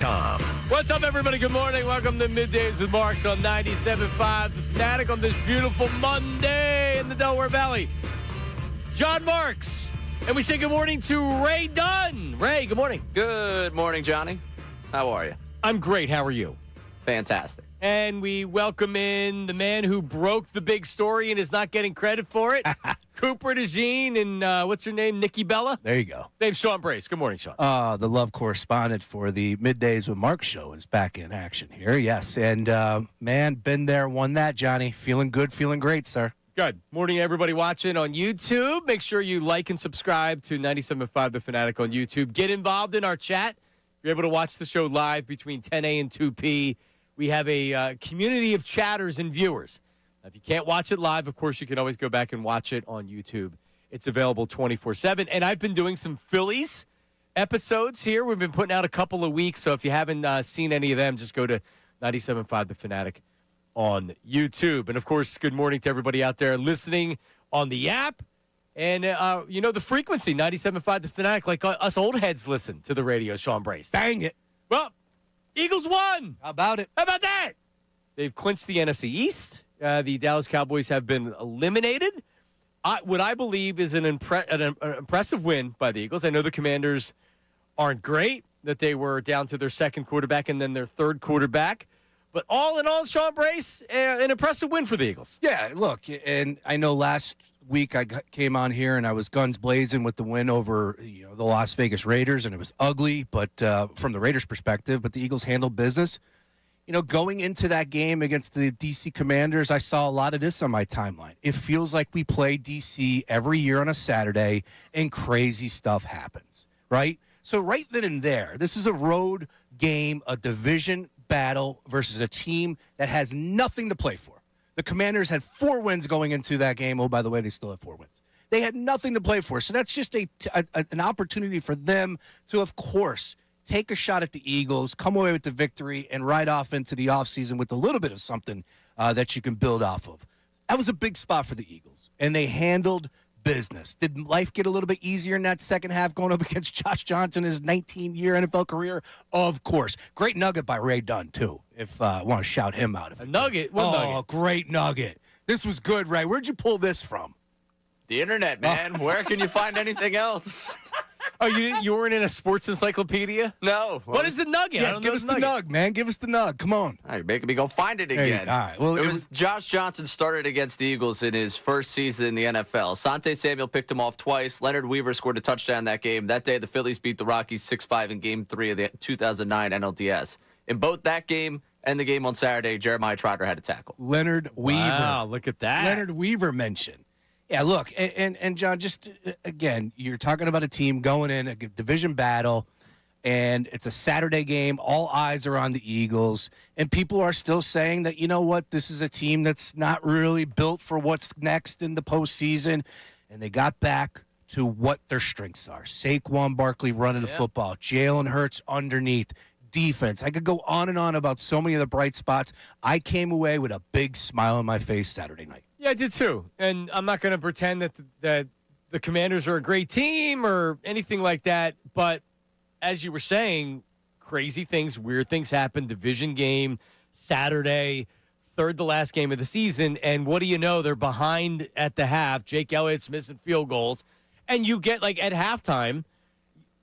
FanaticFootballFanatic.com. What's up, everybody? Good morning. Welcome to Middays with Marks on 97.5 The Fanatic on this beautiful Monday in the Delaware Valley. John Marks. And we say good morning to Ray Dunn. Ray, good morning. Good morning, Johnny. How are you? I'm great. How are you? Fantastic. And we welcome in the man who broke the big story and is not getting credit for it. Cooper DeJean and what's her name? Nikki Bella? There you go. His name's Sean Brace. Good morning, Sean. The love correspondent for the Middays with Mark show is back in action here. Yes. And, man, been there, won that, Johnny. Feeling good, feeling great, sir. Good. Morning, everybody watching on YouTube. Make sure you like and subscribe to 97.5 The Fanatic on YouTube. Get involved in our chat. If you're able to watch the show live between 10A and 2P, we have a community of chatters and viewers. Now, if you can't watch it live, of course, you can always go back and watch it on YouTube. It's available 24/7. And I've been doing some Phillies episodes here. We've been putting out a couple of weeks. So if you haven't seen any of them, just go to 97.5 The Fanatic on YouTube. And, of course, good morning to everybody out there listening on the app. And, the frequency, 97.5 The Fanatic, like us old heads listen to the radio, Sean Brace. Bang it. Well, Eagles won. How about it? How about that? They've clinched the NFC East. The Dallas Cowboys have been eliminated. What I believe is an impressive win by the Eagles. I know the Commanders aren't great, that they were down to their second quarterback and then their third quarterback. But all in all, Sean Brace, an impressive win for the Eagles. Yeah, look, and I know last week I came on here and I was guns blazing with the win over the Las Vegas Raiders, and it was ugly, but from the Raiders' perspective, but the Eagles handled business. Going into that game against the D.C. Commanders, I saw a lot of this on my timeline. It feels like we play D.C. every year on a Saturday, and crazy stuff happens, right? So right then and there, this is a road game, a division battle versus a team that has nothing to play for. The Commanders had 4 wins going into that game. Oh, by the way, they still have 4 wins. They had nothing to play for. So that's just an opportunity for them to, of course, take a shot at the Eagles, come away with the victory, and ride off into the offseason with a little bit of something that you can build off of. That was a big spot for the Eagles, and they handled business. Did life get a little bit easier in that second half going up against Josh Johnson, his 19-year NFL career? Of course. Great nugget by Ray Dunn, too, if I want to shout him out. A nugget? What nugget? Oh, great nugget. This was good, Ray. Where'd you pull this from? The internet, man. Where can you find anything else? Oh, you weren't in a sports encyclopedia? No. What is the nugget? I don't give know us the nug, man. Give us the nug. Come on. You're making me go find it again. All right. Well, it was Josh Johnson started against the Eagles in his first season in the NFL. Asante Samuel picked him off twice. Leonard Weaver scored a touchdown that game. That day, the Phillies beat the Rockies 6-5 in Game 3 of the 2009 NLDS. In both that game and the game on Saturday, Jeremiah Trotter had a tackle. Leonard Weaver. Wow, look at that. Leonard Weaver mentioned. Yeah, look, and John, just again, you're talking about a team going in a division battle, and it's a Saturday game. All eyes are on the Eagles, and people are still saying that, you know what, this is a team that's not really built for what's next in the postseason, and they got back to what their strengths are. Saquon Barkley running the football, Jalen Hurts underneath, defense. I could go on and on about so many of the bright spots. I came away with a big smile on my face Saturday night. Yeah, I did too. And I'm not going to pretend that the Commanders are a great team or anything like that. But as you were saying, crazy things, weird things happen. Division game, Saturday, third to last game of the season. And what do you know? They're behind at the half. Jake Elliott's missing field goals. And you get, like, at halftime,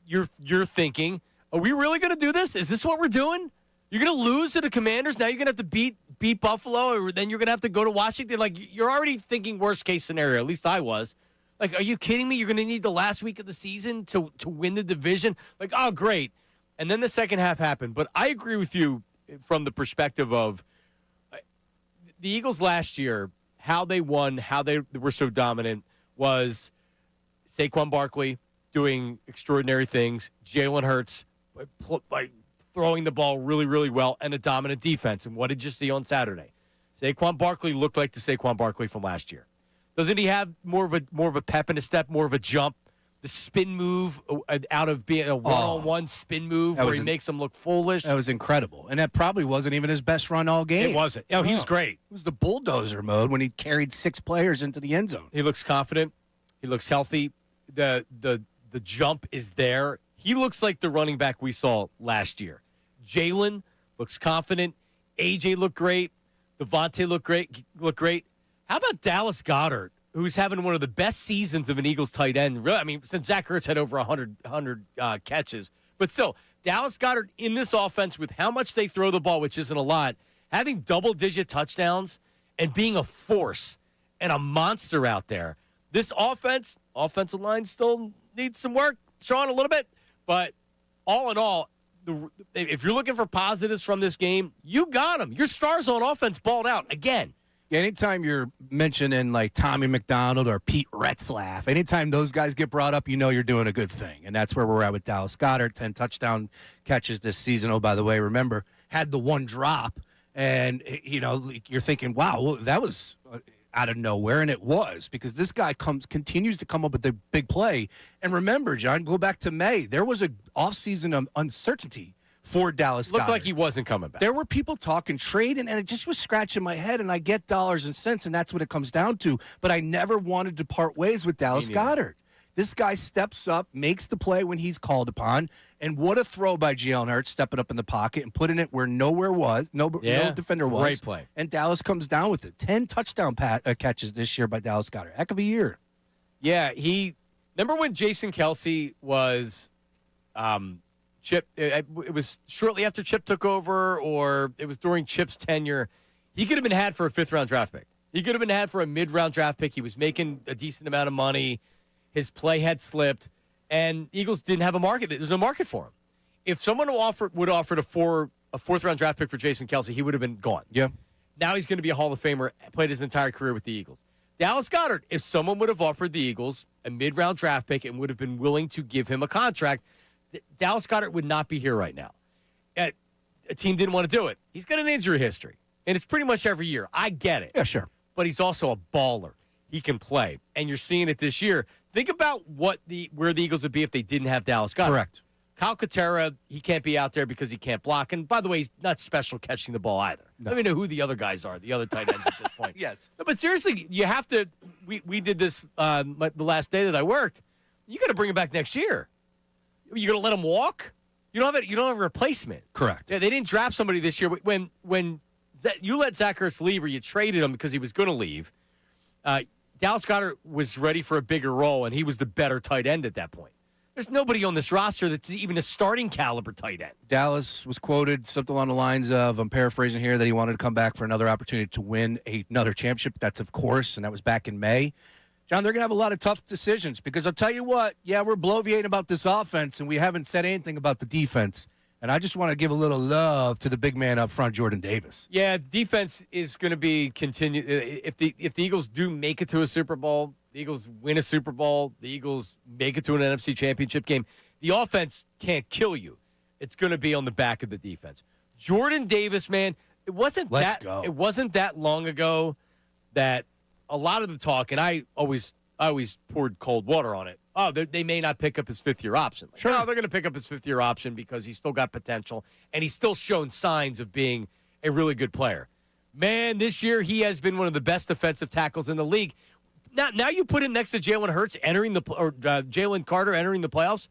you're thinking, are we really going to do this? Is this what we're doing? You're going to lose to the Commanders? Now you're going to have to beat Buffalo, or then you're going to have to go to Washington? Like, you're already thinking worst-case scenario. At least I was. Like, are you kidding me? You're going to need the last week of the season to win the division? Like, oh, great. And then the second half happened. But I agree with you from the perspective of the Eagles last year, how they won, how they were so dominant was Saquon Barkley doing extraordinary things, Jalen Hurts like throwing the ball really, really well, and a dominant defense. And what did you see on Saturday? Saquon Barkley looked like the Saquon Barkley from last year. Doesn't he have more of a pep in his step, more of a jump? The spin move out of being a one-on-one spin move where he makes him look foolish. That was incredible. And that probably wasn't even his best run all game. It wasn't. Oh, he was great. It was the bulldozer mode when he carried 6 players into the end zone. He looks confident. He looks healthy. The jump is there. He looks like the running back we saw last year. Jalen looks confident. AJ looked great. Devontae looked great. How about Dallas Goedert, who's having one of the best seasons of an Eagles tight end? Really, I mean, since Zach Ertz had over 100 catches. But still, Dallas Goedert in this offense with how much they throw the ball, which isn't a lot, having double-digit touchdowns and being a force and a monster out there. This offensive line still needs some work, Sean, a little bit. But all in all, if you're looking for positives from this game, you got them. Your stars on offense balled out again. Yeah, anytime you're mentioning like Tommy McDonald or Pete Retzlaff, anytime those guys get brought up, you know you're doing a good thing. And that's where we're at with Dallas Goedert, 10 touchdown catches this season. Oh, by the way, remember, had the one drop. And, you know, you're thinking, wow, that was out of nowhere. And it was, because this guy continues to come up with the big play. And remember, John, go back to May. There was an offseason uncertainty for Dallas Goedert. Looked like he wasn't coming back. There were people talking trade, and it just was scratching my head. And I get dollars and cents, and that's what it comes down to. But I never wanted to part ways with Dallas Goedert. This guy steps up, makes the play when he's called upon, and what a throw by Jalen Hurts, stepping up in the pocket and putting it where no defender was. Great play. And Dallas comes down with it. 10 touchdown catches this year by Dallas Goedert. Heck of a year. Yeah, remember when Jason Kelce was Chip? It was shortly after Chip took over, or it was during Chip's tenure. He could have been had for a fifth-round draft pick. He could have been had for a mid-round draft pick. He was making a decent amount of money. His play had slipped, and Eagles didn't have a market. There's no market for him. If someone would have offered a fourth-round draft pick for Jason Kelce, he would have been gone. Yeah. Now he's going to be a Hall of Famer, played his entire career with the Eagles. Dallas Goedert, if someone would have offered the Eagles a mid-round draft pick and would have been willing to give him a contract, Dallas Goedert would not be here right now. A team didn't want to do it. He's got an injury history, and it's pretty much every year. I get it. Yeah, sure. But he's also a baller. He can play, and you're seeing it this year. Think about where the Eagles would be if they didn't have Dallas Goedert. Correct. Kyle Kutera, he can't be out there because he can't block. And by the way, he's not special catching the ball either. No. Let me know who the other guys are, the other tight ends at this point. Yes. No, but seriously, you have to. We did this the last day that I worked. You got to bring him back next year. You going to let him walk? You don't have a replacement. Correct. Yeah, they didn't draft somebody this year. When you let Zach Ertz leave, or you traded him because he was going to leave, Dallas Goedert was ready for a bigger role, and he was the better tight end at that point. There's nobody on this roster that's even a starting caliber tight end. Dallas was quoted something along the lines of, I'm paraphrasing here, that he wanted to come back for another opportunity to win another championship. That's, of course, and that was back in May. John, they're going to have a lot of tough decisions, because I'll tell you what, yeah, we're bloviating about this offense, and we haven't said anything about the defense. And I just want to give a little love to the big man up front, Jordan Davis. Yeah, defense is going to be continued. If the Eagles do make it to a Super Bowl, the Eagles win a Super Bowl, the Eagles make it to an NFC Championship game, the offense can't kill you. It's going to be on the back of the defense. Jordan Davis, man, it wasn't that long ago that a lot of the talk, and I always poured cold water on it. Oh, they may not pick up his fifth-year option. Like, sure. No, they're going to pick up his fifth-year option because he's still got potential, and he's still shown signs of being a really good player. Man, this year he has been one of the best defensive tackles in the league. Now you put him next to Jalen Hurts Jalen Carter entering the playoffs.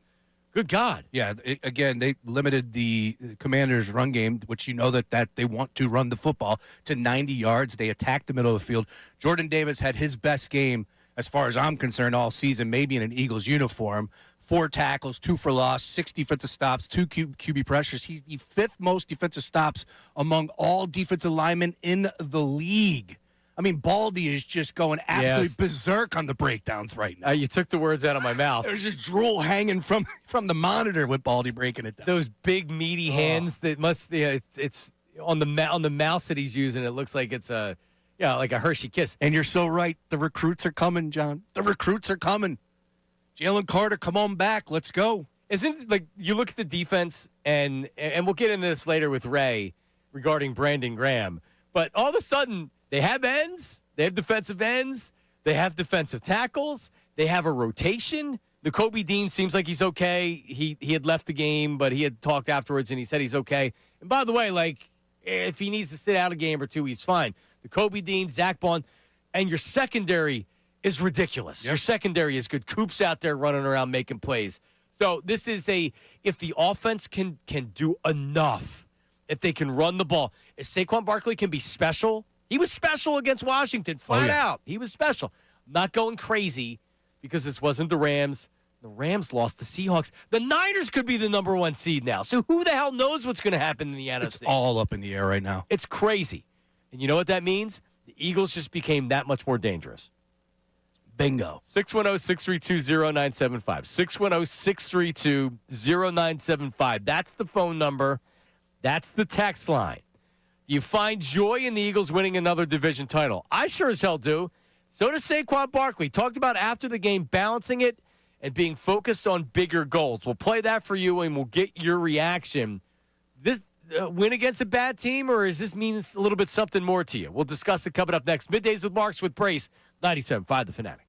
Good God. Yeah, again, they limited the Commanders' run game, which you know that they want to run the football, to 90 yards. They attacked the middle of the field. Jordan Davis had his best game, as far as I'm concerned, all season, maybe in an Eagles uniform. 4 tackles, 2 for loss, 6 defensive stops, 2 QB pressures. He's the 5th most defensive stops among all defensive linemen in the league. I mean, Baldy is just going absolutely berserk on the breakdowns right now. You took the words out of my mouth. There's just drool hanging from the monitor with Baldy breaking it down. Those big meaty hands that must it's on the mouse that he's using. It looks like it's like a Hershey Kiss. And you're so right. The recruits are coming, John. The recruits are coming. Jalen Carter, come on back. Let's go. Isn't like you look at the defense, and we'll get into this later with Ray regarding Brandon Graham, but all of a sudden they have ends, they have defensive ends, they have defensive tackles, they have a rotation. Nakobe Dean seems like he's okay. He had left the game, but he had talked afterwards, and he said he's okay. And by the way, like if he needs to sit out a game or two, he's fine. Nakobe Dean, Zach Bond, and your secondary is ridiculous. Yep. Your secondary is good. Coop's out there running around making plays. So this is if the offense can do enough, if they can run the ball, if Saquon Barkley can be special, he was special against Washington, flat out. He was special. Not going crazy because this wasn't the Rams. The Rams lost the Seahawks. The Niners could be the number 1 seed now. So who the hell knows what's going to happen in the NFC? It's all up in the air right now. It's crazy. And you know what that means? The Eagles just became that much more dangerous. Bingo. 610-632-0975. 610-632-0975. That's the phone number. That's the text line. Do you find joy in the Eagles winning another division title? I sure as hell do. So does Saquon Barkley. Talked about after the game balancing it and being focused on bigger goals. We'll play that for you, and we'll get your reaction. This win against a bad team, or does this mean a little bit something more to you? We'll discuss it coming up next. Middays with Marks with Brace, 97.5 The Fanatic.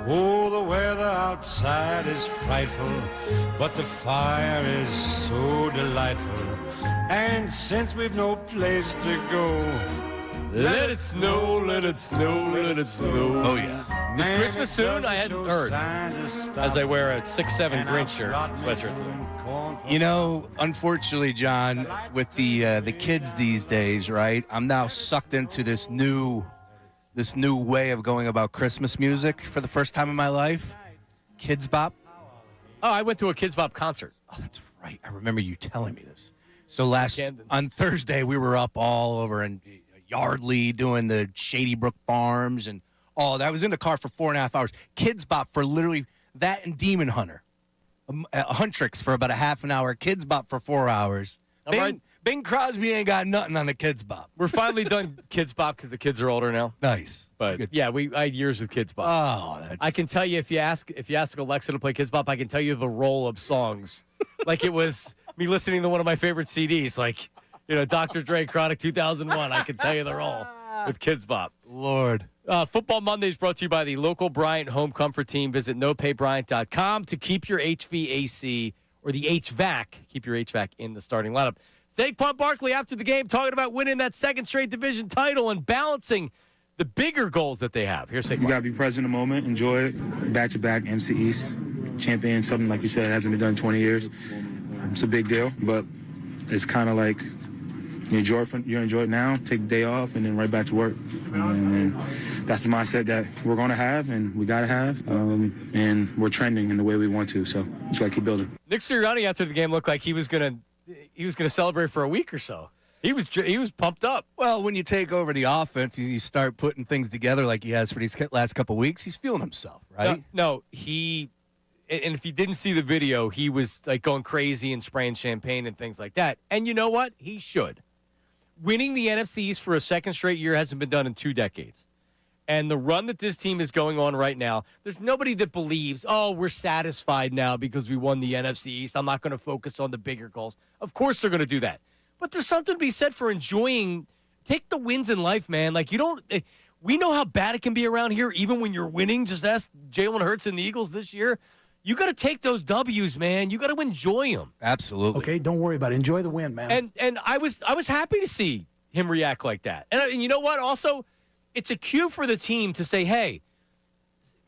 Oh, the weather outside is frightful, but the fire is so delightful. And since we've no place to go, Let it snow, let it snow, let it snow. Oh, yeah. It's Christmas soon? I hadn't heard. As I wear a 6'7" Grinch sweatshirt today. You know, unfortunately, John, with the kids these days, right? I'm now sucked into this new way of going about Christmas music for the first time in my life. Kids Bop. Oh, I went to a Kids Bop concert. Oh, that's right. I remember you telling me this. So Camden. on Thursday, we were up all over in Yardley doing the Shady Brook Farms and all that. I was in the car for 4.5 hours. Kids Bop for literally that and Demon Hunter. Huntrix for about a half an hour. Kids Bop for 4 hours. Bing Crosby ain't got nothing on the Kids Bop. We're finally done Kids Bop because the kids are older now. Nice. But Good. yeah, I had years of Kids Bop. Oh, I can tell you if you ask Alexa to play Kids Bop, I can tell you the roll of songs. Like it was me listening to one of my favorite CDs, like Dr. Dre Chronic 2001. I can tell you the roll with Kids Bop. Lord. Football Mondays brought to you by the local Bryant Home Comfort Team. Visit nopaybryant.com to keep your HVAC or the HVAC. Keep your HVAC in the starting lineup. Saquon Barkley after the game talking about winning that second straight division title and balancing the bigger goals that they have. Here's Saquon. You got to be present in the moment, enjoy it. Back-to-back MC East champion, something like you said hasn't been done in 20 years. It's a big deal, but it's kind of like you enjoy it now, take the day off, and then right back to work. And that's the mindset that we're going to have and we got to have, and we're trending in the way we want to, so just got to keep building. Nick Sirianni after the game looked like he was gonna celebrate for a week or so. He was pumped up. Well, when you take over the offense, you start putting things together like he has for these last couple of weeks, he's feeling himself, right? No, and if you didn't see the video, he was like going crazy and spraying champagne and things like that. And you know what? He should. Winning the NFC East for a second straight year hasn't been done in 2 decades. And the run that this team is going on right now, there's nobody that believes, we're satisfied now because we won the NFC East. I'm not going to focus on the bigger goals. Of course they're going to do that. But there's something to be said for take the wins in life, man. Like we know how bad it can be around here, even when you're winning. Just ask Jalen Hurts and the Eagles this year. You got to take those W's, man. You got to enjoy them. Absolutely. Okay, don't worry about it. Enjoy the win, man. And I was happy to see him react like that. And you know what? Also, it's a cue for the team to say, hey,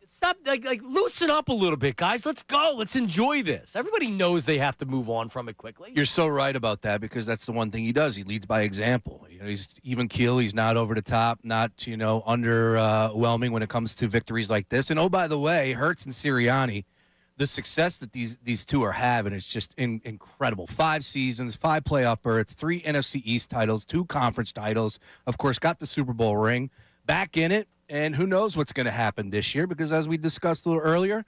stop, like loosen up a little bit, guys. Let's go. Let's enjoy this. Everybody knows they have to move on from it quickly. You're so right about that because that's the one thing he does. He leads by example. He's even keel. He's not over the top, not, underwhelming when it comes to victories like this. And, oh, by the way, Hurts and Sirianni, the success that these two are having is just incredible. 5 seasons, 5 playoff berths, 3 NFC East titles, 2 conference titles. Of course, got the Super Bowl ring, back in it, and who knows what's going to happen this year because as we discussed a little earlier,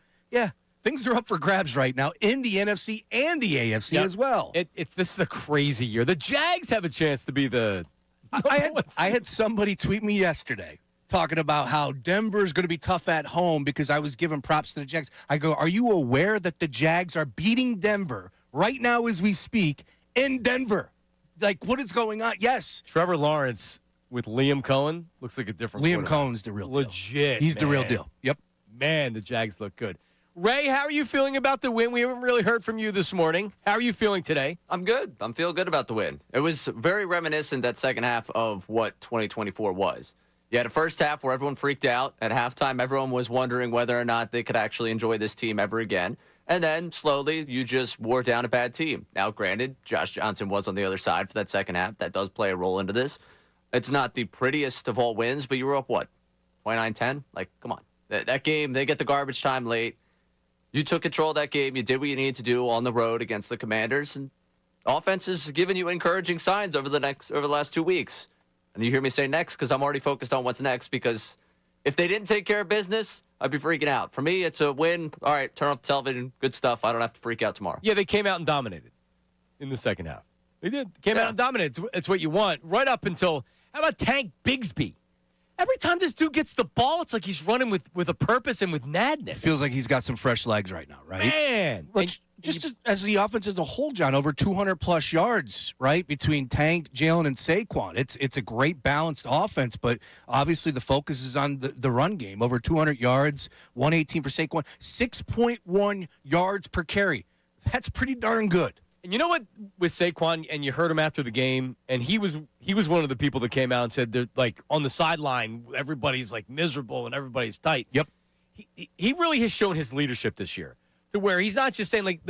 things are up for grabs right now in the NFC and the AFC as well. This is a crazy year. The Jags have a chance to be the I had somebody tweet me yesterday talking about how Denver's going to be tough at home because I was giving props to the Jags. I go, are you aware that the Jags are beating Denver right now as we speak in Denver? Like, what is going on? Yes. Trevor Lawrence with Liam Cohen looks like a different Liam Cohen's the real deal. Legit. He's the real deal. Yep. Man, the Jags look good. Ray, how are you feeling about the win? We haven't really heard from you this morning. How are you feeling today? I'm good. I'm feeling good about the win. It was very reminiscent, that second half, of what 2024 was. You had a first half where everyone freaked out. At halftime, everyone was wondering whether or not they could actually enjoy this team ever again. And then, slowly, you just wore down a bad team. Now, granted, Josh Johnson was on the other side for that second half. That does play a role into this. It's not the prettiest of all wins, but you were up, 29-10? Like, come on. That game, they get the garbage time late. You took control of that game. You did what you needed to do on the road against the Commanders. And offense is giving you encouraging signs over the last 2 weeks. And you hear me say next because I'm already focused on what's next, because if they didn't take care of business, I'd be freaking out. For me, it's a win. All right, turn off the television. Good stuff. I don't have to freak out tomorrow. Yeah, they came out and dominated in the second half. They did. Came out and dominated. It's what you want. Right up until, how about Tank Bigsby? Every time this dude gets the ball, it's like he's running with a purpose and with madness. Feels like he's got some fresh legs right now, right? Man. as the offense as a whole, John, over 200-plus yards, right, between Tank, Jalen, and Saquon. It's a great balanced offense, but obviously the focus is on the run game. Over 200 yards, 118 for Saquon, 6.1 yards per carry. That's pretty darn good. And you know what, with Saquon, and you heard him after the game, and he was one of the people that came out and said, they're like, on the sideline, everybody's like miserable and everybody's tight. Yep. He really has shown his leadership this year, to where he's not just saying like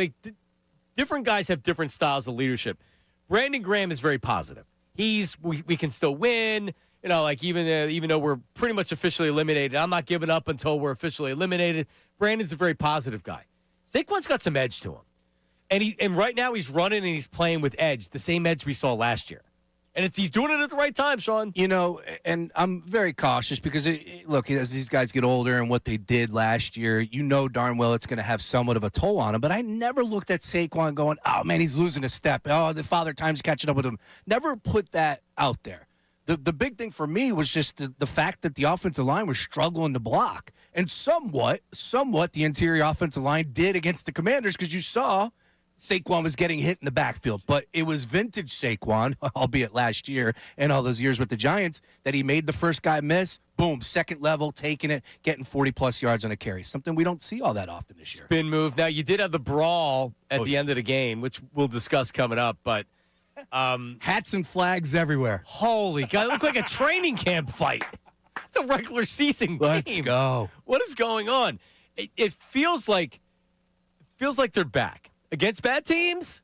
different guys have different styles of leadership. Brandon Graham is very positive. We can still win. You know, like even though we're pretty much officially eliminated, I'm not giving up until we're officially eliminated. Brandon's a very positive guy. Saquon's got some edge to him, and right now he's running and he's playing with edge, the same edge we saw last year. And he's doing it at the right time, Sean. You know, and I'm very cautious because, look, as these guys get older and what they did last year, you know darn well it's going to have somewhat of a toll on them. But I never looked at Saquon going, oh, man, he's losing a step. Oh, the father time's catching up with him. Never put that out there. The big thing for me was just the fact that the offensive line was struggling to block. And somewhat the interior offensive line did against the Commanders because you saw Saquon was getting hit in the backfield, but it was vintage Saquon, albeit last year and all those years with the Giants, that he made the first guy miss. Boom, second level, taking it, getting 40-plus yards on a carry. Something we don't see all that often this year. Spin move. Now, you did have the brawl at the end of the game, which we'll discuss coming up, but hats and flags everywhere. Holy God, it looked like a training camp fight. It's a regular season game. Let's go. What is going on? It feels like they're back. Against bad teams,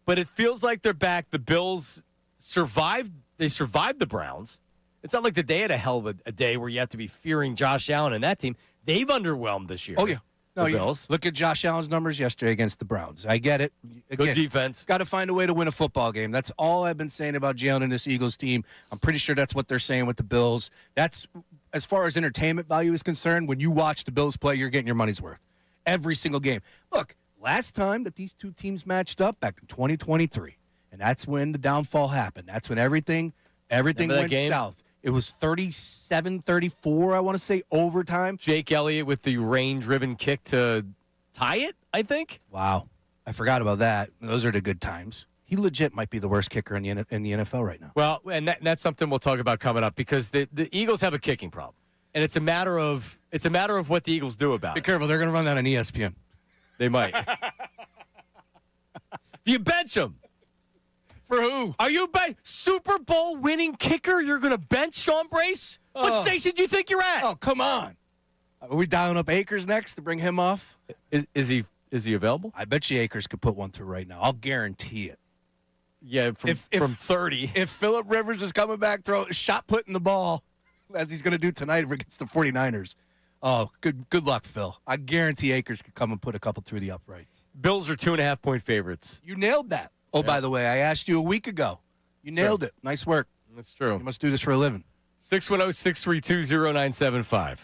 but it feels like they're back. The Bills survived. They survived the Browns. It's not like they had a hell of a day where you have to be fearing Josh Allen and that team. They've underwhelmed this year. Oh, yeah. No, the Bills. Look at Josh Allen's numbers yesterday against the Browns. I get it. Again, good defense. Got to find a way to win a football game. That's all I've been saying about Jalen and this Eagles team. I'm pretty sure that's what they're saying with the Bills. That's, as far as entertainment value is concerned, when you watch the Bills play, you're getting your money's worth. Every single game. Look, last time that these two teams matched up back in 2023, and that's when the downfall happened. That's when everything went south. It was 37-34, I want to say, overtime. Jake Elliott with the rain-driven kick to tie it, I think. Wow. I forgot about that. Those are the good times. He legit might be the worst kicker in the NFL right now. Well, and that's something we'll talk about coming up because the Eagles have a kicking problem, and it's a matter of what the Eagles do about it. Be careful. They're going to run that on ESPN. They might. Do you bench him? For who? Are you Super Bowl winning kicker? You're going to bench Sean Brace? What station do you think you're at? Oh, come on. Are we dialing up Akers next to bring him off? Is he available? I bet you Akers could put one through right now. I'll guarantee it. Yeah, from 30. If Phillip Rivers is coming back, shot putting the ball, as he's going to do tonight against the 49ers. Oh, good luck, Phil. I guarantee Akers could come and put a couple through the uprights. Bills are 2.5-point favorites. You nailed that. Oh, by the way, I asked you a week ago. You nailed it. Nice work. That's true. You must do this for a living. 610-632-0975.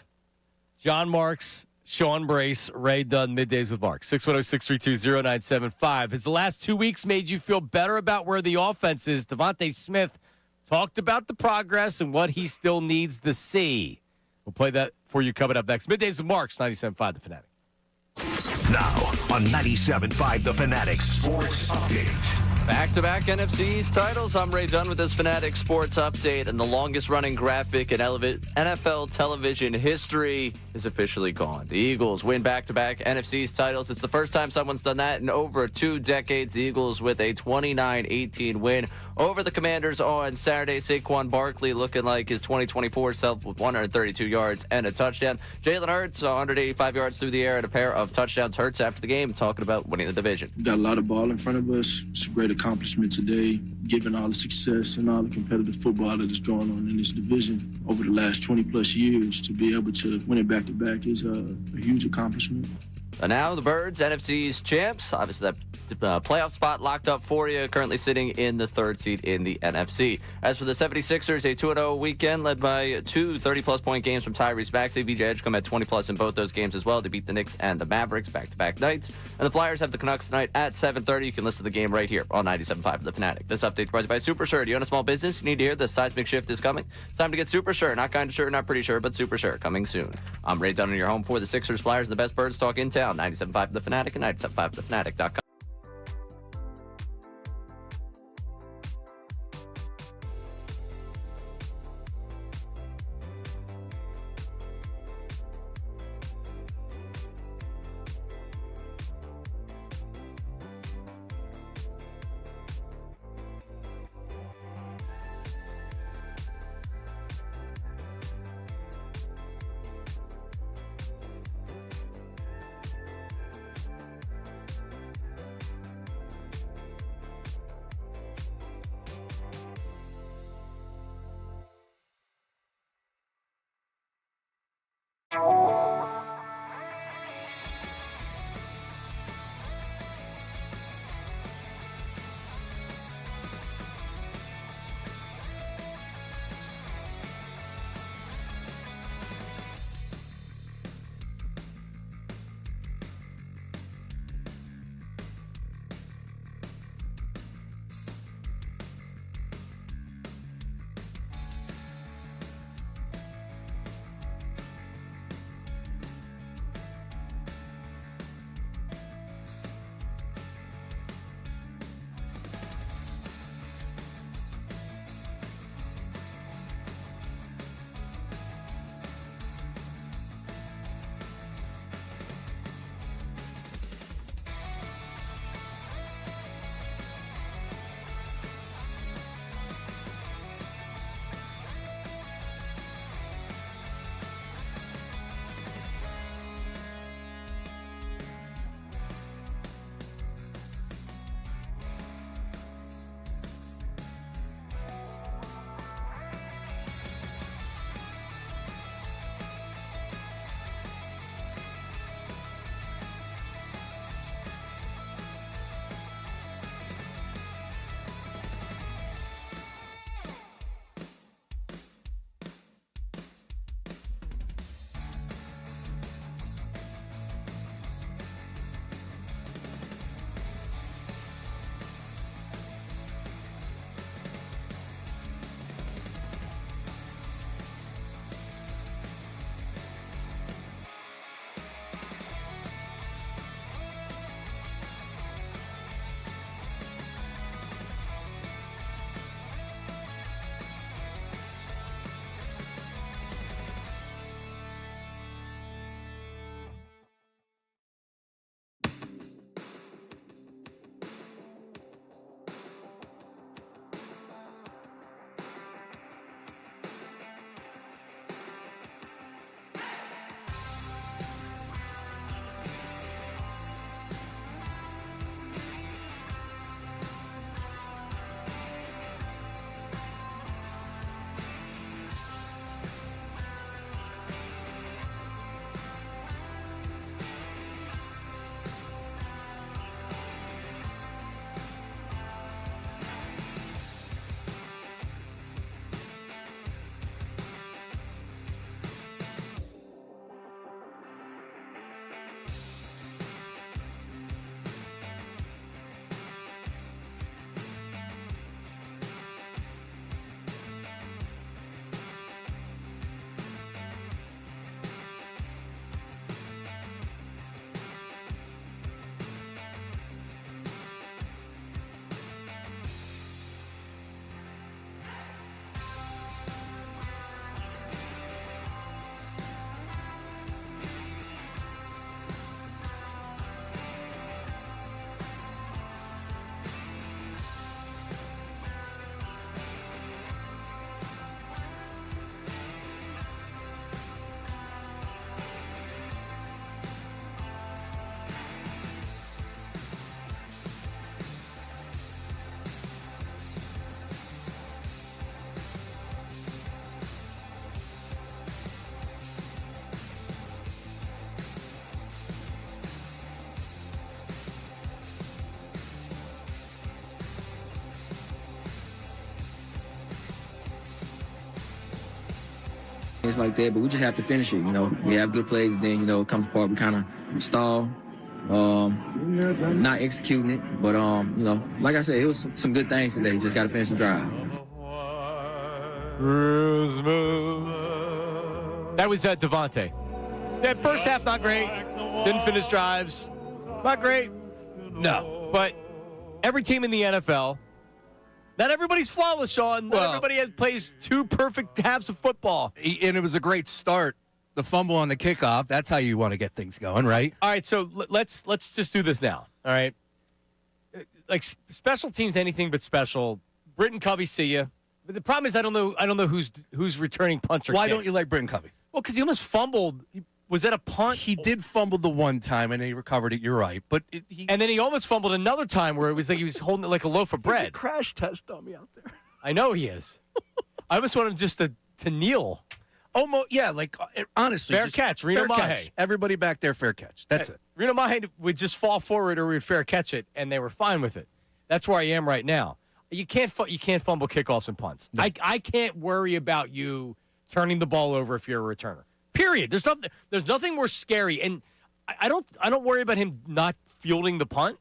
John Marks, Sean Brace, Ray Dunn, Middays with Mark. 610-632-0975. Has the last 2 weeks made you feel better about where the offense is? Devontae Smith talked about the progress and what he still needs to see. We'll play that for you coming up next. Middays with Marks, 97.5 The Fanatic. Now on 97.5 The Fanatic Sports Update. Back-to-back NFC East titles. I'm Ray Dunn with this Fanatic Sports Update, and the longest-running graphic in NFL television history is officially gone. The Eagles win back-to-back NFC East titles. It's the first time someone's done that in over 2 decades. The Eagles with a 29-18 win over the Commanders on Saturday. Saquon Barkley looking like his 2024 self with 132 yards and a touchdown. Jalen Hurts, 185 yards through the air and a pair of touchdowns. Hurts after the game talking about winning the division. Got a lot of ball in front of us. It's a great accomplishment today, given all the success and all the competitive football that is going on in this division over the last 20-plus years. To be able to win it back-to-back is a huge accomplishment. And now the Birds, NFC's champs. Obviously, that playoff spot locked up for you. Currently sitting in the 3rd seed in the NFC. As for the 76ers, a 2-0 weekend led by 2 30-plus point games from Tyrese Maxey. VJ Edgecombe had 20-plus in both those games as well to beat the Knicks and the Mavericks back-to-back nights. And the Flyers have the Canucks tonight at 7:30. You can listen to the game right here on 97.5 The Fanatic. This update brought to you by Super Sure. Do you own a small business? You need to hear the seismic shift is coming? It's time to get Super Sure. Not kind of sure, not pretty sure, but Super Sure. Coming soon. I'm Ray Dunn in your home for the Sixers, Flyers, and the best Birds talk in town. 97.5 The Fanatic and 97.5thefanatic.com. plays like that, but we just have to finish it. We have good plays, and then it comes apart. We kind of stall, not executing it. But like I said, it was some good things today. Just got to finish the drive. That was Devontae. That first half, not great. Didn't finish drives. Not great. No. But every team in the NFL, not everybody's flawless, Sean. Not everybody plays 2 perfect halves of football. And it was a great start. The fumble on the kickoff, that's how you want to get things going, right? All right, so let's just do this now, all right? Like special teams, anything but special. Britton Covey, see ya. But the problem is I don't know who's returning punch or Why kicks. don't you like Britton Covey? Well, because he almost fumbled. Was that a punt? He did fumble the one time, and he recovered it. You're right. But and then he almost fumbled another time where it was like he was holding it like a loaf of bread. He's a crash test dummy out there. I know he is. I almost want him just to kneel. Almost, yeah, honestly. Fair catch, Reno Mahe. Everybody back there, fair catch. That's it. Reno Mahe would just fall forward or would fair catch it, and they were fine with it. That's where I am right now. You can't fumble kickoffs and punts. No. I can't worry about you turning the ball over if you're a returner. Period. There's nothing more scary, and I don't worry about him not fielding the punt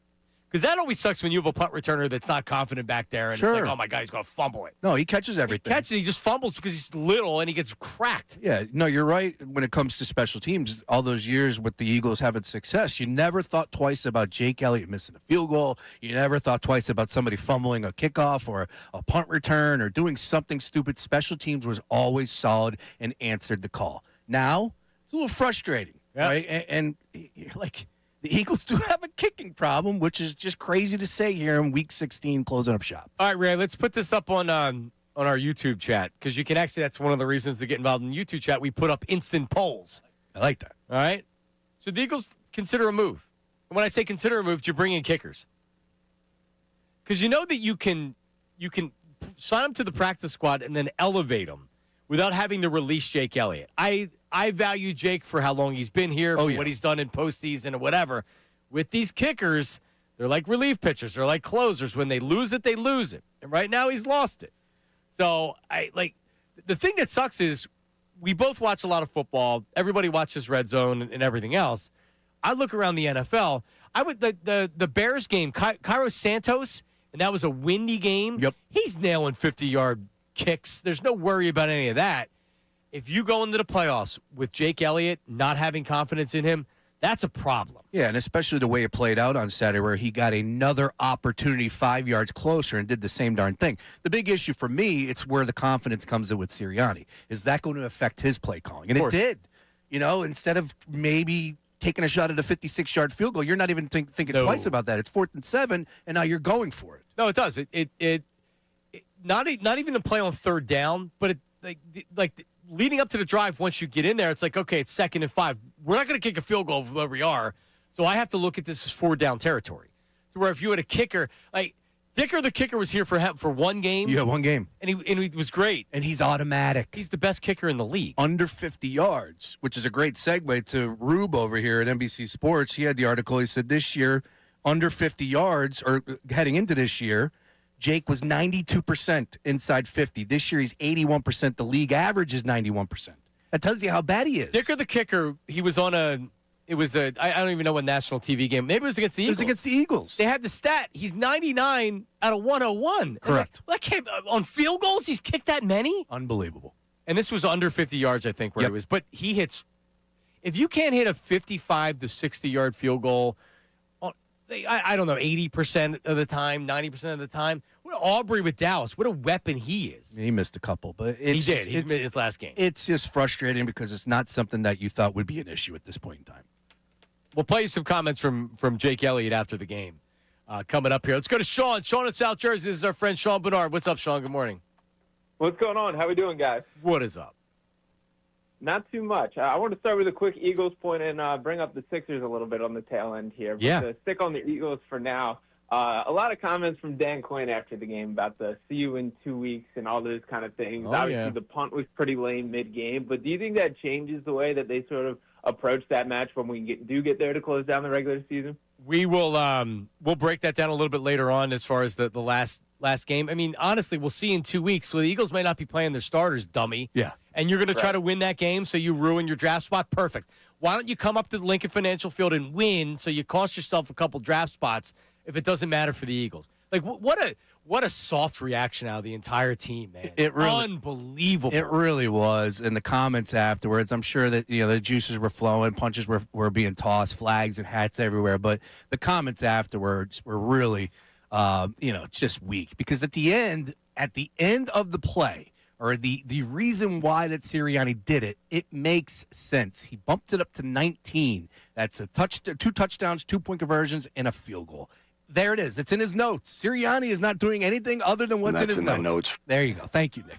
because that always sucks when you have a punt returner that's not confident back there, and it's like, oh my God, he's gonna fumble it. No, he catches everything. He just fumbles because he's little and he gets cracked. Yeah, no, you're right. When it comes to special teams, all those years with the Eagles having success, you never thought twice about Jake Elliott missing a field goal. You never thought twice about somebody fumbling a kickoff or a punt return or doing something stupid. Special teams was always solid and answered the call. Now, it's a little frustrating, right? And like the Eagles do have a kicking problem, which is just crazy to say here in Week 16, closing up shop. All right, Ray, let's put this up on our YouTube chat because you can actually, that's one of the reasons to get involved in the YouTube chat. We put up instant polls. I like that. All right? So the Eagles consider a move. And when I say consider a move, you bring in kickers. Because you know that you can sign them to the practice squad and then elevate them without having to release Jake Elliott. I value Jake for how long he's been here, for what he's done in postseason or whatever. With these kickers, they're like relief pitchers. They're like closers. When they lose it, they lose it. And right now he's lost it. So the thing that sucks is we both watch a lot of football. Everybody watches Red Zone and everything else. I look around the NFL. The Bears game, Cairo Santos, and that was a windy game. Yep. He's nailing 50-yard kicks. There's no worry about any of that. If you go into the playoffs with Jake Elliott not having confidence in him, that's a problem. Yeah, and especially the way it played out on Saturday where he got another opportunity 5 yards closer and did the same darn thing. The big issue for me, it's where the confidence comes in with Sirianni. Is that going to affect his play calling? And it did. Instead of maybe taking a shot at a 56-yard field goal, you're not even thinking twice about that. It's 4th and 7, and now you're going for it. No, it does. It not even to play on 3rd down, but leading up to the drive, once you get in there, it's like, okay, it's 2nd and 5. We're not going to kick a field goal where we are, so I have to look at this as 4-down territory. To where if you had a kicker, like Dicker, the kicker, was here for one game. Yeah, one game. And he was great. And he's automatic. He's the best kicker in the league. Under 50 yards, which is a great segue to Rube over here at NBC Sports. He had the article. He said this year, under 50 yards, or heading into this year, Jake was 92% inside 50. This year, he's 81%. The league average is 91%. That tells you how bad he is. Dicker, the kicker, he was on I don't even know what national TV game. Maybe it was against the Eagles. It was against the Eagles. They had the stat. He's 99 out of 101. Correct. On field goals, he's kicked that many? Unbelievable. And this was under 50 yards, I think, where it was. But he hits – if you can't hit a 55 to 60-yard field goal, I don't know, 80% of the time, 90% of the time. What Aubrey with Dallas, what a weapon he is. He missed a couple, but he did. He missed his last game. It's just frustrating because it's not something that you thought would be an issue at this point in time. We'll play you some comments from Jake Elliott after the game coming up here. Let's go to Sean. Sean in South Jersey. This is our friend Sean Bernard. What's up, Sean? Good morning. What's going on? How we doing, guys? What is up? Not too much. I want to start with a quick Eagles point and bring up the Sixers a little bit on the tail end here. But to stick on the Eagles for now, a lot of comments from Dan Quinn after the game about the see you in 2 weeks and all those kind of things. Obviously, the punt was pretty lame mid-game, but do you think that changes the way that they sort of approach that match when we do get there to close down the regular season? We will we'll break that down a little bit later on as far as the last game. I mean, honestly, we'll see in 2 weeks. Well, the Eagles may not be playing their starters, dummy. Yeah. And you're going to try to win that game, so you ruin your draft spot? Perfect. Why don't you come up to the Lincoln Financial Field and win so you cost yourself a couple draft spots if it doesn't matter for the Eagles? Like, what a soft reaction out of the entire team, man. It really, unbelievable. It really was. And the comments afterwards, I'm sure that, the juices were flowing, punches were being tossed, flags and hats everywhere. But the comments afterwards were really, just weak. Because at the end of the play, or the reason why that Sirianni did it, it makes sense. He bumped it up to 19. That's 2 touchdowns, 2-point conversions, and a field goal. There it is. It's in his notes. Sirianni is not doing anything other than what's in his notes. There you go. Thank you, Nick.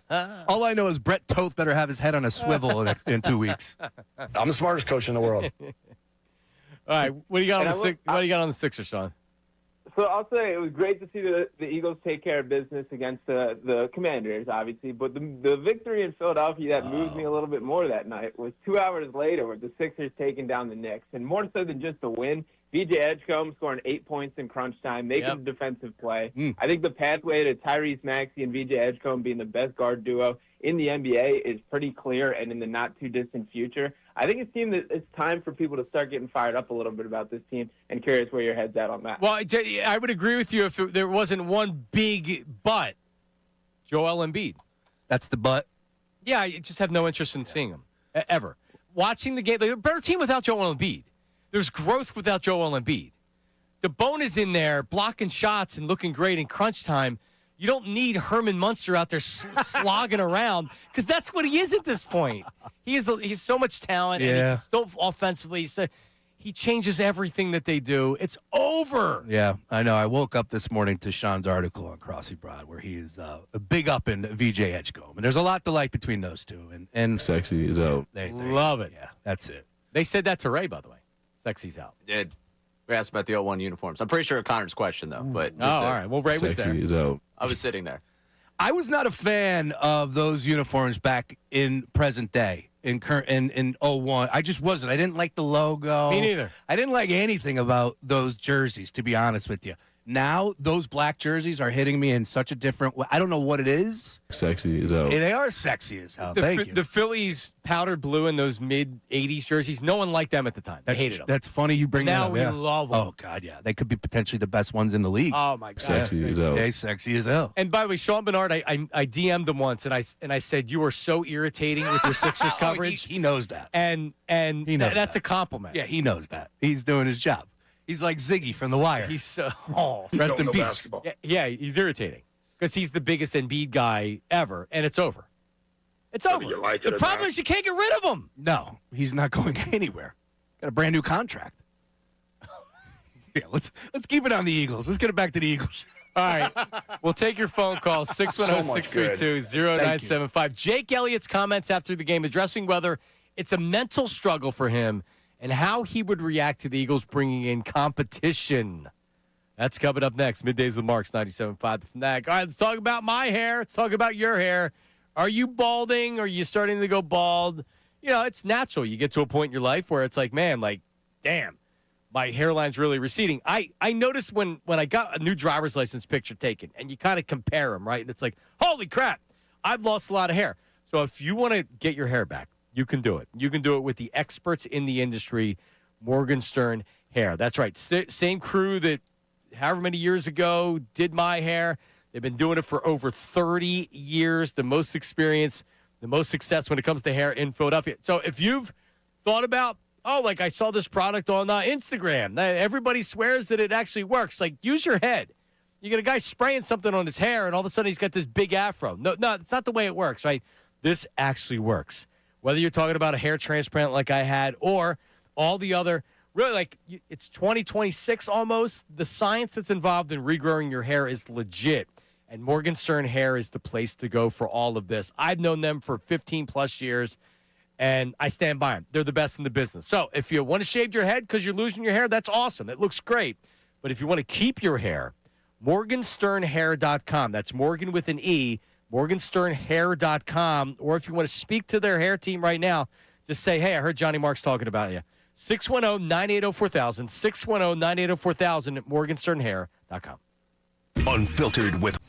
All I know is Brett Toth better have his head on a swivel in 2 weeks. I'm the smartest coach in the world. All right. What do you got on the Sixers, Sean? So I'll say it was great to see the Eagles take care of business against the Commanders, obviously. But the victory in Philadelphia that moved me a little bit more that night was 2 hours later with the Sixers taking down the Knicks. And more so than just the win, VJ Edgecombe scoring 8 points in crunch time, making a defensive play. I think the pathway to Tyrese Maxey and VJ Edgecombe being the best guard duo in the NBA is pretty clear and in the not-too-distant future. I think it's time for people to start getting fired up a little bit about this team, and curious where your head's at on that. Well, I would agree with you if there wasn't one big but. Joel Embiid. That's the but? Yeah, I just have no interest in seeing him, ever. Watching the game, they're a better team without Joel Embiid. There's growth without Joel Embiid. The bone is in there, blocking shots and looking great in crunch time. You don't need Herman Munster out there slogging around because that's what he is at this point. He's so much talent, and he can still offensively. He changes everything that they do. It's over. Yeah, I know. I woke up this morning to Sean's article on Crossy Broad where he is a big up in VJ Edgecombe. And there's a lot to like between those two. And sexy is out. They love it. Yeah, that's it. They said that to Ray, by the way. Sexy's out. Did. We asked about the 01 uniforms. I'm pretty sure Connor's question, though. But all right. Well, Ray was there. Sexy is out. I was sitting there. I was not a fan of those uniforms back in present day, in 01. I just wasn't. I didn't like the logo. Me neither. I didn't like anything about those jerseys, to be honest with you. Now, those black jerseys are hitting me in such a different way. I don't know what it is. Sexy is out. They are sexy as hell. Thank you. The Phillies powdered blue in those mid-'80s jerseys, no one liked them at the time. They hated them. That's funny you bring that up. Now we love them. Oh, God, yeah. They could be potentially the best ones in the league. Oh, my God. Sexy is out. Yeah, sexy as hell. And by the way, Sean Bernard, I DM'd him once, and I said, you are so irritating with your Sixers coverage. He knows that. And he knows that's that. a compliment. Yeah, he knows that. He's doing his job. He's like Ziggy from The Wire. He's so rest in peace. Basketball. Yeah, he's irritating because he's the biggest Embiid guy ever, and it's over. It's over. You like it The or problem not. is you can't get rid of him. No, he's not going anywhere. Got a brand new contract. Yeah, let's keep it on the Eagles. Let's get it back to the Eagles. All right. We'll take your phone call, 610-632-0975. Jake Elliott's comments after the game addressing whether it's a mental struggle for him and how he would react to the Eagles bringing in competition. That's coming up next. Middays with Marks, 97.5 The Fanatic. All right, let's talk about my hair. Let's talk about your hair. Are you balding? Are you starting to go bald? It's natural. You get to a point in your life where it's like, man, damn, my hairline's really receding. I noticed when I got a new driver's license picture taken, and you kind of compare them, right? And it's like, holy crap, I've lost a lot of hair. So if you want to get your hair back, you can do it. You can do it with the experts in the industry, Morgenstern Hair. That's right. Same crew that however many years ago did my hair. They've been doing it for over 30 years, the most experience, the most success when it comes to hair in Philadelphia. So if you've thought about, I saw this product on Instagram. Everybody swears that it actually works. Use your head. You get a guy spraying something on his hair, and all of a sudden he's got this big afro. No, it's not the way it works, right? This actually works. Whether you're talking about a hair transplant like I had or all the other, really, it's 2026 almost. The science that's involved in regrowing your hair is legit. And Morgenstern Hair is the place to go for all of this. I've known them for 15-plus years, and I stand by them. They're the best in the business. So if you want to shave your head because you're losing your hair, that's awesome. It looks great. But if you want to keep your hair, morgensternhair.com. That's Morgan with an E. morgensternhair.com, or if you want to speak to their hair team right now, just say, hey, I heard Johnny Marks talking about you. 610-980-4000, 610-980-4000 at morgansternhair.com. Unfiltered with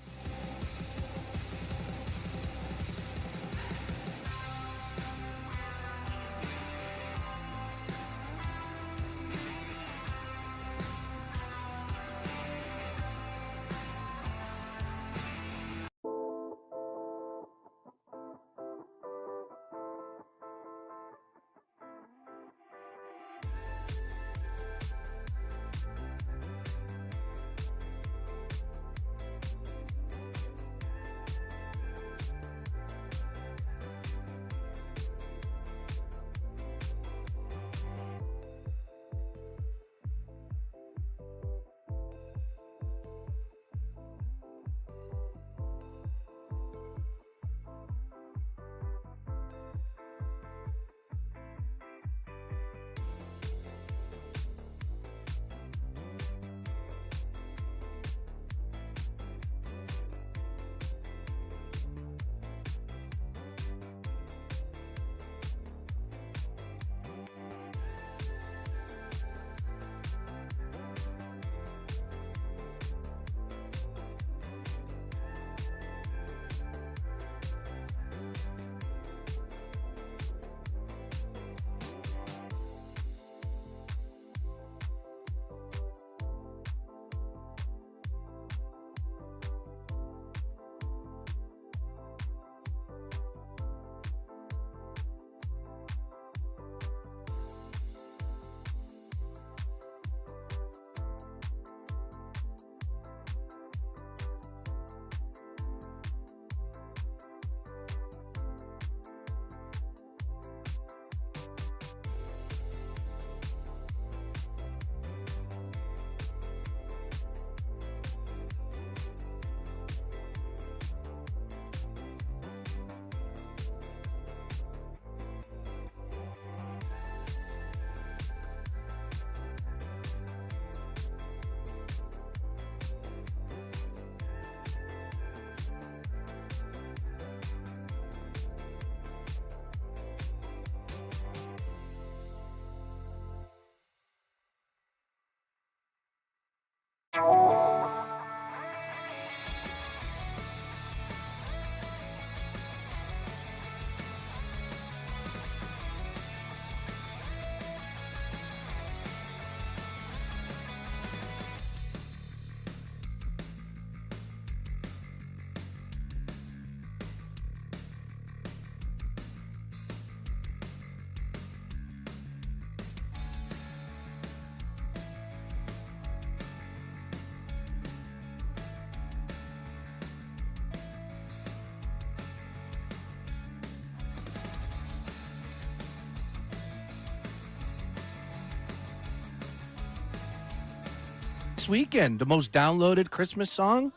weekend, the most downloaded Christmas song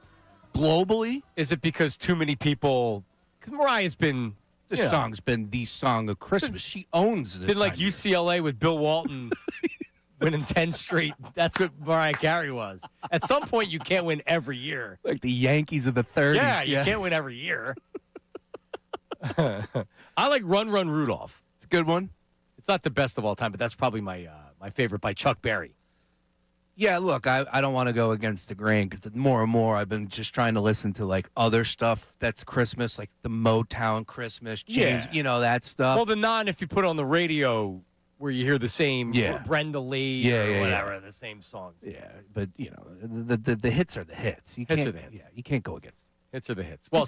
globally. Is it because too many people? Because Mariah's been This song's been the song of Christmas. She owns this. Been like UCLA with Bill Walton winning 10 straight. That's what Mariah Carey was. At some point, you can't win every year. Like the Yankees of the 30s. Yeah, you can't win every year. I like Run, Run, Rudolph. It's a good one. It's not the best of all time, but that's probably my my favorite by Chuck Berry. Yeah, look, I don't want to go against the grain because more and more I've been just trying to listen to like other stuff that's Christmas, like the Motown Christmas, James, that stuff. Well, if you put on the radio where you hear the same Brenda Lee or whatever, the same songs. Yeah, but, the hits are the hits. Hits are the hits. Yeah, you can't go against them. Hits are the hits. Well,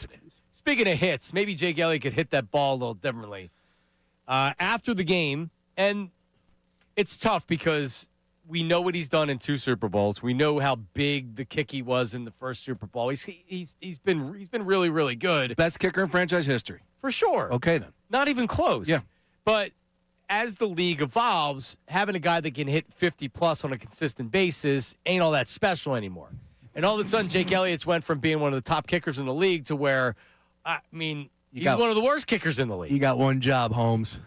speaking of hits, maybe Jake Elliott could hit that ball a little differently. After the game, and it's tough because we know what he's done in 2 Super Bowls. We know how big the kick he was in the first Super Bowl. He's been really, really good. Best kicker in franchise history. For sure. Okay, then. Not even close. Yeah. But as the league evolves, having a guy that can hit 50-plus on a consistent basis ain't all that special anymore. And all of a sudden, Jake Elliott's went from being one of the top kickers in the league to where, he's one of the worst kickers in the league. You got one job, Holmes.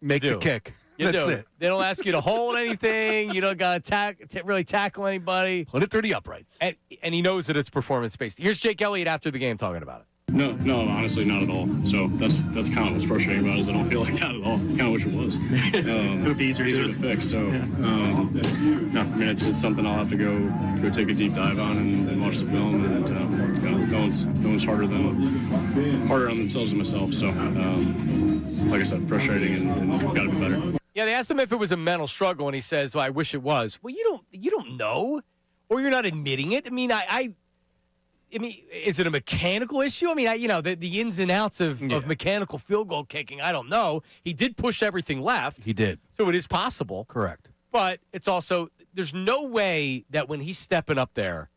Make the kick. That's it. They don't ask you to hold anything. You don't got to really tackle anybody. Put it through the uprights. And he knows that it's performance-based. Here's Jake Elliott after the game talking about it. No, honestly, not at all. So that's kind of what's frustrating about it is I don't feel like that at all. Kind of wish it was. It would be easier to fix. So, no, I mean, it's something I'll have to go take a deep dive on and watch the film. And no one's harder on themselves than myself. So, like I said, frustrating and got to be better. Yeah, they asked him if it was a mental struggle, and he says, "Well, I wish it was." Well, you don't know, or you're not admitting it. I mean, I mean, is it a mechanical issue? I mean, the ins and outs of mechanical field goal kicking, I don't know. He did push everything left. He did. So it is possible. Correct. But it's also, there's no way that when he's stepping up there,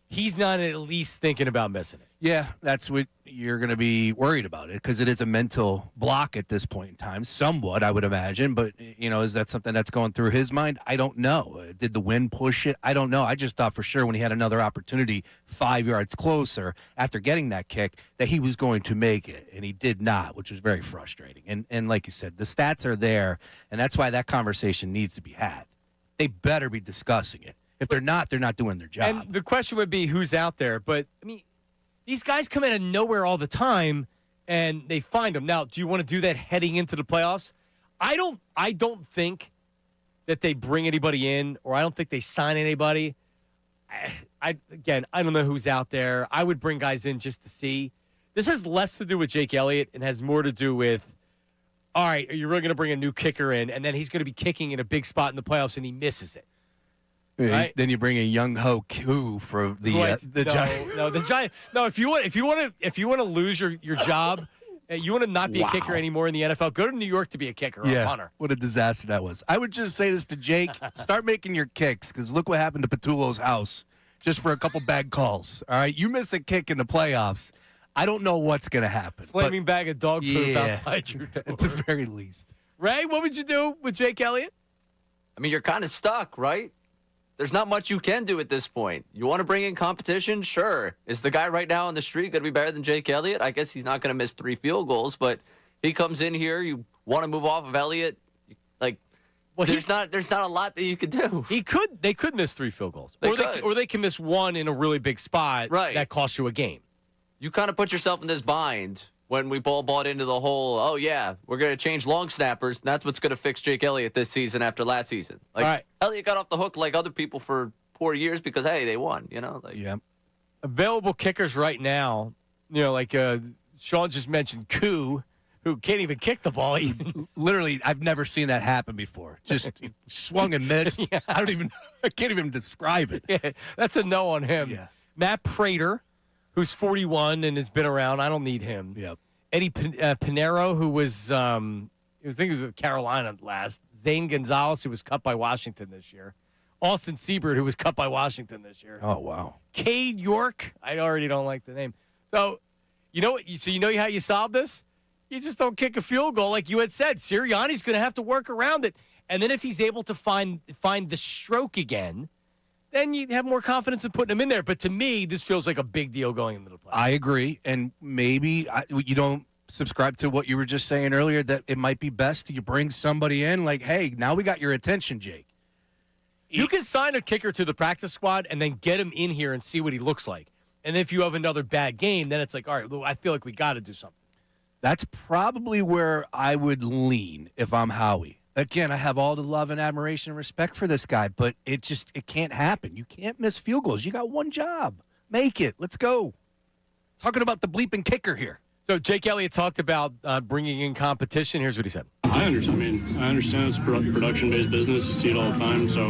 he's not at least thinking about missing it. Yeah, that's what you're going to be worried about it because it is a mental block at this point in time, somewhat, I would imagine. But, is that something that's going through his mind? I don't know. Did the wind push it? I don't know. I just thought for sure when he had another opportunity 5 yards closer after getting that kick that he was going to make it, and he did not, which was very frustrating. And like you said, the stats are there, and that's why that conversation needs to be had. They better be discussing it. If they're not doing their job. And the question would be who's out there. But, I mean, these guys come out of nowhere all the time, and they find them. Now, do you want to do that heading into the playoffs? I don't think that they bring anybody in, or I don't think they sign anybody. I don't know who's out there. I would bring guys in just to see. This has less to do with Jake Elliott and has more to do with, all right, are you really going to bring a new kicker in, and then he's going to be kicking in a big spot in the playoffs, and he misses it? Right? Then you bring a young Ho Koo for the Giants. No, the Giant. No, if you want to lose your job, you want to not be a kicker anymore in the NFL. Go to New York to be a kicker or a punter. What a disaster that was. I would just say this to Jake: start making your kicks because look what happened to Patullo's house just for a couple bad calls. All right, you miss a kick in the playoffs. I don't know what's going to happen. Flaming bag of dog poop outside your door. At the very least. Ray, what would you do with Jake Elliott? I mean, you're kind of stuck, right? There's not much you can do at this point. You want to bring in competition? Sure. Is the guy right now on the street going to be better than Jake Elliott? I guess he's not going to miss 3 field goals, but he comes in here. You want to move off of Elliott? There's not a lot that you could do. They could miss 3 field goals, or they can miss one in a really big spot that costs you a game. You kind of put yourself in this bind when we all bought into the whole, oh, yeah, we're going to change long snappers, and that's what's going to fix Jake Elliott this season after last season. All right. Elliott got off the hook like other people for 4 years because, hey, they won, Available kickers right now, Sean just mentioned Koo, who can't even kick the ball. Literally, I've never seen that happen before. Just swung and missed. Yeah. I can't even describe it. Yeah, that's a no on him. Yeah. Matt Prater, who's 41 and has been around. I don't need him. Yep. Eddie Pinero, who was, I think he was with Carolina last. Zane Gonzalez, who was cut by Washington this year. Austin Siebert, who was cut by Washington this year. Oh, wow. Cade York. I already don't like the name. So, you know what? So you know how you solve this? You just don't kick a field goal like you had said. Sirianni's going to have to work around it. And then if he's able to find the stroke again, then you have more confidence in putting him in there. But to me, this feels like a big deal going into the playoffs. I agree. And maybe you don't subscribe to what you were just saying earlier, that it might be best you bring somebody in like, hey, now we got your attention, Jake. You can sign a kicker to the practice squad and then get him in here and see what he looks like. And if you have another bad game, then it's like, all right, I feel like we got to do something. That's probably where I would lean if I'm Howie. Again, I have all the love and admiration and respect for this guy, but it can't happen. You can't miss field goals. You got one job. Make it. Let's go. Talking about the bleeping kicker here. So Jake Elliott talked about bringing in competition. Here's what he said. I understand it's a production-based business. You see it all the time, so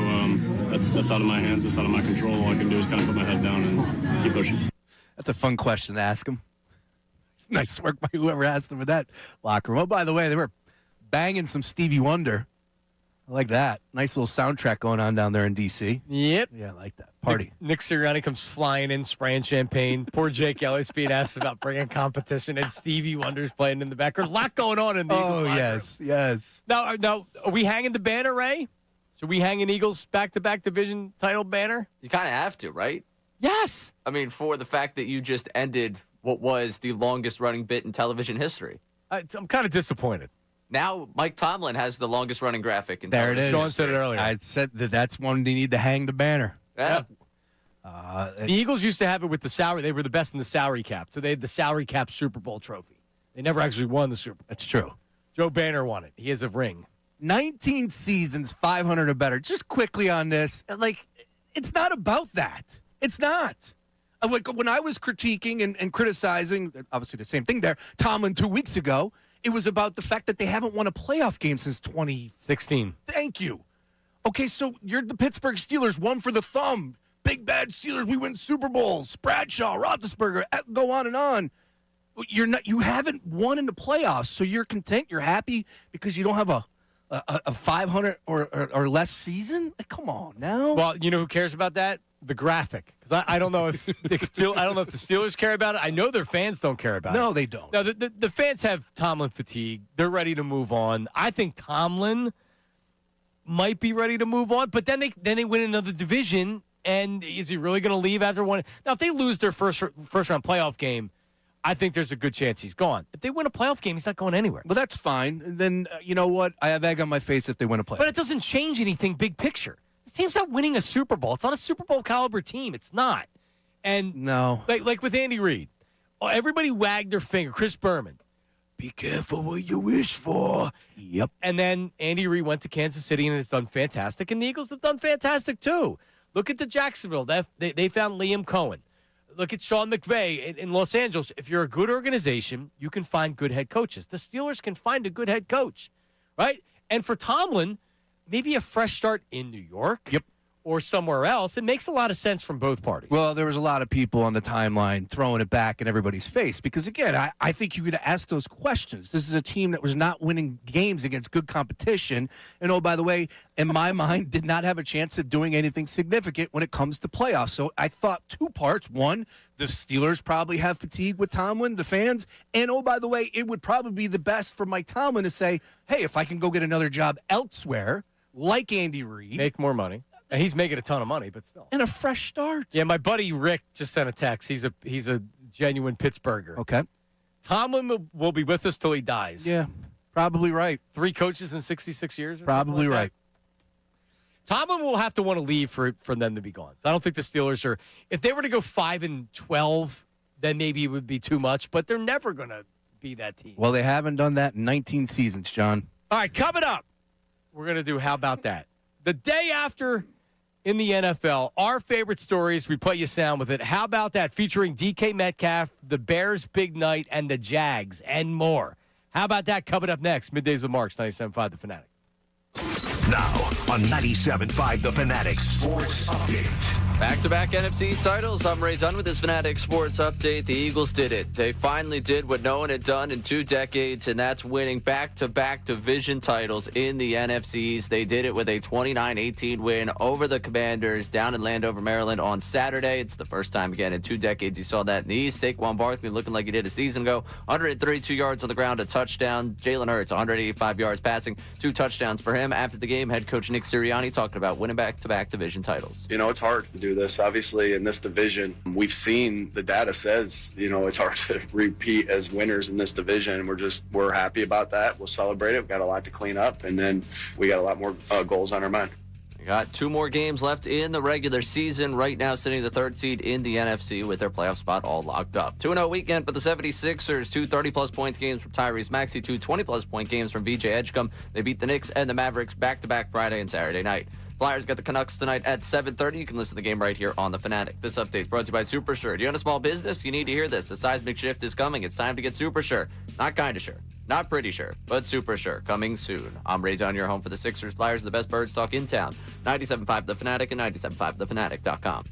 that's out of my hands. That's out of my control. All I can do is kind of put my head down and keep pushing. That's a fun question to ask him. It's nice work by whoever asked him in that locker room. Oh, by the way, they were banging some Stevie Wonder. I like that. Nice little soundtrack going on down there in D.C. Yep. Yeah, I like that. Party. Nick Sirianni comes flying in, spraying champagne. Poor Jake Elliott's being asked about bringing competition, and Stevie Wonder's playing in the background. A lot going on in the Eagles locker room. Yes. Now, are we hanging the banner, Ray? Should we hang an Eagles back-to-back division title banner? You kind of have to, right? Yes. I mean, for the fact that you just ended what was the longest-running bit in television history. I'm kind of disappointed. Now, Mike Tomlin has the longest-running graphic in there television. it is. Sean said it earlier. I said that's one they need to hang the banner. Yeah. The Eagles used to have it with the salary. They were the best in the salary cap. So they had the salary cap Super Bowl trophy. They never actually won the Super Bowl. That's true. Joe Banner won it. He has a ring. 19 seasons, 500 or better. Just quickly on this, like, it's not about that. It's not. Like, when I was critiquing and criticizing, obviously the same thing there, Tomlin 2 weeks ago, it was about the fact that they haven't won a playoff game since 2016. Thank you. Okay, so you're the Pittsburgh Steelers, one for the thumb. Big bad Steelers, we win Super Bowls. Bradshaw, Roethlisberger, go on and on. You haven't won in the playoffs, so you're content, you're happy because you don't have a 500 or less season? Like, come on now. Well, you know who cares about that? The graphic. Because I don't know if the Steelers care about it. I know their fans don't care about it. No, they don't. No, the fans have Tomlin fatigue. They're ready to move on. I think Tomlin might be ready to move on, but then they win another division. And is he really going to leave after one? Now, if they lose their first round playoff game, I think there's a good chance he's gone. If they win a playoff game, he's not going anywhere. But that's fine. And then, you know what? I have egg on my face if they win a playoff. But it doesn't change anything big picture. This team's not winning a Super Bowl. It's not a Super Bowl caliber team. It's not. And no. Like with Andy Reid, everybody wagged their finger. Chris Berman, be careful what you wish for. Yep. And then Andy Reid went to Kansas City and has done fantastic. And the Eagles have done fantastic too. Look at the Jacksonville. They found Liam Cohen. Look at Sean McVay in Los Angeles. If you're a good organization, you can find good head coaches. The Steelers can find a good head coach, right? And for Tomlin, maybe a fresh start in New York. Yep. Or somewhere else. It makes a lot of sense from both parties. Well, there was a lot of people on the timeline throwing it back in everybody's face because, again, I think you could ask those questions. This is a team that was not winning games against good competition. And, oh, by the way, in my mind, did not have a chance at doing anything significant when it comes to playoffs. So I thought two parts. One, the Steelers probably have fatigue with Tomlin, the fans. And, oh, by the way, it would probably be the best for Mike Tomlin to say, hey, if I can go get another job elsewhere, like Andy Reid. Make more money. And he's making a ton of money, but still. And a fresh start. Yeah, my buddy Rick just sent a text. He's a genuine Pittsburgher. Okay. Tomlin will be with us till he dies. Yeah, probably right. 3 coaches in 66 years? Probably right. Tomlin will have to want to leave for them to be gone. So I don't think the Steelers are – if they were to go 5-12, then maybe it would be too much. But they're never going to be that team. Well, they haven't done that in 19 seasons, John. All right, coming up, we're going to do How About That? The day after – in the NFL, our favorite stories, we play you sound with it. How about that? Featuring DK Metcalf, the Bears' big night, and the Jags, and more. How about that? Coming up next, Middays with Marks, 97.5 The Fanatic. Now on 97.5 The Fanatic Sports Update. Back-to-back NFC East titles. I'm Ray Dunn with this Fanatic Sports Update. The Eagles did it. They finally did what no one had done in 2 decades, and that's winning back-to-back division titles in the NFC East. They did it with a 29-18 win over the Commanders down in Landover, Maryland on Saturday. It's the first time again in 2 decades you saw that in the East. Saquon Barkley looking like he did a season ago. 132 yards on the ground, a touchdown. Jalen Hurts, 185 yards passing, 2 touchdowns for him. After the game, head coach Nick Sirianni talked about winning back-to-back division titles. You know, it's hard to do this. Obviously, in this division, we've seen the data says, you know, it's hard to repeat as winners in this division. And we're happy about that. We'll celebrate it. We've got a lot to clean up, and then we got a lot more goals on our mind. We got 2 more games left in the regular season. Right now, sitting the 3rd seed in the NFC with their playoff spot all locked up. 2-0 weekend for the 76ers. 2 30-plus point games from Tyrese Maxey. 2 20-plus point games from VJ Edgecombe. They beat the Knicks and the Mavericks back-to-back Friday and Saturday night. Flyers got the Canucks tonight at 7:30. You can listen to the game right here on The Fanatic. This update is brought to you by SuperSure. Do you own a small business? You need to hear this. The seismic shift is coming. It's time to get SuperSure. Not kinda sure. Not pretty sure, but SuperSure. Coming soon. I'm Ray Dunn, your home for the Sixers. Flyers, the best birds talk in town. 97.5 The Fanatic and 97.5thefanatic.com.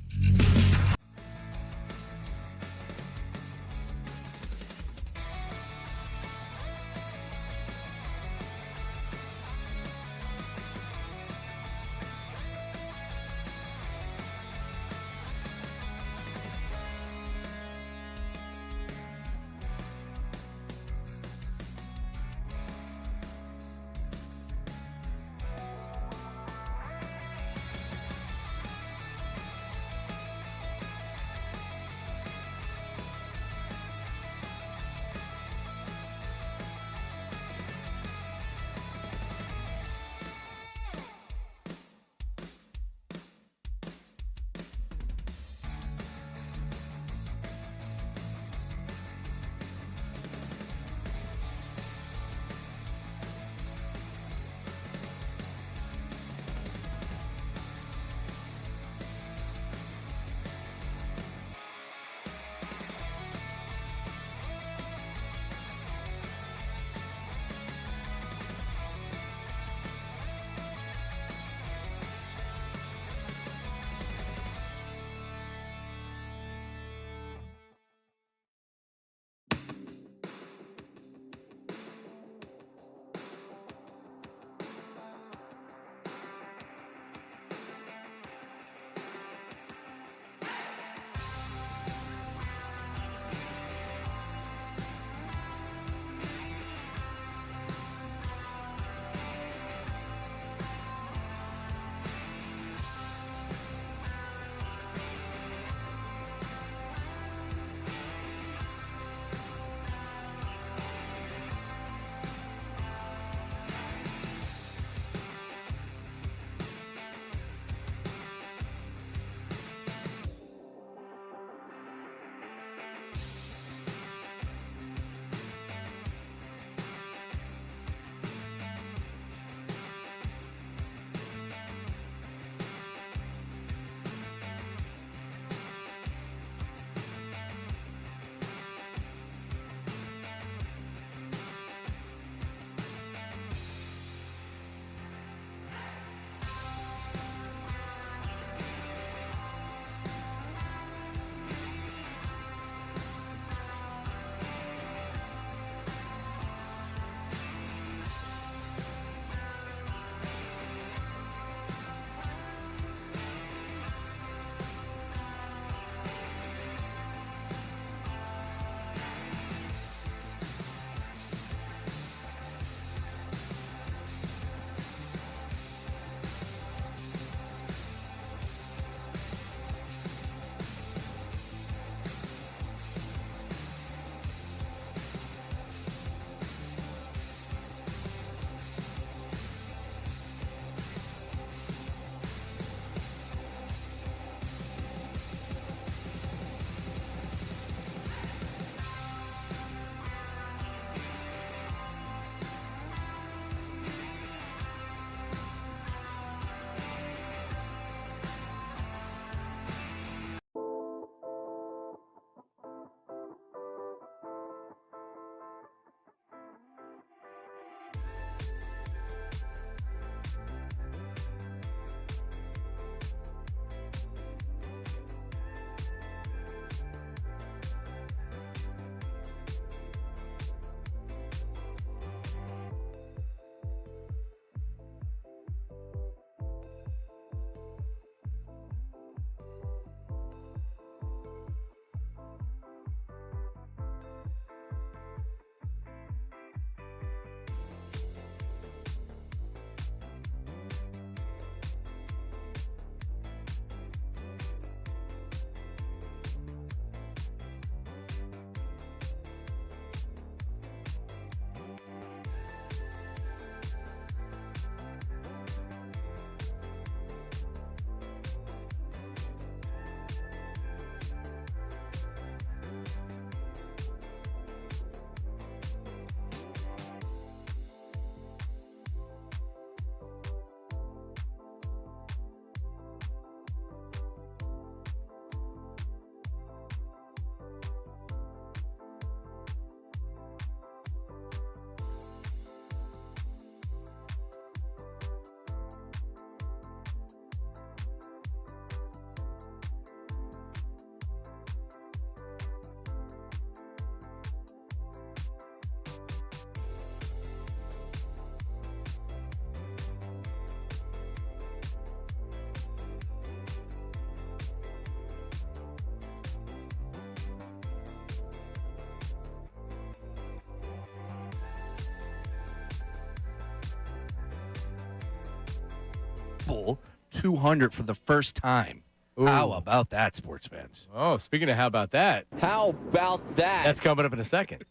triple 200 for the first time. Ooh. How about that, sports fans? Oh, speaking of how about that? How about that? That's coming up in a second.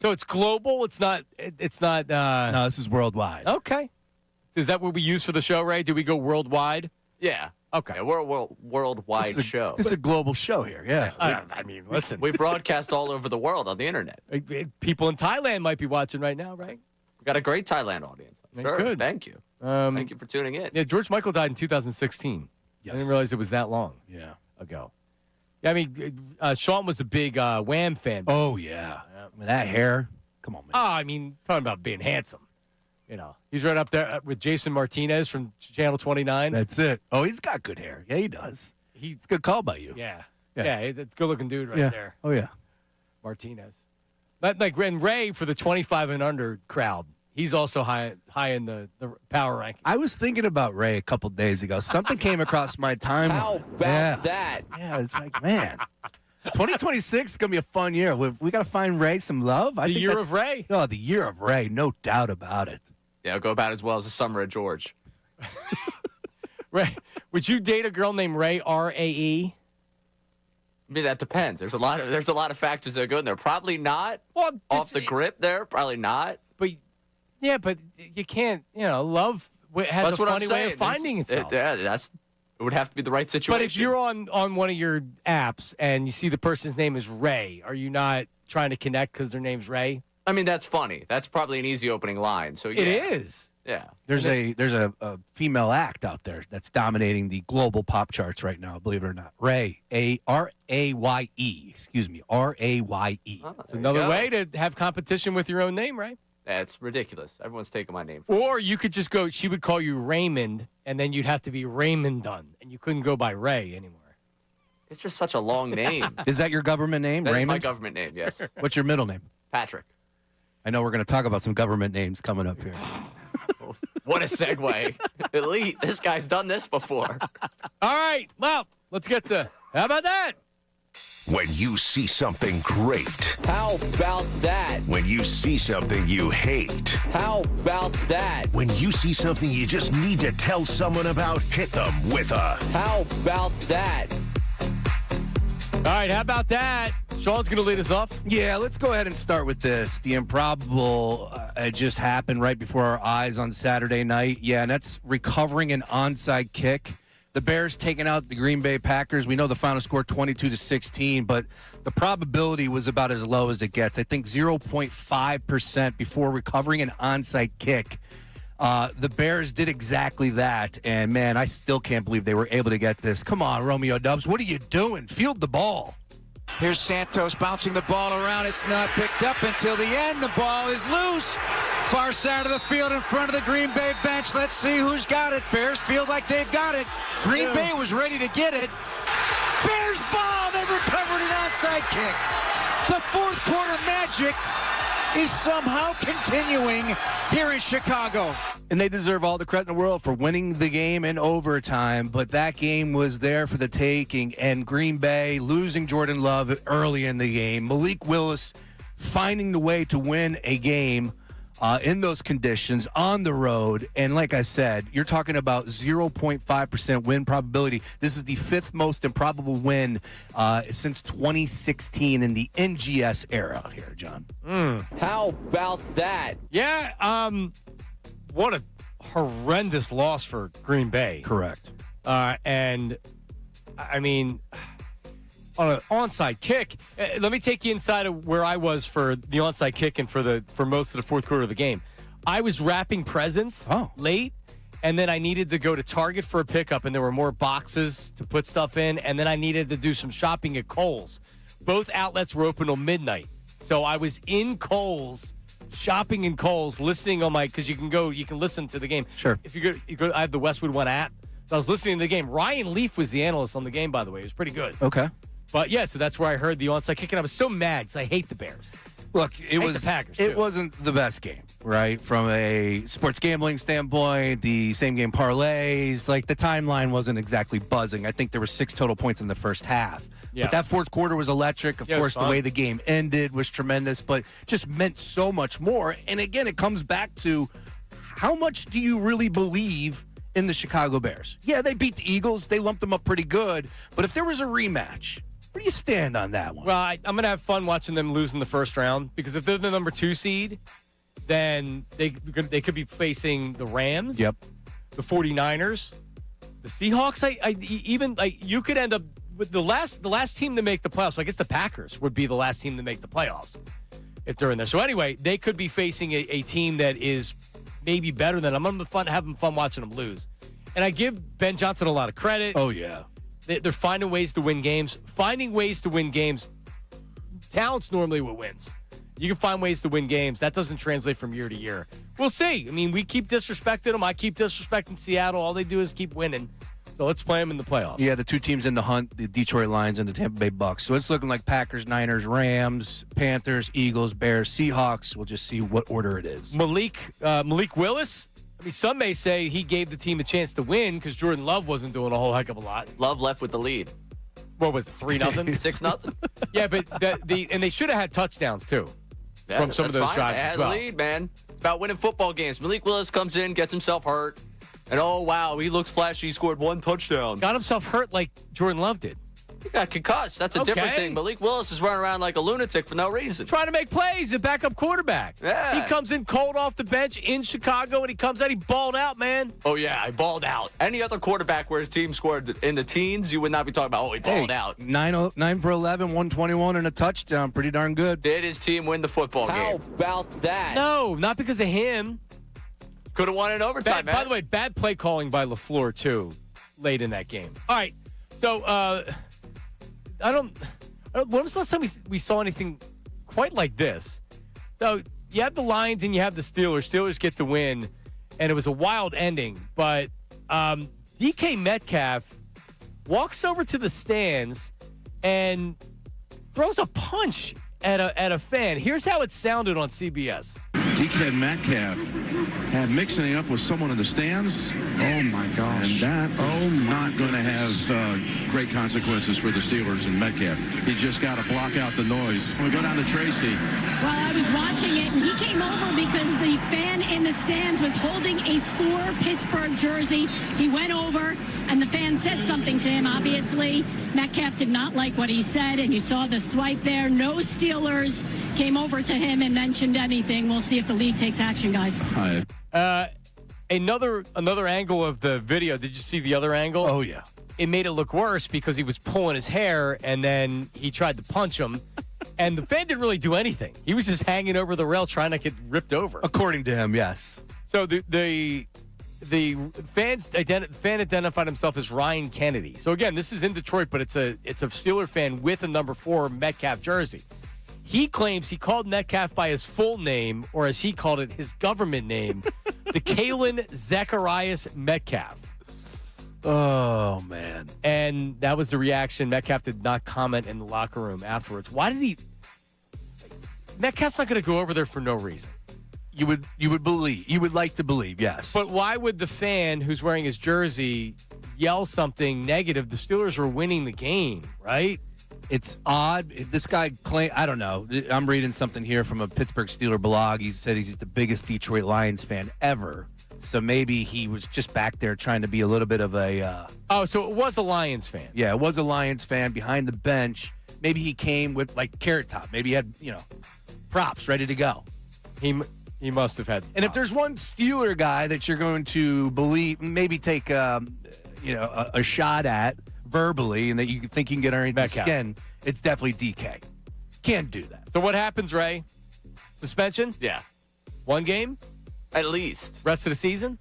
So it's global. It's not. No, this is worldwide. Okay. Is that what we use for the show, Ray? Do we go worldwide? Yeah. Okay. Yeah, we're a worldwide show. This is a global show here. Yeah. I mean, listen. We broadcast all over the world on the internet. People in Thailand might be watching right now, right? We got a great Thailand audience. Sure. Good. Thank you. Thank you for tuning in. Yeah, George Michael died in 2016. Yes. I didn't realize it was that long ago. Yeah, I mean, Sean was a big Wham fan. Oh, yeah. I mean, that hair. Come on, man. Oh, I mean, talking about being handsome. You know, he's right up there with Jason Martinez from Channel 29. That's it. Oh, he's got good hair. Yeah, he does. It's a good call by you. Yeah. That's a good-looking dude right there. Oh, yeah. Martinez. But and Ray for the 25 and under crowd. He's also high in the power ranking. I was thinking about Ray a couple days ago. Something came across my timeline. How about that? Yeah, it's like, man, 2026 is going to be a fun year. We got to find Ray some love. The year of Ray? Oh, the year of Ray, no doubt about it. Yeah, it'll go about as well as the summer of George. Ray, would you date a girl named Ray, R-A-E? I mean, that depends. There's a lot of factors that go in there. Probably not. Well, off the grip there, probably not. But yeah, but you can't. Love has That's a what I'm funny way saying. of finding itself. It would have to be the right situation. But if you're on one of your apps and you see the person's name is Ray, are you not trying to connect because their name's Ray? I mean, that's funny. That's probably an easy opening line. So yeah. It is. Yeah. There's a female act out there that's dominating the global pop charts right now, believe it or not. Ray, R-A-Y-E. Excuse me, R-A-Y-E. Oh, It's another way to have competition with your own name, right? That's ridiculous. Everyone's taking my name. Or you could just go, she would call you Raymond, and then you'd have to be Raymond Dunn, and you couldn't go by Ray anymore. It's just such a long name. Is that your government name, That's Raymond? my government name, yes. What's your middle name? Patrick. I know we're going to talk about some government names coming up here. What a segue. Elite. This guy's done this before. All right. Well, let's get to how about that? When you see something great. How about that? When you see something you hate. How about that? When you see something you just need to tell someone about, hit them with a How about that? All right. How about that? Sean's going to lead us off. Yeah, let's go ahead and start with this. The improbable just happened right before our eyes on Saturday night. Yeah, and that's recovering an onside kick. The Bears taking out the Green Bay Packers. We know the final score 22-16, but the probability was about as low as it gets. I think 0.5% before recovering an onside kick. The Bears did exactly that, and, man, I still can't believe they were able to get this. Come on, Romeo Dubs. What are you doing? Field the ball. Here's Santos bouncing the ball around. It's not picked up until the end. The ball is loose. Far side of the field in front of the Green Bay bench. Let's see who's got it. Bears feel like they've got it. Green Bay was ready to get it. Bears ball. They've recovered an onside kick. The fourth quarter magic is somehow continuing here in Chicago. And they deserve all the credit in the world for winning the game in overtime, but that game was there for the taking, and Green Bay losing Jordan Love early in the game. Malik Willis finding the way to win a game in those conditions on the road. And like I said, you're talking about 0.5% win probability. This is the fifth most improbable win since 2016 in the NGS era here, John. How about that? Yeah, what a horrendous loss for Green Bay. Correct. And, I mean, on an onside kick, let me take you inside of where I was for the onside kick and for most of the fourth quarter of the game. I was wrapping presents late, and then I needed to go to Target for a pickup, and there were more boxes to put stuff in, and then I needed to do some shopping at Kohl's. Both outlets were open till midnight. So I was in Kohl's, shopping in Kohl's, listening on my, because you can listen to the game. Sure. If you go, I have the Westwood One app. So I was listening to the game. Ryan Leaf was the analyst on the game, by the way. It was pretty good. Okay. But yeah, so that's where I heard the onside kick, and I was so mad because I hate the Bears. Look, the Packers, it too. wasn't the best game, right? From a sports gambling standpoint, the same game parlays, like the timeline wasn't exactly buzzing. I think there were 6 total points in the first half. Yeah. But that fourth quarter was electric. Of course, the way the game ended was tremendous, but just meant so much more. And again, it comes back to how much do you really believe in the Chicago Bears. Yeah, they beat the Eagles. They lumped them up pretty good. But if there was a rematch, where do you stand on that one? Well, I'm going to have fun watching them lose in the first round because if they're the number 2 seed, then they could be facing the Rams, Yep, the 49ers, the Seahawks. Even you could end up with the last team to make the playoffs. I guess the Packers would be the last team to make the playoffs if they're in there. So anyway, they could be facing a team that is maybe better than them. I'm having fun watching them lose. And I give Ben Johnson a lot of credit. Oh, yeah. They're finding ways to win games. Finding ways to win games, talent's normally what wins. You can find ways to win games. That doesn't translate from year to year. We'll see. I mean, we keep disrespecting them. I keep disrespecting Seattle. All they do is keep winning. So let's play them in the playoffs. Yeah, the 2 teams in the hunt, the Detroit Lions and the Tampa Bay Bucks. So it's looking like Packers, Niners, Rams, Panthers, Eagles, Bears, Seahawks. We'll just see what order it is. Malik Willis, I mean, some may say he gave the team a chance to win because Jordan Love wasn't doing a whole heck of a lot. Love left with the lead. What was it, 3-0? 6-0? Yeah, but and they should have had touchdowns too from some of those drives. They had as well. the lead, man. It's about winning football games. Malik Willis comes in, gets himself hurt, and oh wow, he looks flashy. He scored 1 touchdown. Got himself hurt like Jordan Love did. He got concussed. That's a different thing. Malik Willis is running around like a lunatic for no reason. Trying to make plays, a backup quarterback. Yeah. He comes in cold off the bench in Chicago, and he comes out, he balled out, man. Oh, yeah, I balled out. Any other quarterback where his team scored in the teens, you would not be talking about, he balled out. 9 for 11, 121, and a touchdown. Pretty darn good. Did his team win the football game? How about that? No, not because of him. Could have won in overtime, man. By the way, bad play calling by LaFleur, too, late in that game. All right, so when was the last time we saw anything quite like this? So you have the Lions and you have the Steelers. Steelers get the win, and it was a wild ending. But DK Metcalf walks over to the stands and throws a punch at a fan. Here's how it sounded on CBS. DK Metcalf had mixing it up with someone in the stands. Oh, my gosh. And that, not going to have great consequences for the Steelers and Metcalf. He just got to block out the noise. We go down to Tracy. Well, I was watching it, and he came over because the fan in the stands was holding a 4 Pittsburgh jersey. He went over, and the fan said something to him, obviously. Metcalf did not like what he said, and you saw the swipe there. No Steelers came over to him and mentioned anything. We'll see if the league takes action, guys. Another angle of the video. Did you see the other angle? Oh, yeah. It made it look worse because he was pulling his hair, and then he tried to punch him, and the fan didn't really do anything. He was just hanging over the rail trying to get ripped over. According to him, yes. So the fan identified himself as Ryan Kennedy. So again, this is in Detroit, but it's a Steeler fan with a number 4 Metcalf jersey. He claims he called Metcalf by his full name, or as he called it, his government name, the Kalen Zacharias Metcalf. Oh, man. And that was the reaction. Metcalf did not comment in the locker room afterwards. Why did he? Metcalf's not going to go over there for no reason. You would like to believe, yes. But why would the fan who's wearing his jersey yell something negative? The Steelers were winning the game, right? It's odd. This guy I don't know. I'm reading something here from a Pittsburgh Steeler blog. He said he's the biggest Detroit Lions fan ever. So maybe he was just back there trying to be a little bit of a... so it was a Lions fan. Yeah, it was a Lions fan behind the bench. Maybe he came with, like, Carrot Top. Maybe he had, props ready to go. He must have had... And if there's one Steeler guy that you're going to believe, maybe take, a shot at verbally and that you think you can get underneath the skin, it's definitely DK. Can't do that. So what happens, Ray? Suspension? Yeah. 1 game? At least. Rest of the season?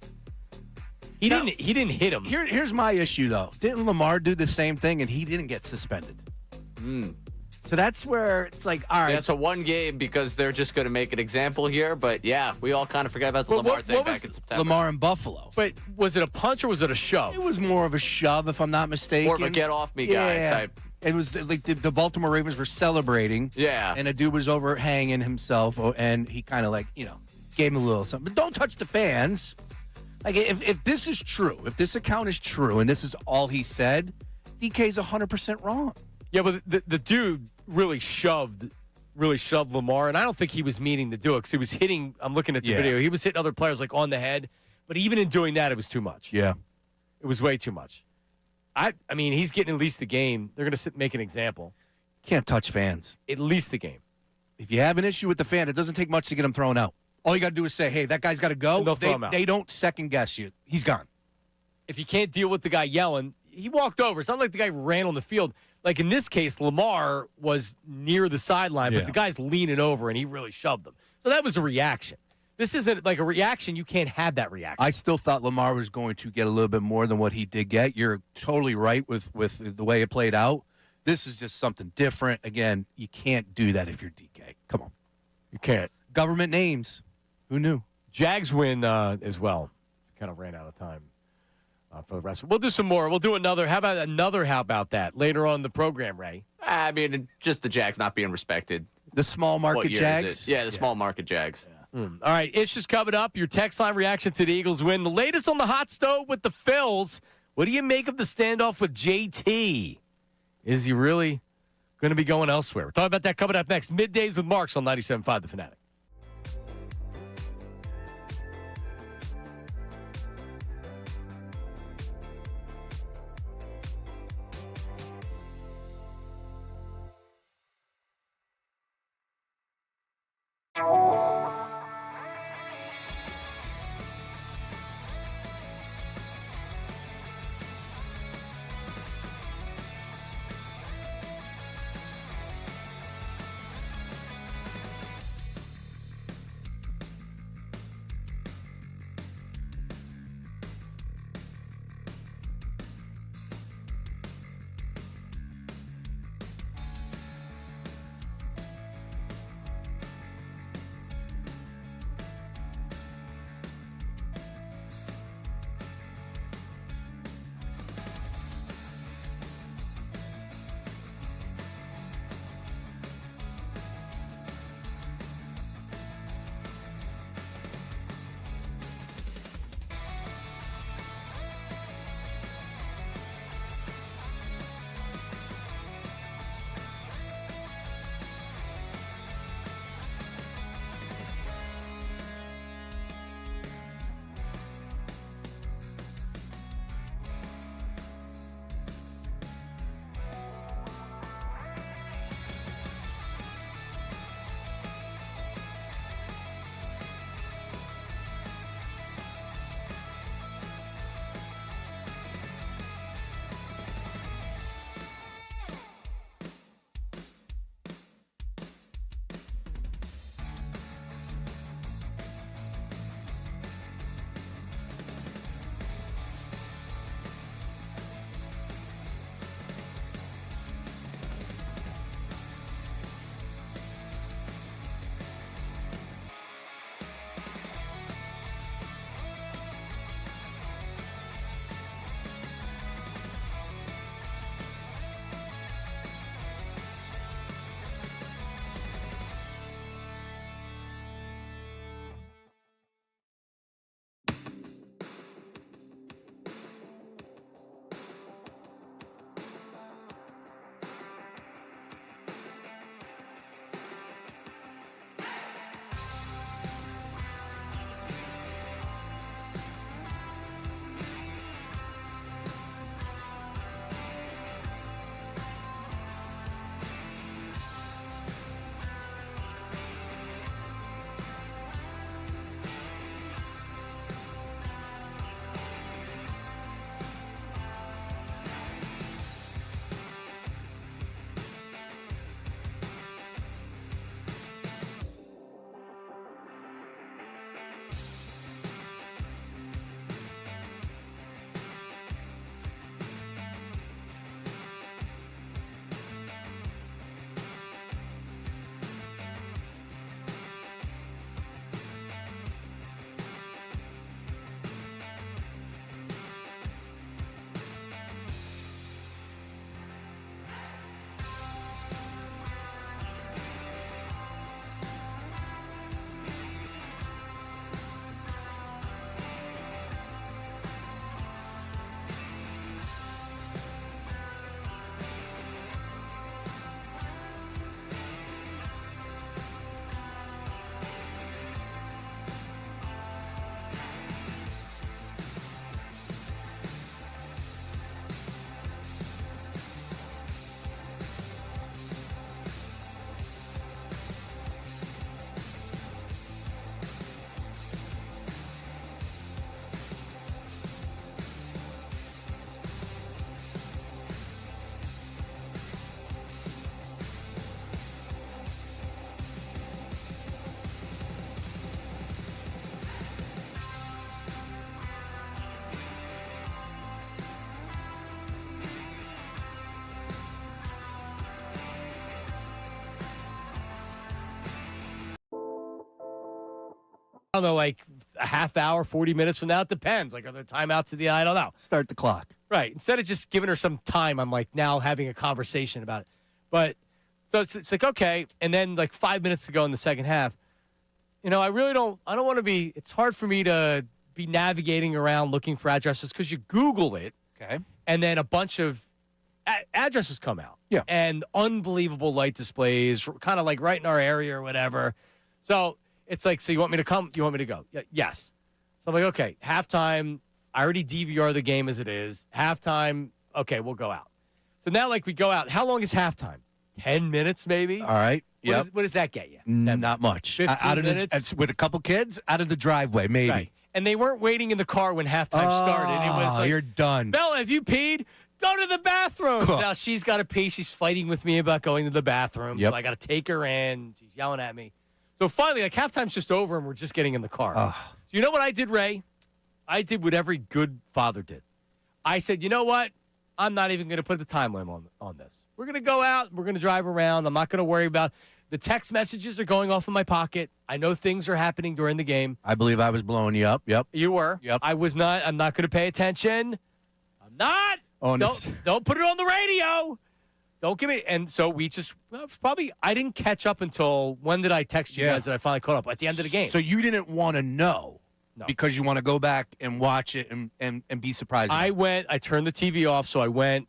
He didn't hit him. Here's my issue, though. Didn't Lamar do the same thing and he didn't get suspended? So that's where it's like, all right. Yeah, so 1 game because they're just going to make an example here. But, yeah, we all kind of forgot about the Lamar thing back in September. Lamar in Buffalo. But was it a punch or was it a shove? It was more of a shove, if I'm not mistaken. More of a get-off-me guy type. It was like the Baltimore Ravens were celebrating. Yeah. And a dude was overhanging himself, and he kind of gave him a little something. But don't touch the fans. Like, if this is true, if this account is true, and this is all he said, DK's 100% wrong. Yeah, but the dude really shoved Lamar, and I don't think he was meaning to do it because he was hitting. I'm looking at the video. He was hitting other players on the head, but even in doing that, it was too much. Yeah. It was way too much. I mean, he's getting at least the game. They're going to make an example. Can't touch fans. At least the game. If you have an issue with the fan, it doesn't take much to get him thrown out. All you got to do is say, hey, that guy's got to go. And they'll throw him out. They don't second guess you. He's gone. If you can't deal with the guy yelling, he walked over. It's not like the guy ran on the field. Like in this case, Lamar was near the sideline, but the guy's leaning over, and he really shoved him. So that was a reaction. This isn't like a reaction. You can't have that reaction. I still thought Lamar was going to get a little bit more than what he did get. You're totally right with the way it played out. This is just something different. Again, you can't do that if you're DK. Come on. You can't. Government names. Who knew? Jags win as well. Kind of ran out of time for the rest. We'll do some more. We'll do another. How about that later on in the program, Ray? I mean, just the Jags not being respected. The small market Jags? Yeah, the small market Jags. All right, Ish is coming up. Your text line reaction to the Eagles win. The latest on the hot stove with the Phils. What do you make of the standoff with JT? Is he really going to be going elsewhere? We're talking about that coming up next. Middays with Marks on 97.5 The Fanatic. don't know, like a half hour, 40 minutes from now. It depends. Like, are there timeouts at the I don't know. Start the clock. Right. Instead of just giving her some time, I'm like now having a conversation about it. But so it's like, okay. And then like 5 minutes to go in the second half, I don't want to be, it's hard for me to be navigating around looking for addresses because you Google it. Okay. And then a bunch of addresses come out. Yeah. And unbelievable light displays, kind of like right in our area or whatever. So it's like, so you want me to come? You want me to go? Yes. So I'm like, okay, halftime. I already DVR the game as it is. Halftime, okay, we'll go out. So now, like, we go out. How long is halftime? 10 minutes, maybe? All right. What does that get you? Not much. 15 out of minutes? with a couple kids, out of the driveway, maybe. Right. And they weren't waiting in the car when halftime started. It was like, you're done. Bella, have you peed? Go to the bathroom. Now she's got to pee. She's fighting with me about going to the bathroom. Yep. So I got to take her in. She's yelling at me. So finally, like, halftime's just over and we're just getting in the car. So you know what I did, Ray? I did what every good father did. I said, you know what? I'm not even going to put the time limit on this. We're going to go out. We're going to drive around. I'm not going to worry about the text messages are going off in my pocket. I know things are happening during the game. I believe I was blowing you up. Yep. You were. Yep. I was not. I'm not going to pay attention. I'm not. Oh, don't put it on the radio. Don't give me. And so we just I didn't catch up until when did I text you guys that I finally caught up at the end of the game. So you didn't want to know. No. Because you want to go back and watch it and be surprised. I turned the TV off, so I went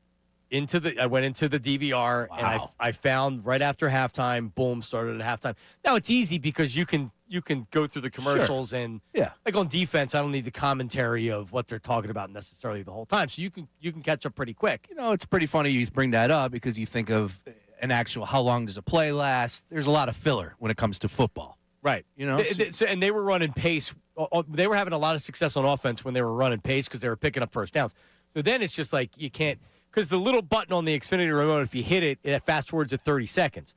into the DVR and I found right after halftime, boom, started at halftime. Now it's easy because you can go through the commercials and like on defense, I don't need the commentary of what they're talking about necessarily the whole time. So you can catch up pretty quick. It's pretty funny you bring that up because you think of an actual how long does a play last? There's a lot of filler when it comes to football. Right. And they were running pace. They were having a lot of success on offense when they were running pace because they were picking up first downs. So then it's just like you can't – because the little button on the Xfinity remote, if you hit it, it fast forwards at 30 seconds.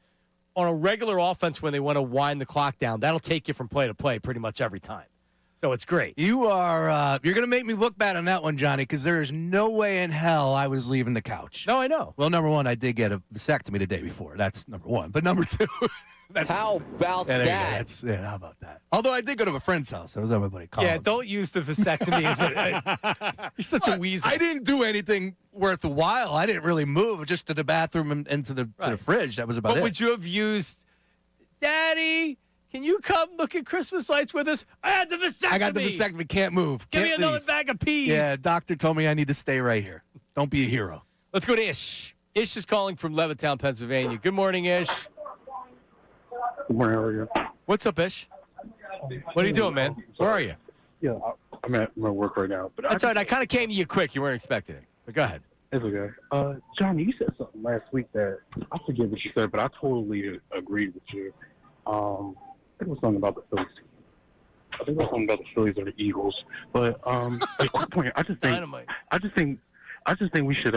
On a regular offense, when they want to wind the clock down, that'll take you from play to play pretty much every time. So it's great. You are you're going to make me look bad on that one, Johnny, because there is no way in hell I was leaving the couch. No, I know. Well, number one, I did get a vasectomy the day before. That's number one. But number two – how about that? How about that? Although I did go to a friend's house. I was at my buddy Collins. Yeah, don't use the vasectomy as you're such a weasel. I didn't do anything worthwhile. I didn't really move, just to the bathroom and to the fridge. That was about it. But would you have used, Daddy, can you come look at Christmas lights with us? I had the vasectomy. I got the vasectomy. Can't move. Give Can't me another leave. bag of peas. Yeah, doctor told me I need to stay right here. Don't be a hero. Let's go to Ish. Ish is calling from Levittown, Pennsylvania. Good morning, Ish. Good morning, how are you? What's up, Ish? What are you doing, man? Where are you? Yeah, I'm at my work right now. But that's all right. I kind of came to you quick. You weren't expecting it. But go ahead. It's okay. Johnny, you said something last week that I forget what you said, but I totally agreed with you. I think it was something about the Phillies. I think it was something about the Phillies or the Eagles. But at quick point, I just think we should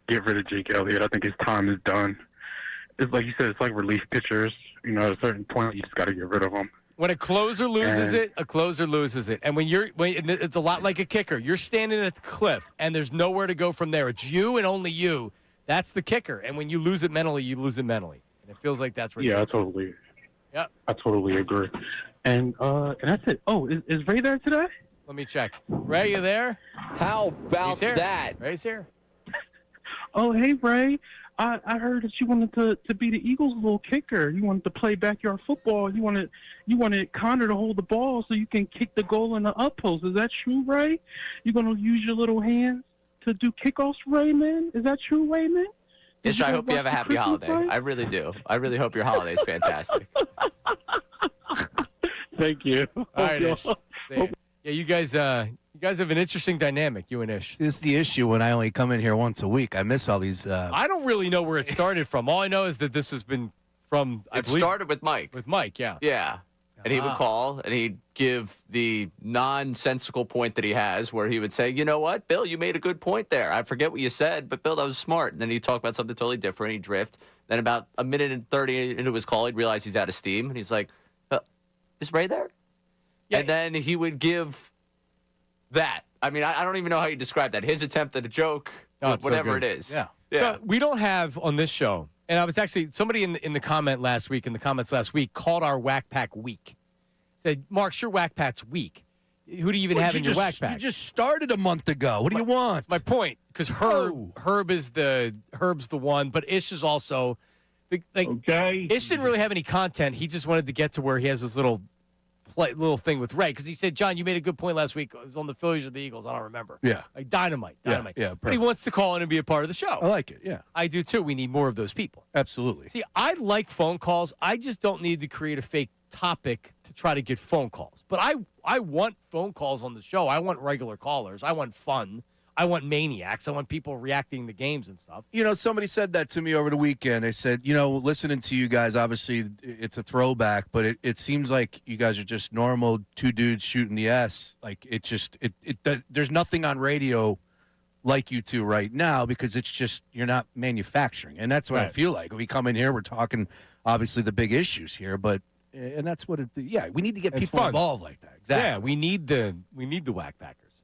get rid of Jake Elliott. I think his time is done. It's like you said, it's like relief pitchers. At a certain point, you just got to get rid of them. When a closer loses it, a closer loses it. And when it's a lot like a kicker. You're standing at the cliff, and there's nowhere to go from there. It's you and only you. That's the kicker. And when you lose it mentally, you lose it mentally. And it feels like that's where. Yeah, I totally agree. And that's it. Oh, is Ray there today? Let me check. Ray, you there? How about that? Ray's here. Oh, hey, Ray. I heard that you wanted to be the Eagles' little kicker. You wanted to play backyard football. You wanted Connor to hold the ball so you can kick the goal in the up post. Is that true, Ray? You're gonna use your little hands to do kickoffs, Ray, man? Is that true, Ray, man? Ish, I hope you have a happy holiday. I really do. I really hope your holiday is fantastic. Thank you. All right, Ish. Yeah, you guys have an interesting dynamic, you and Ish. This is the issue when I only come in here once a week. I miss all these. I don't really know where it started from. All I know is that this has been from. It started with Mike. With Mike, yeah. Yeah. And he would call and he'd give the nonsensical point that he has where he would say, you know what, Bill, you made a good point there. I forget what you said, but Bill, that was smart. And then he'd talk about something totally different. He'd drift. Then about a minute and 30 into his call, he'd realize he's out of steam. And he's like, is Ray there? Yeah. And then he would give that. I mean, I don't even know how you describe that. His attempt at a joke, whatever it is. Yeah. So we don't have on this show, and I was actually, somebody in the comments last week called our Whack Pack Week. said, Marks, your whack pat's weak. Who do you even have in your whack pack? You just started a month ago. What do you want? That's my point. Because Herb's the one, but Ish is also okay. Ish didn't really have any content. He just wanted to get to where he has this little thing with Ray. Because he said, John, you made a good point last week. It was on the Phillies or the Eagles. I don't remember. Yeah. Like dynamite. Yeah, but he wants to call in and be a part of the show. I like it, yeah. I do too. We need more of those people. Absolutely. See, I like phone calls. I just don't need to create a fake topic to try to get phone calls. But I want phone calls on the show. I want regular callers. I want fun. I want maniacs. I want people reacting to games and stuff. You know, somebody said that to me over the weekend. They said, listening to you guys, obviously it's a throwback, but it seems like you guys are just normal two dudes shooting the S. Like there's nothing on radio like you two right now because it's just you're not manufacturing. And that's what I feel like. We come in here, we're talking obviously the big issues here, and that's what we need to get people involved like that. Exactly. Yeah, we need the whack packers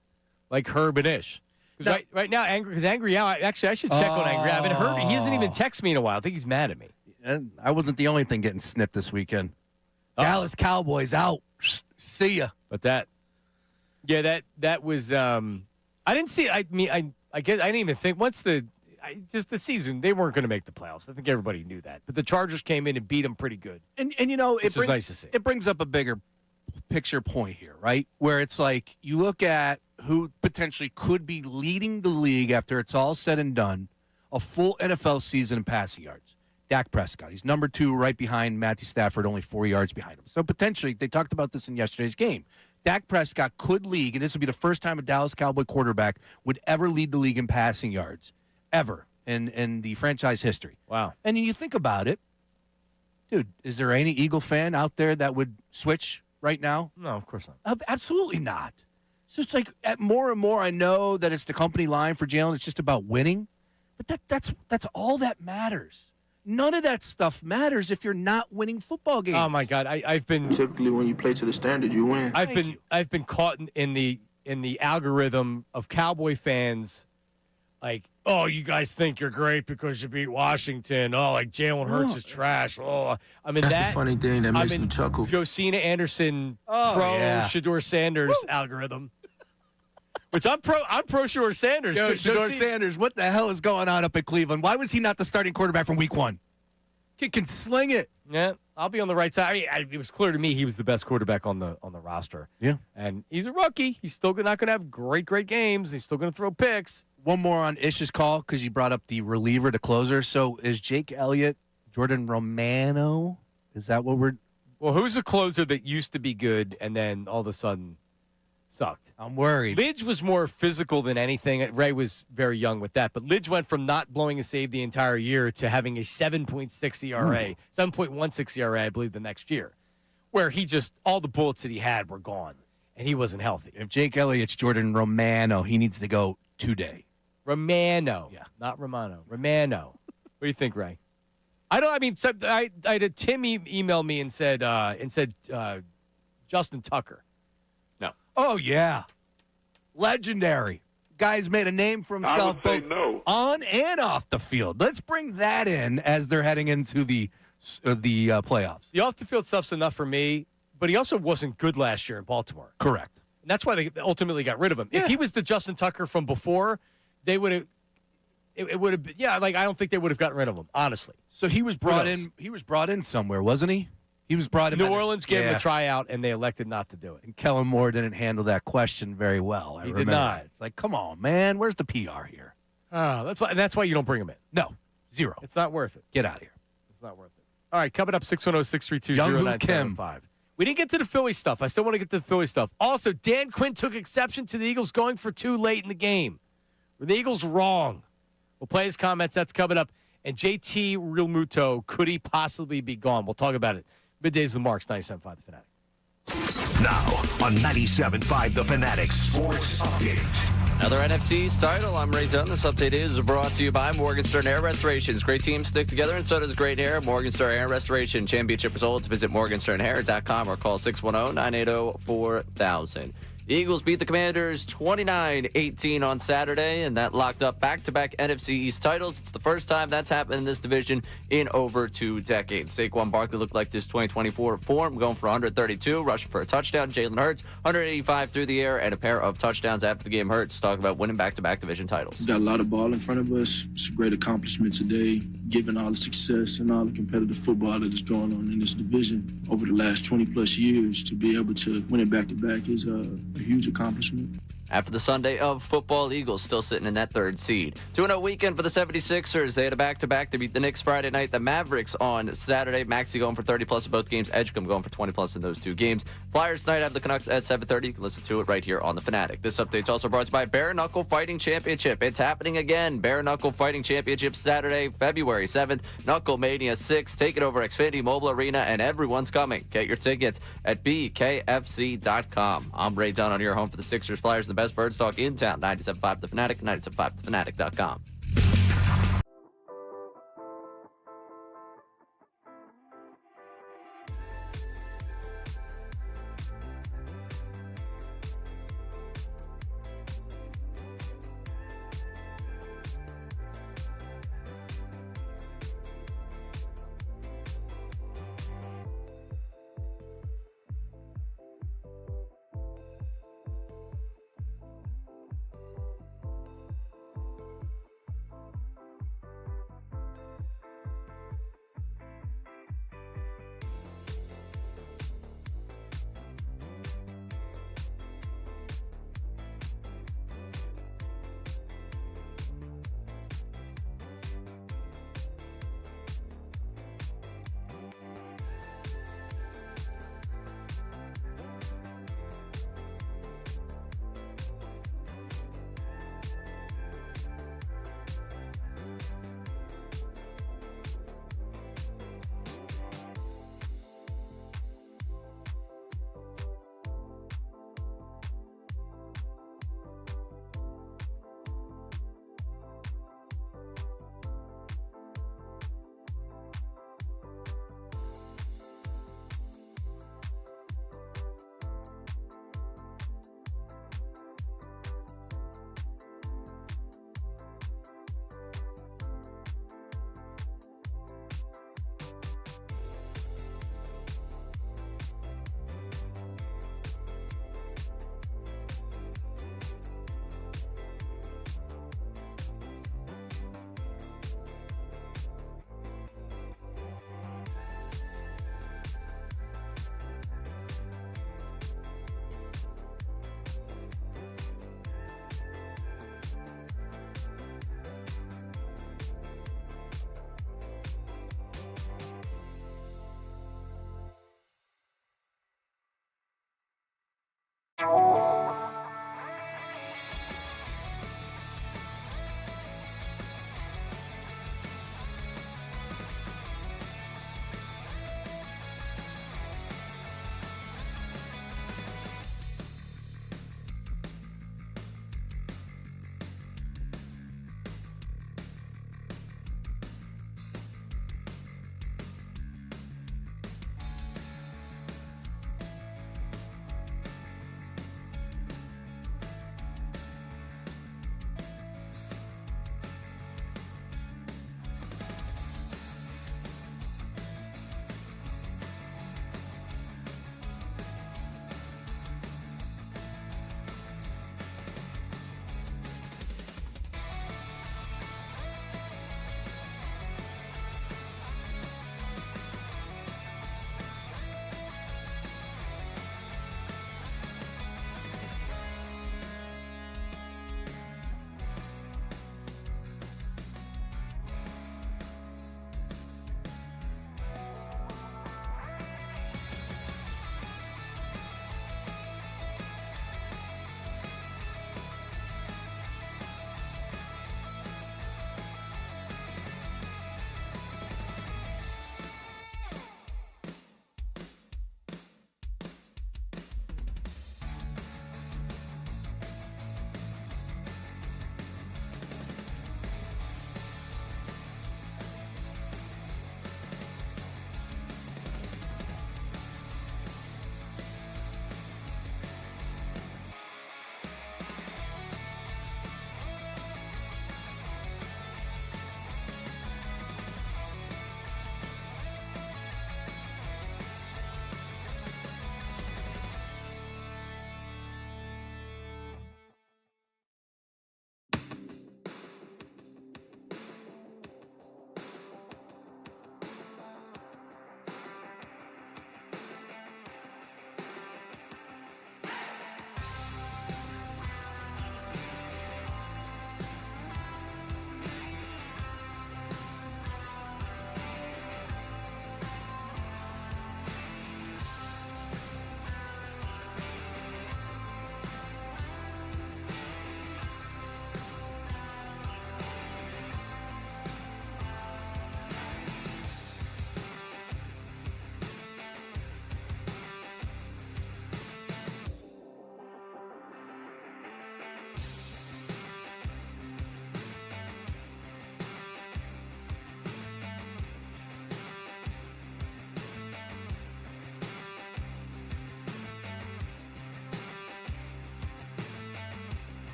like Herb and Ish. Right now, Angry Al. Actually, I should check on Angry Al. I haven't heard. He hasn't even texted me in a while. I think he's mad at me. And I wasn't the only thing getting snipped this weekend. Dallas Cowboys out. See ya. But that was. I didn't see. I guess I didn't even think once the season they weren't going to make the playoffs. I think everybody knew that. But the Chargers came in and beat them pretty good. And it's nice to see. It brings up a bigger picture point here, right? Where it's like you look at who potentially could be leading the league after it's all said and done, a full NFL season in passing yards. Dak Prescott. He's number 2 right behind Matthew Stafford, only 4 yards behind him. So potentially, they talked about this in yesterday's game. Dak Prescott could lead, and this would be the first time a Dallas Cowboy quarterback would ever lead the league in passing yards, ever, in the franchise history. Wow. And then you think about it, dude, is there any Eagle fan out there that would switch right now? No, of course not. Absolutely not. So it's like more and more I know that it's the company line for Jalen. It's just about winning. But that's all that matters. None of that stuff matters if you're not winning football games. Oh my God, I've been typically when you play to the standard, you win. I've been caught in the algorithm of Cowboy fans, like, oh, you guys think you're great because you beat Washington. Oh, like Jalen Hurts is trash. Oh, That's the funny thing that makes me chuckle. Josina Anderson Shador Sanders algorithm. Which I'm pro Shador Sanders. Yo, Shador Sanders, what the hell is going on up at Cleveland? Why was he not the starting quarterback from week 1? Kid can sling it. Yeah, I'll be on the right side. It was clear to me he was the best quarterback on the roster. Yeah. And he's a rookie. He's still not going to have great games. He's still going to throw picks. One more on Ish's call because you brought up the reliever to closer. So is Jake Elliott, Jordan Romano? Is that what we're... Well, who's a closer that used to be good and then all of a sudden... sucked? I'm worried. Lidge was more physical than anything. Ray was very young with that. But Lidge went from not blowing a save the entire year to having a 7.6 ERA, 7.16 ERA, I believe, the next year, where he just, all the bullets that he had were gone, and he wasn't healthy. If Jake Elliott's Jordan Romano, he needs to go today. Romano. Yeah. Not Romano. Romano. What do you think, Ray? I had a Tim email me and said Justin Tucker. Oh, yeah. Legendary. Guy's made a name for himself both on and off the field. Let's bring that in as they're heading into the playoffs. The off-the-field stuff's enough for me, but he also wasn't good last year in Baltimore. Correct. And that's why they ultimately got rid of him. Yeah. If he was the Justin Tucker from before, they would have – it would have been – yeah, like I don't think they would have gotten rid of him, honestly. So he was brought in. He was brought in somewhere, wasn't he? He was brought in. New Orleans gave him a tryout, and they elected not to do it. And Kellen Moore didn't handle that question very well. He did not. It's like, come on, man. Where's the PR here? That's why you don't bring him in. No, zero. It's not worth it. Get out of here. It's not worth it. All right, coming up 610-632-0975. We didn't get to the Philly stuff. I still want to get to the Philly stuff. Also, Dan Quinn took exception to the Eagles going for 2 late in the game. Were the Eagles wrong? We'll play his comments. That's coming up. And JT Realmuto, could he possibly be gone? We'll talk about it. Middays the Marks, 97.5 The Fanatic. Now on 97.5 The Fanatic Sports Update. Another NFC's title. I'm Ray Dunn. This update is brought to you by Morgenstern Air Restorations. Great teams stick together, and so does great hair. Morgenstern Air Restoration championship results. Visit morgensternhair.com or call 610-980-4000. Eagles beat the Commanders 29-18 on Saturday, and that locked up back-to-back NFC East titles. It's the first time that's happened in this division in over 2 decades. Saquon Barkley looked like this 2024 form, going for 132, rushing for a touchdown. Jalen Hurts, 185 through the air, and a pair of touchdowns after the game. Hurts talk about winning back-to-back division titles. We've got a lot of ball in front of us. It's a great accomplishment today, given all the success and all the competitive football that is going on in this division over the last 20-plus years. To be able to win it back-to-back is a huge accomplishment. After the Sunday of football, Eagles still sitting in that 3rd seed. 2-0 weekend for the 76ers. They had a back-to-back to beat the Knicks Friday night. The Mavericks on Saturday. Maxey going for 30-plus in both games. Edgecombe going for 20-plus in those 2 games. Flyers tonight have the Canucks at 7:30. You can listen to it right here on The Fanatic. This update's also brought to you by Bare Knuckle Fighting Championship. It's happening again. Bare Knuckle Fighting Championship Saturday, February 7th. Knuckle Mania 6. Take it over Xfinity Mobile Arena, and everyone's coming. Get your tickets at bkfc.com. I'm Ray Dunn on your home for the Sixers, Flyers, and the best birds talk in town. 97.5 The Fanatic, 97.5thefanatic.com.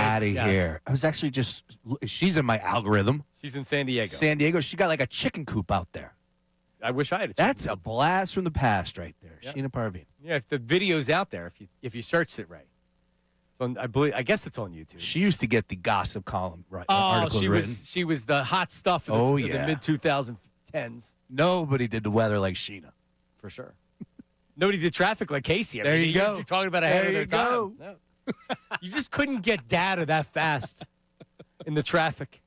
out of here. I was actually she's in my algorithm. She's in San Diego. San Diego. She got like a chicken coop out there. I wish I had a chicken That's coop. a blast from the past right there. Yep. Sheena Parveen. Yeah, if the video's out there, if you search it right. So I guess it's on YouTube. She used to get the gossip column right. Oh, articles she written. was the hot stuff of the mid 2010s. Nobody did the weather like Sheena. For sure. Nobody did traffic like Casey. There you go. You're talking about ahead There of their you go. time. No. You just couldn't get data that fast in the traffic.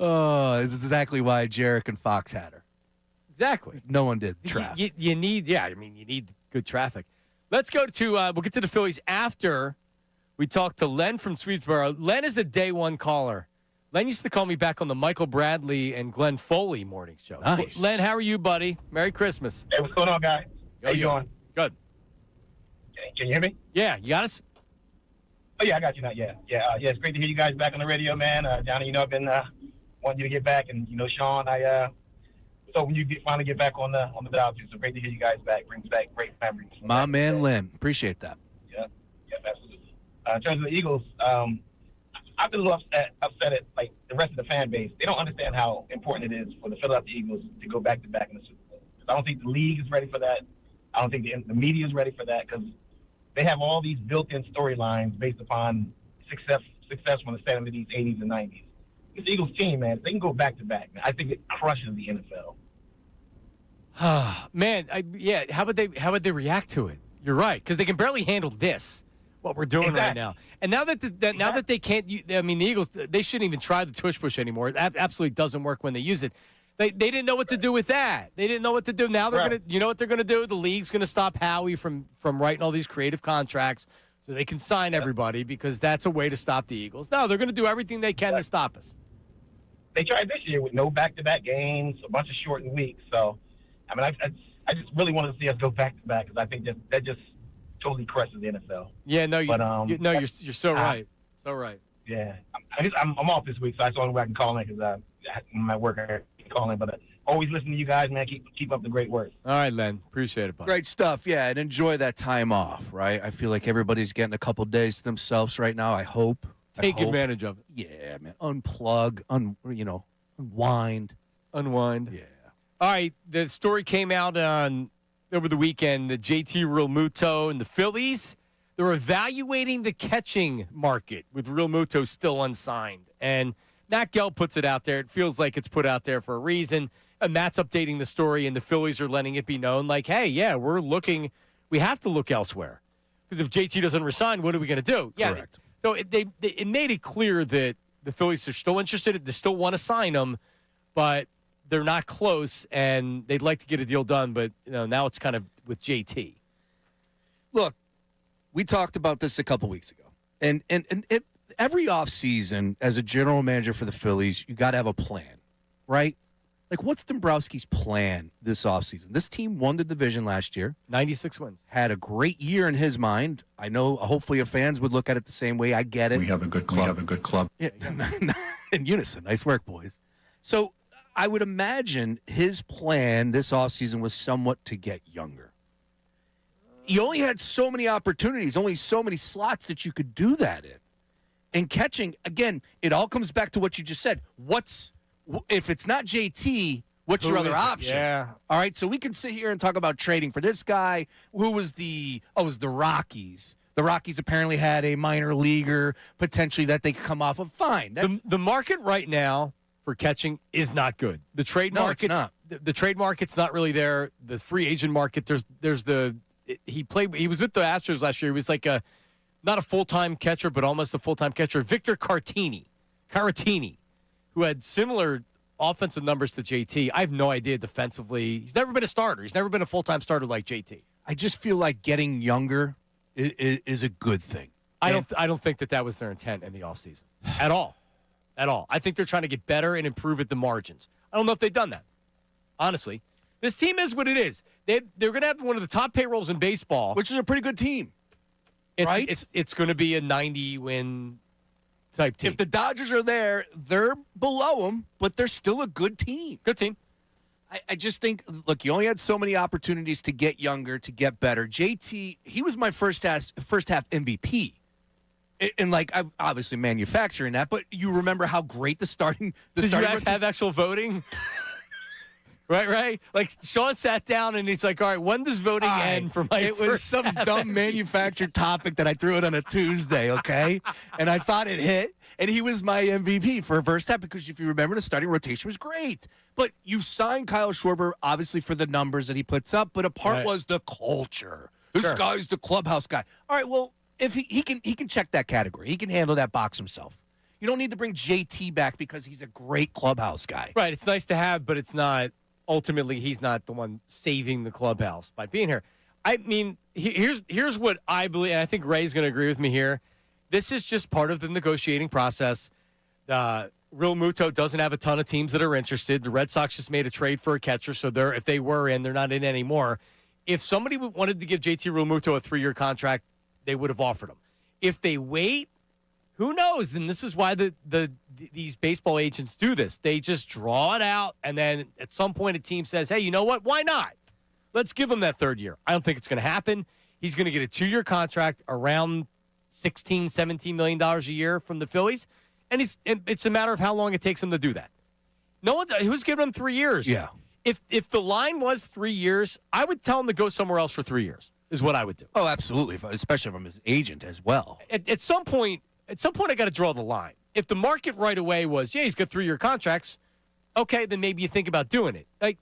Oh, this is exactly why Jarek and Fox had her. Exactly. No one did traffic. You need good traffic. Let's go to, we'll get to the Phillies after we talk to Len from Swedesboro. Len is a day one caller. Len used to call me back on the Michael Bradley and Glenn Foley morning show. Nice. Len, how are you, buddy? Merry Christmas. Hey, what's going on, guys? How you doing? Good. Can you hear me? Yeah, you got us? Oh, yeah, I got you now. Yeah. It's great to hear you guys back on the radio, man. Johnny, I've been wanting you to get back. And, Sean, I was hoping you finally get back on the dial, too. So great to hear you guys back. Brings back great memories. My man, Len. Appreciate that. Yeah, absolutely. In terms of the Eagles, I've been a little upset at like the rest of the fan base. They don't understand how important it is for the Philadelphia Eagles to go back-to-back in the Super Bowl. I don't think the league is ready for that. I don't think the media is ready for that because they have all these built-in storylines based upon success from the 70s, 80s, and 90s. This Eagles team, man, they can go back-to-back. Man, I think it crushes the NFL. Man, how would they react to it? You're right, because they can barely handle this, what we're doing right now. And now that they can't, the Eagles, they shouldn't even try the tush push anymore. It absolutely doesn't work when they use it. They didn't know what to do with that. They didn't know what to do. Now they're gonna, you know what they're gonna do? The league's gonna stop Howie from writing all these creative contracts so they can sign everybody because that's a way to stop the Eagles. No, they're gonna do everything they can to stop us. They tried this year with no back-to-back games, a bunch of shortened weeks. So, I just really wanted to see us go back-to-back because I think that just totally crushes the NFL. Yeah, no, you're so right. So right. Yeah, I'm off this week, so that's the only way I can call in because I'm at work. I can call in, but always listen to you guys, man. Keep up the great work. All right, Len. Appreciate it, buddy. Great stuff. Yeah, and enjoy that time off, right? I feel like everybody's getting a couple days to themselves right now. I hope. Take advantage of it. Yeah, man. Unplug. Unwind. Unwind. Yeah. All right. The story came out over the weekend. The JT Realmuto and the Phillies, they're evaluating the catching market with Realmuto still unsigned. And Matt Gell puts it out there. It feels like it's put out there for a reason. And Matt's updating the story, and the Phillies are letting it be known like, hey, yeah, we have to look elsewhere. Because if JT doesn't resign, what are we going to do? Yeah. Correct. So it made it clear that the Phillies are still interested. They still want to sign him, but they're not close, and they'd like to get a deal done. But now it's kind of with JT. Look, we talked about this a couple weeks ago, and every offseason as a general manager for the Phillies, you got to have a plan, right? Like, what's Dombrowski's plan this offseason? This team won the division last year. 96 wins. Had a great year in his mind. I know hopefully fans would look at it the same way. I get it. We have a good club. Yeah, in unison. Nice work, boys. So I would imagine his plan this offseason was somewhat to get younger. You only had so many opportunities, only so many slots that you could do that in. And catching, again, it all comes back to what you just said. If it's not JT, what's your other option? Yeah. All right, so we can sit here and talk about trading for this guy. Who was it was the Rockies. The Rockies apparently had a minor leaguer potentially that they could come off of. Fine. The market right now for catching is not good. The trade market's not. The trade market's not really there. The free agent market, he was with the Astros last year. He was like not a full-time catcher, but almost a full-time catcher. Victor Caratini, who had similar offensive numbers to JT. I have no idea defensively. He's never been a starter. He's never been a full-time starter like JT. I just feel like getting younger is a good thing. I don't think that was their intent in the offseason at all. At all. I think they're trying to get better and improve at the margins. I don't know if they've done that. Honestly. This team is what it is. They're going to have one of the top payrolls in baseball. Which is a pretty good team. Right? It's going to be a 90-win type team. If the Dodgers are there, they're below them, but they're still a good team. Good team. I just think, look, you only had so many opportunities to get younger, to get better. JT, he was my first half MVP. And like, I'm obviously manufacturing that, but you remember how great the starting. Did you have actual voting? Right. Like Sean sat down and he's like, "All right, when does voting end for my?" It was some dumb manufactured topic that I threw it on a Tuesday, okay? And I thought it hit, and he was my MVP for first half because if you remember, the starting rotation was great. But you signed Kyle Schwarber obviously for the numbers that he puts up, but a part was the culture. This guy's the clubhouse guy. All right, well, if he can check that category, he can handle that box himself. You don't need to bring JT back because he's a great clubhouse guy. Right. It's nice to have, but it's not. Ultimately, he's not the one saving the clubhouse by being here. I mean, here's what I believe, and I think Ray's going to agree with me here. This is just part of the negotiating process. Real Muto doesn't have a ton of teams that are interested. The Red Sox just made a trade for a catcher, so if they were in, they're not in anymore. If somebody wanted to give JT Real Muto a 3-year contract, they would have offered him. If they wait, who knows? Then this is why these baseball agents do this. They just draw it out, and then at some point a team says, hey, you know what? Why not? Let's give him that 3rd year. I don't think it's going to happen. He's going to get a 2-year contract around $16, $17 million a year from the Phillies, and it's a matter of how long it takes him to do that. No one who's giving him 3 years. Yeah. If the line was 3 years, I would tell him to go somewhere else for 3 years is what I would do. Oh, absolutely, especially from his agent as well. At some point, I got to draw the line. If the market right away was, yeah, he's got 3-year contracts, okay, then maybe you think about doing it. Like,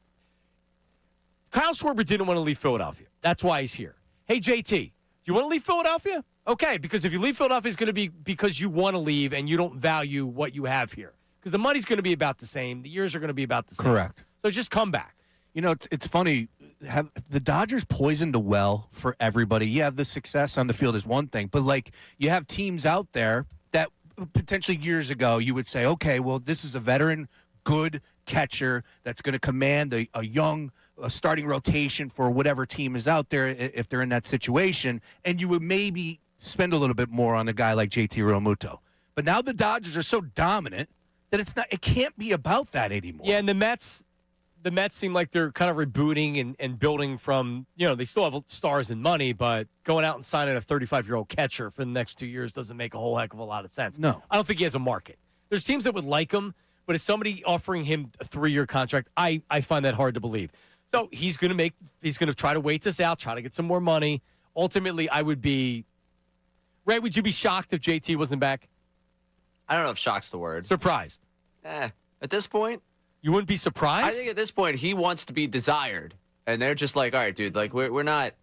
Kyle Schwarber didn't want to leave Philadelphia. That's why he's here. Hey, JT, do you want to leave Philadelphia? Okay, because if you leave Philadelphia, it's going to be because you want to leave and you don't value what you have here. Because the money's going to be about the same. The years are going to be about the same. Correct. So just come back. You know, it's funny. Have the Dodgers poisoned a well for everybody? Yeah, the success on the field is one thing, but like you have teams out there that potentially years ago you would say, okay, well, this is a veteran, good catcher that's going to command a young starting rotation for whatever team is out there if they're in that situation, and you would maybe spend a little bit more on a guy like JT Realmuto. But now the Dodgers are so dominant that it can't be about that anymore. Yeah, and the Mets seem like they're kind of rebooting and building from, they still have stars and money, but going out and signing a 35-year-old catcher for the next 2 years doesn't make a whole heck of a lot of sense. No. I don't think he has a market. There's teams that would like him, but as somebody offering him a 3-year contract, I find that hard to believe. So he's going to try to wait this out, try to get some more money. Ultimately, Ray, would you be shocked if JT wasn't back? I don't know if shock's the word. Surprised. At this point, you wouldn't be surprised? I think at this point, he wants to be desired. And they're just like, all right, dude, like we're not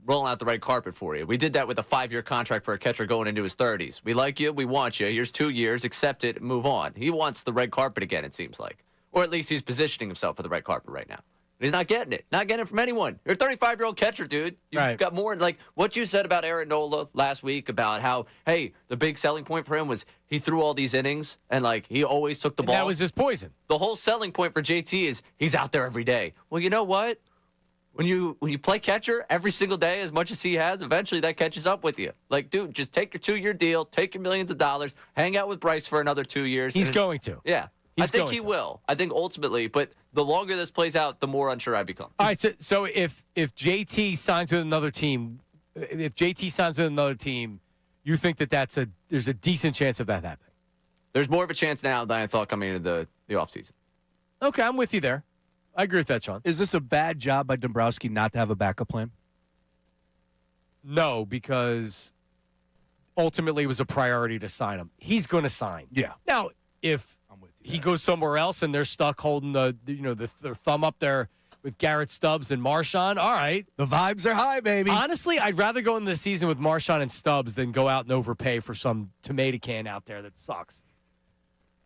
rolling out the red carpet for you. We did that with a 5-year contract for a catcher going into his 30s. We like you. We want you. Here's 2 years. Accept it. Move on. He wants the red carpet again, it seems like. Or at least he's positioning himself for the red carpet right now. He's not getting it. Not getting it from anyone. You're a 35-year-old catcher, dude. You've got more. Like what you said about Aaron Nola last week about how, hey, the big selling point for him was he threw all these innings and, like, he always took the ball. That was his poison. The whole selling point for JT is he's out there every day. Well, you know what? When you play catcher every single day as much as he has, eventually that catches up with you. Like, dude, just take your 2-year deal, take your millions of dollars, hang out with Bryce for another 2 years. He's going to. Yeah. I think he will. I think ultimately, but the longer this plays out, the more unsure I become. All right, so if JT signs with another team, you think there's a decent chance of that happening? There's more of a chance now than I thought coming into the offseason. Okay, I'm with you there. I agree with that, Sean. Is this a bad job by Dombrowski not to have a backup plan? No, because ultimately it was a priority to sign him. He's going to sign. Yeah. Now, if he goes somewhere else and they're stuck holding their thumb up there with Garrett Stubbs and Marshawn, all right. The vibes are high, baby. Honestly, I'd rather go into the season with Marshawn and Stubbs than go out and overpay for some tomato can out there that sucks.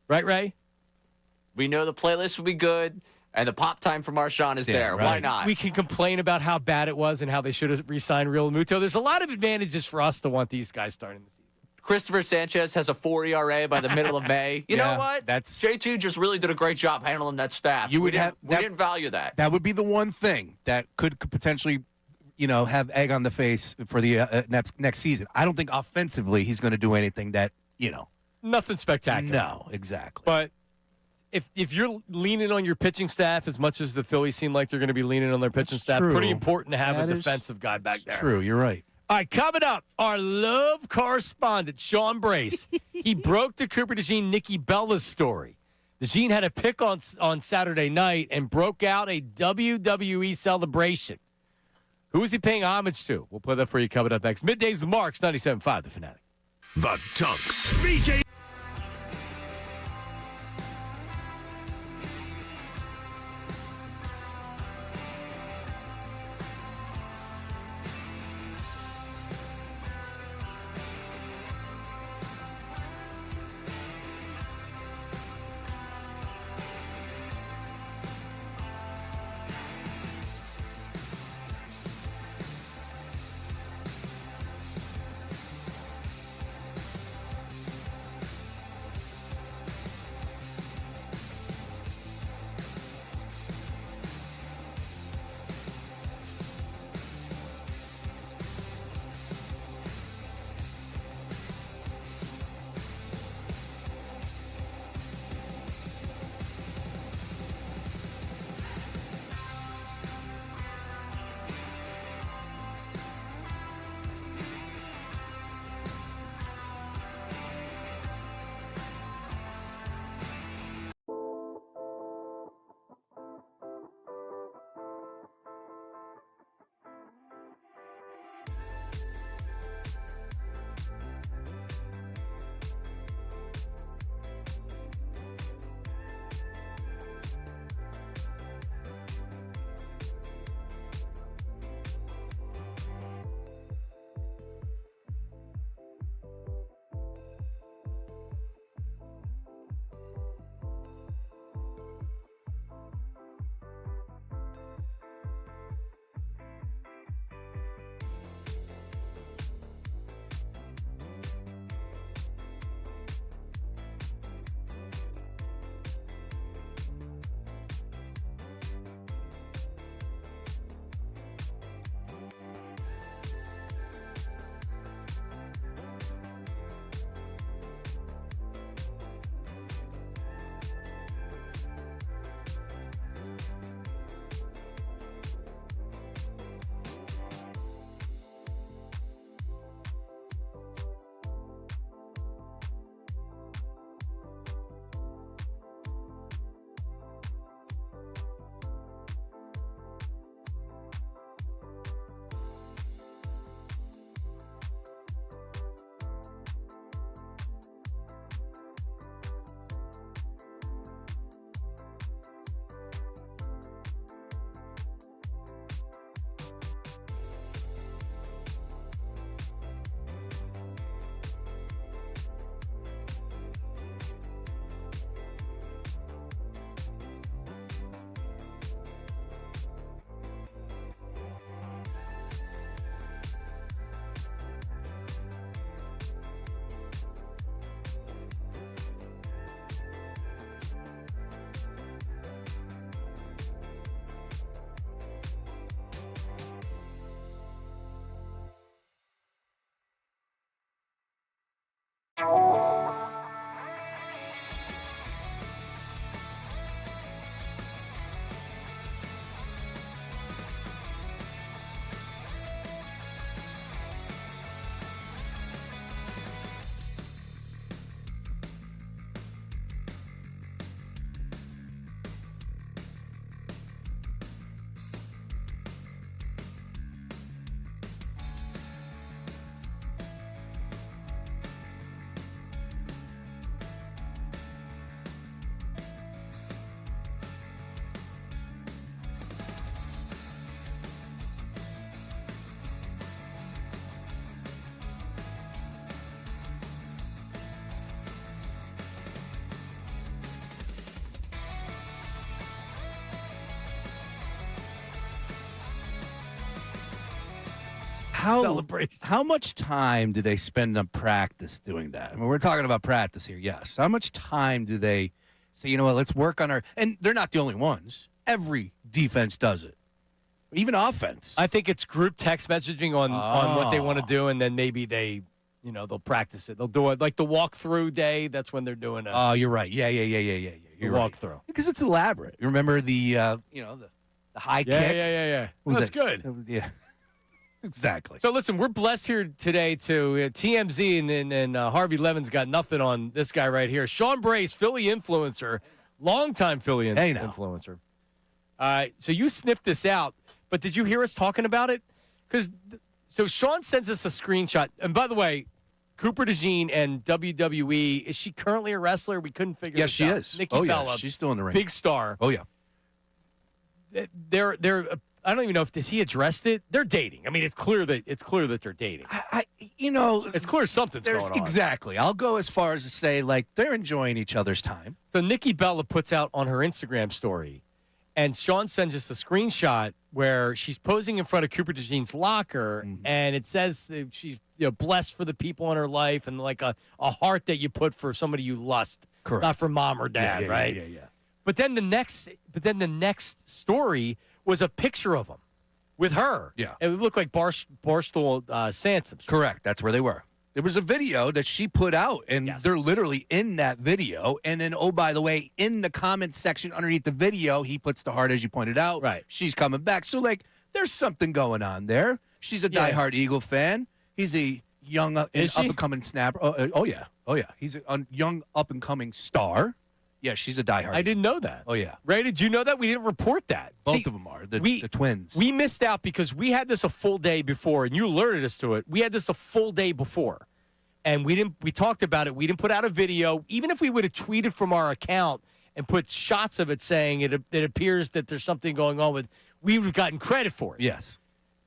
Right, Ray? We know the playlist will be good, and the pop time for Marshawn is there. Right. Why not? We can complain about how bad it was and how they should have re-signed Real Muto. There's a lot of advantages for us to want these guys starting the season. Christopher Sanchez has a 4 ERA by the middle of May. You know what? JT just really did a great job handling that staff. We didn't value that. That would be the one thing that could potentially, have egg on the face for the next season. I don't think offensively he's going to do anything that, Nothing spectacular. No, exactly. But if you're leaning on your pitching staff as much as the Phillies seem like they're going to be leaning on their pitching staff, true. pretty important to have That a is defensive guy back there. True, you're right. All right, coming up, our love correspondent, Sean Brace. He broke the Cooper DeJean, Nikki Bella's story. DeJean had a pick on Saturday night and broke out a WWE celebration. Who is he paying homage to? We'll play that for you coming up next. Middays with Marks, 97.5, The Fanatic. The Dunks. VJ. How much time do they spend on practice doing that? I mean, we're talking about practice here, yes. How much time do they say, you know what, let's work on our – and they're not the only ones. Every defense does it, even offense. I think it's group text messaging on what they want to do, and then maybe they'll practice it. They'll do it like the walkthrough day. That's when they're doing it. Oh, you're right. Yeah. You're right. Walkthrough. Because it's elaborate. You remember the high kick? Yeah. That's good. Yeah. Exactly. So listen, we're blessed here today to TMZ and Harvey Levin's got nothing on this guy right here. Sean Brace, Philly influencer, longtime Philly influencer. So you sniffed this out, but did you hear us talking about it? So Sean sends us a screenshot. And by the way, Cooper DeJean and WWE, is she currently a wrestler? We couldn't figure this out. Yes, she is. Nikki Bella, yeah, she's still in the ring. big star. Oh, yeah. They're I don't even know if he addressed it. They're dating. I mean, it's clear that they're dating. It's clear something's going on. Exactly. I'll go as far as to say, like, they're enjoying each other's time. So Nikki Bella puts out on her Instagram story, and Sean sends us a screenshot where she's posing in front of Cooper DeJean's locker, and it says that she's blessed for the people in her life, and like a heart that you put for somebody you lust, correct, not for mom or dad, right? Yeah. But then the next story was a picture of him with her. Yeah. It looked like Barstool Sansom's. Correct. That's where they were. There was a video that she put out, and they're literally in that video. And then, oh, by the way, in the comments section underneath the video, he puts the heart, as you pointed out. Right. She's coming back. So, like, there's something going on there. She's a diehard Eagle fan. He's a young up-and-coming snapper. Oh, yeah. He's a young up-and-coming star. Yeah, she's a diehard. I didn't know that. Oh, yeah. Ray, did you know that? We didn't report that. Both of them are. The twins. We missed out because we had this a full day before, and you alerted us to it. We had this a full day before, and we talked about it. We didn't put out a video. Even if we would have tweeted from our account and put shots of it saying it appears that there's something going on with, we would have gotten credit for it. Yes.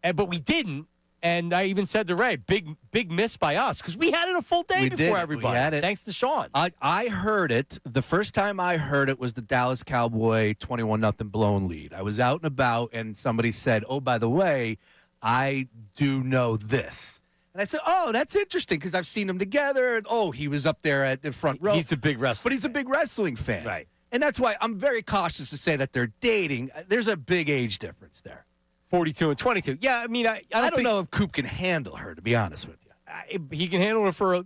But we didn't. And I even said to Ray, big miss by us, because we had it a full day before everybody. We had it. Thanks to Sean. I heard it. The first time I heard it was the Dallas Cowboy 21-0 blown lead. I was out and about, and somebody said, oh, by the way, I do know this. And I said, oh, that's interesting, because I've seen them together. Oh, he was up there at the front row. He's a big wrestler. But he's a big wrestling fan. Right. And that's why I'm very cautious to say that they're dating. There's a big age difference there. 42 and 22. Yeah, I mean, I don't know if Coop can handle her, to be honest with you. He can handle her for a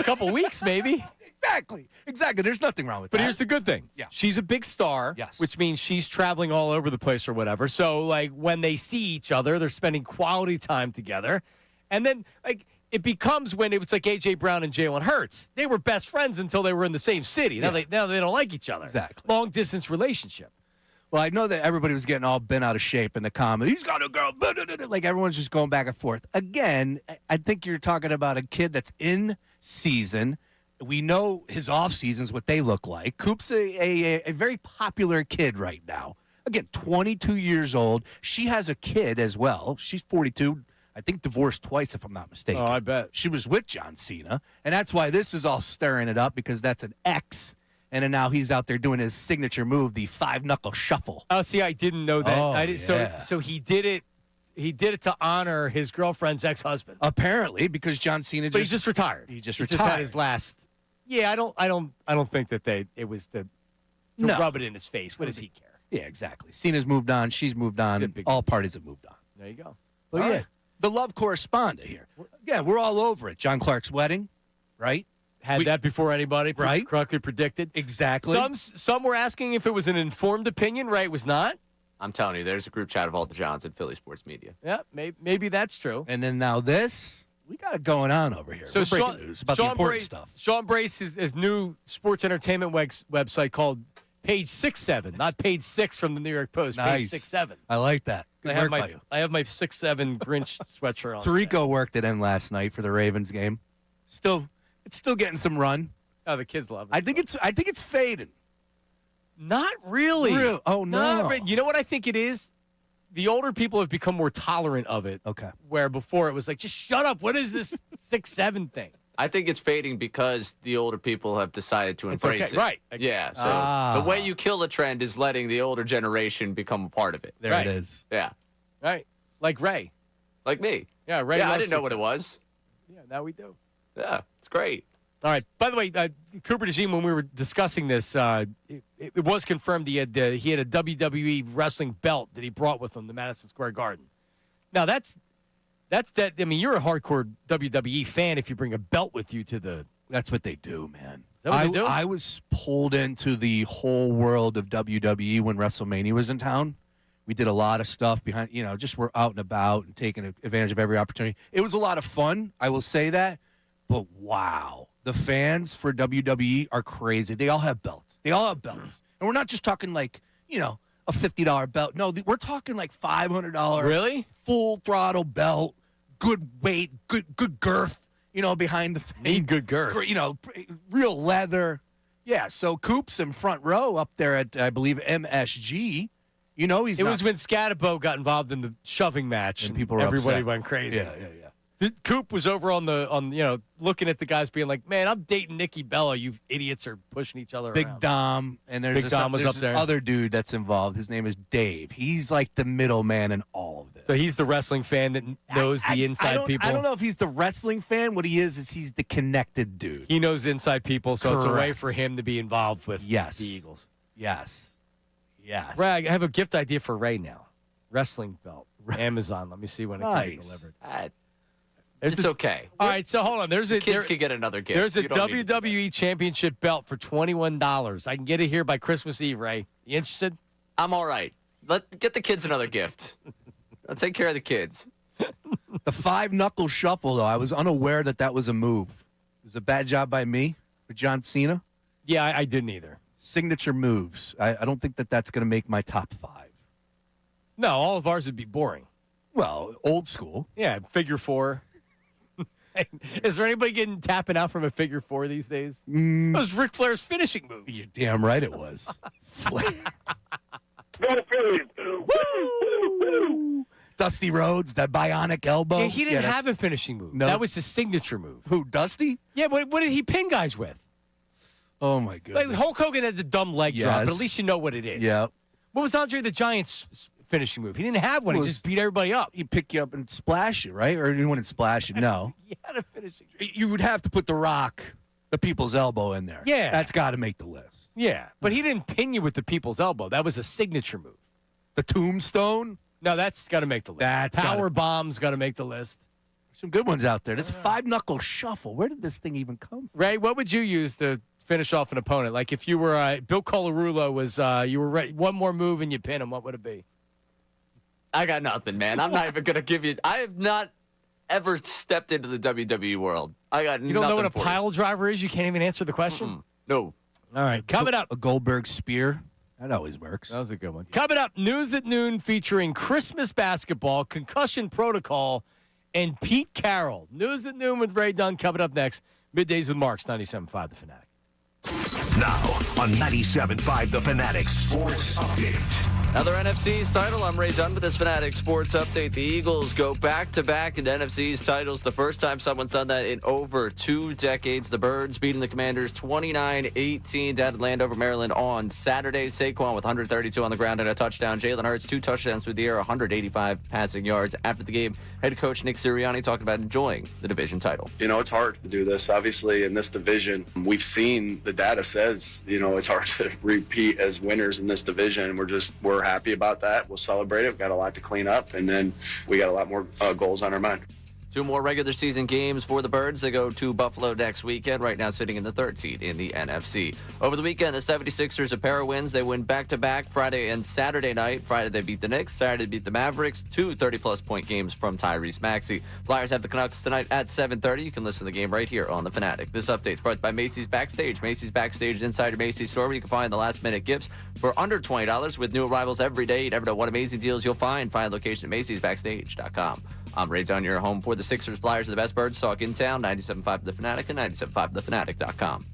couple weeks, maybe. Exactly. There's nothing wrong with that. But that. here's the good thing. Yeah. She's a big star, which means she's traveling all over the place or whatever. So, like, when they see each other, they're spending quality time together. And then, like, it becomes when it was like A.J. Brown and Jalen Hurts. They were best friends until they were in the same city. Now they don't like each other. Exactly. Long-distance relationship. Well, I know that everybody was getting all bent out of shape in the comments. He's got a girl. Like, everyone's just going back and forth. Again, I think you're talking about a kid that's in season. We know his off seasons, what they look like. Coop's a very popular kid right now. Again, 22 years old. She has a kid as well. She's 42. I think divorced twice, if I'm not mistaken. Oh, I bet. She was with John Cena. And that's why this is all stirring it up, because that's an ex. And then now he's out there doing his signature move, the 5-knuckle shuffle. Oh, see, I didn't know that. Oh, I didn't, yeah. So he did it. He did it to honor his girlfriend's ex-husband. Apparently, because John Cena But he's just retired. He just just had his last. Yeah, I don't think that it was to rub it in his face. What does he care? Yeah, exactly. Cena's moved on. She's moved on. All parties have moved on. There you go. But All yeah, right. the love correspondent here. Yeah, we're all over it. John Clark's wedding, right? Had that before anybody, right? Correctly predicted. Exactly. Some were asking if it was an informed opinion. Right, it was not. I'm telling you, there's a group chat of all the Johns in Philly sports media. Yeah, maybe that's true. And then now this, we got it going on over here. We're breaking news about the important stuff. Sean Brace his new sports entertainment website called Page 6-7, not Page 6 from the New York Post. Nice. Page 6-7. I like that. Good work by you. I have my 6-7 Grinch sweatshirt on. Tarico worked it in last night for the Ravens game. It's still getting some run. Oh, the kids love it. I think it's fading. Not really. Oh, no. You know what I think it is? The older people have become more tolerant of it. Okay. Where before it was like, just shut up. What is this 6-7 thing? I think it's fading because the older people have decided to embrace it. Right. Yeah. So the way you kill a trend is letting the older generation become a part of it. There it is. Yeah. Right. Like Ray. Like me. Yeah, Ray. Yeah, I didn't know what it was. Yeah, now we do. Yeah, it's great. All right. By the way, Cooper DeJean, when we were discussing this, it was confirmed he had a WWE wrestling belt that he brought with him to Madison Square Garden. Now, that's that. I mean, you're a hardcore WWE fan if you bring a belt with you to the. That's what they do, man. Is that what they do? I was pulled into the whole world of WWE when WrestleMania was in town. We did a lot of stuff behind, just we're out and about and taking advantage of every opportunity. It was a lot of fun, I will say that. But wow, the fans for WWE are crazy. They all have belts. And we're not just talking like, a $50 belt. No, we're talking like $500. Really? Full throttle belt, good weight, good girth, behind the face. Need good girth. Real leather. Yeah, so Coops in front row up there at, I believe, MSG. It was when Scatabo got involved in the shoving match, and people were everybody upset. went crazy. Yeah. Coop was over on looking at the guys being like, man, I'm dating Nikki Bella. You idiots are pushing each other Big around. Dom, and there's Big Dom was up there. Other dude that's involved. His name is Dave. He's like the middleman in all of this. So he's the wrestling fan that knows the inside people. I don't know if he's the wrestling fan. What he is he's the connected dude. He knows the inside people, so it's a way Correct. for him to be involved with the Eagles. Yes. Ray, I have a gift idea for Ray now. Wrestling belt. Amazon. Let me see when it can be Nice. delivered. It's okay. All right, so hold on. Kids could get another gift. There's a You don't need to do WWE Championship belt for $21. I can get it here by Christmas Eve, Ray. You interested? I'm all right. Get the kids another gift. I'll take care of the kids. The 5-knuckle shuffle, though, I was unaware that was a move. It was a bad job by me for John Cena. Yeah, I didn't either. Signature moves. I don't think that's going to make my top 5. No, all of ours would be boring. Well, old school. Yeah, figure 4. Is there anybody tapping out from a figure 4 these days? That was Ric Flair's finishing move. You're damn right it was. Flair. Go Phillies. Woo! Dusty Rhodes, that bionic elbow. Yeah, he didn't have a finishing move. No. That was his signature move. Who, Dusty? Yeah, but what did he pin guys with? Oh, my goodness. Like Hulk Hogan had the dumb leg drop, but at least you know what it is. Yeah. What was Andre the Giant's finishing move? He didn't have one. He just beat everybody up. He'd pick you up and splash you, right? Or you wouldn't splash you, no. He had a finishing move. You would have to put The Rock, the people's elbow, in there. Yeah. That's got to make the list. Yeah, but he didn't pin you with the people's elbow. That was a signature move. The Tombstone? No, that's got to make the list. Power bomb's got to make the list. Some good ones out there. This 5-knuckle shuffle. Where did this thing even come from? Ray, what would you use to finish off an opponent? Like if you were Bill Colarulo was you were one more move and you pin him, what would it be? I got nothing, man. I'm not even going to give you. I have not ever stepped into the WWE world. I got nothing. You don't know what a for you. pile driver is? You can't even answer the question? No. All right, coming up. A Goldberg spear. That always works. That was a good one. Coming up, News at Noon featuring Christmas basketball, concussion protocol, and Pete Carroll. News at Noon with Ray Dunn coming up next. Middays with Marks, 97.5 The Fanatic. Now on 97.5 The Fanatic Sports Update. Another NFC's title. I'm Ray Dunn with this Fanatic Sports Update. The Eagles go back-to-back in the NFC's titles. The first time someone's done that in over 2 decades. The Birds beating the Commanders 29-18 down in Landover, Maryland on Saturday. Saquon with 132 on the ground and a touchdown. Jalen Hurts 2 touchdowns through the air, 185 passing yards. After the game, head coach Nick Sirianni talked about enjoying the division title. It's hard to do this. Obviously, in this division, we've seen the data says, it's hard to repeat as winners in this division. We're happy about that. We'll celebrate it. We've got a lot to clean up, and then we got a lot more goals on our mind. 2 more regular season games for the Birds. They go to Buffalo next weekend, right now sitting in the 3rd seed in the NFC. Over the weekend, the 76ers, a pair of wins. They win back-to-back Friday and Saturday night. Friday, they beat the Knicks. Saturday, they beat the Mavericks. 2 30-plus point games from Tyrese Maxey. Flyers have the Canucks tonight at 7:30. You can listen to the game right here on The Fanatic. This update is brought by Macy's Backstage. Macy's Backstage is inside your Macy's store where you can find the last-minute gifts for under $20 with new arrivals every day. You never know what amazing deals you'll find. Find location at macy'sbackstage.com. I'm Ray Dunn, your home for the Sixers, Flyers, and the best Birds talk in town. 97.5 The Fanatic and 97.5thefanatic.com.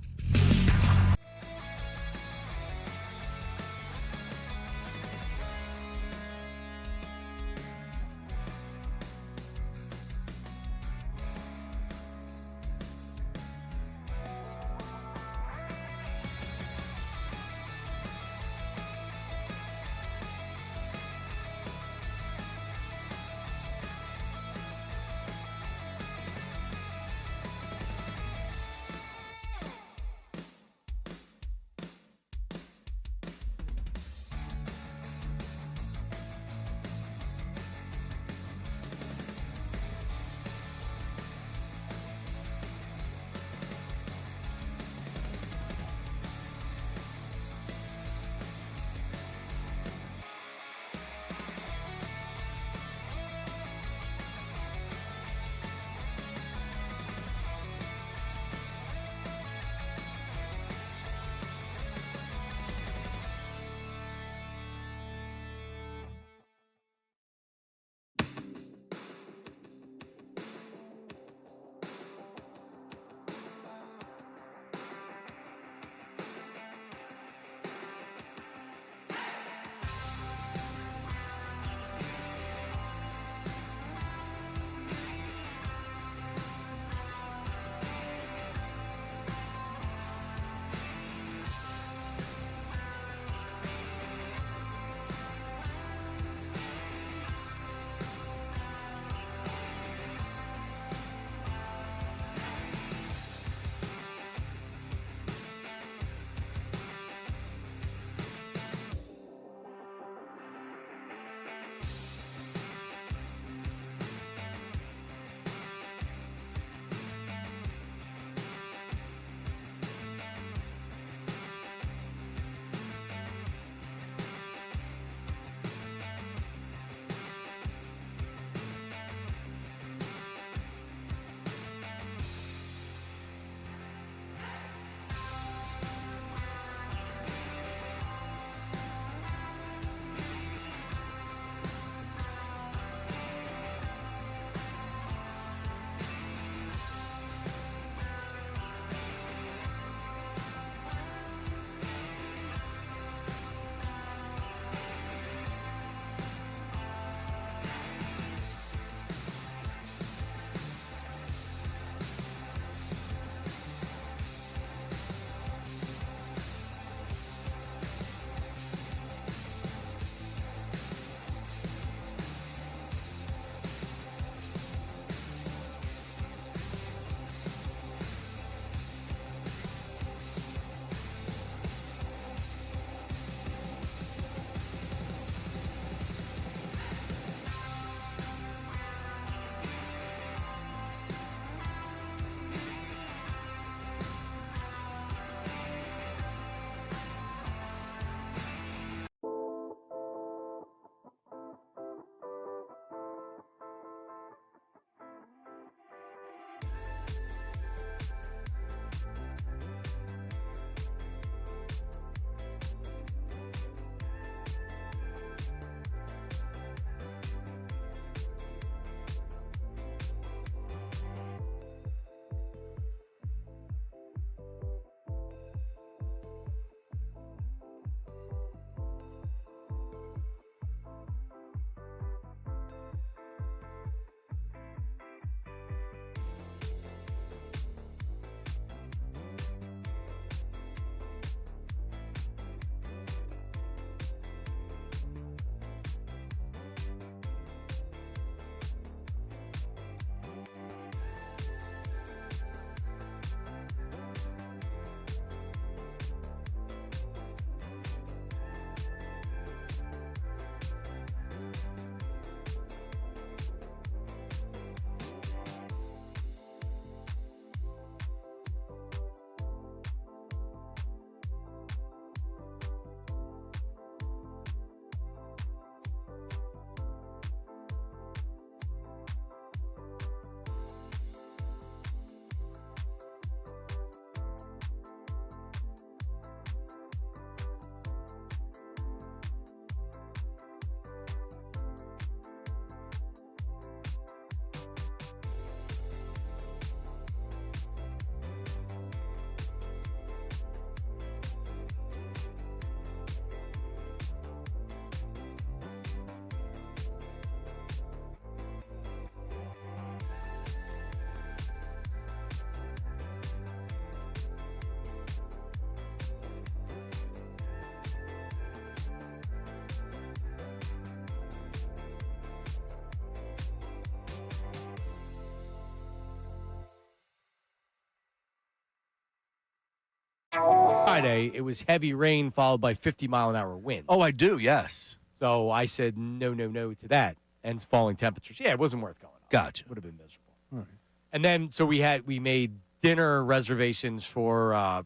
Friday, it was heavy rain followed by 50-mile-an-hour winds. Oh, I do, yes. So I said no to that. And falling temperatures. Yeah, it wasn't worth going on. Gotcha. Would have been miserable. All right. And then, so we made dinner reservations for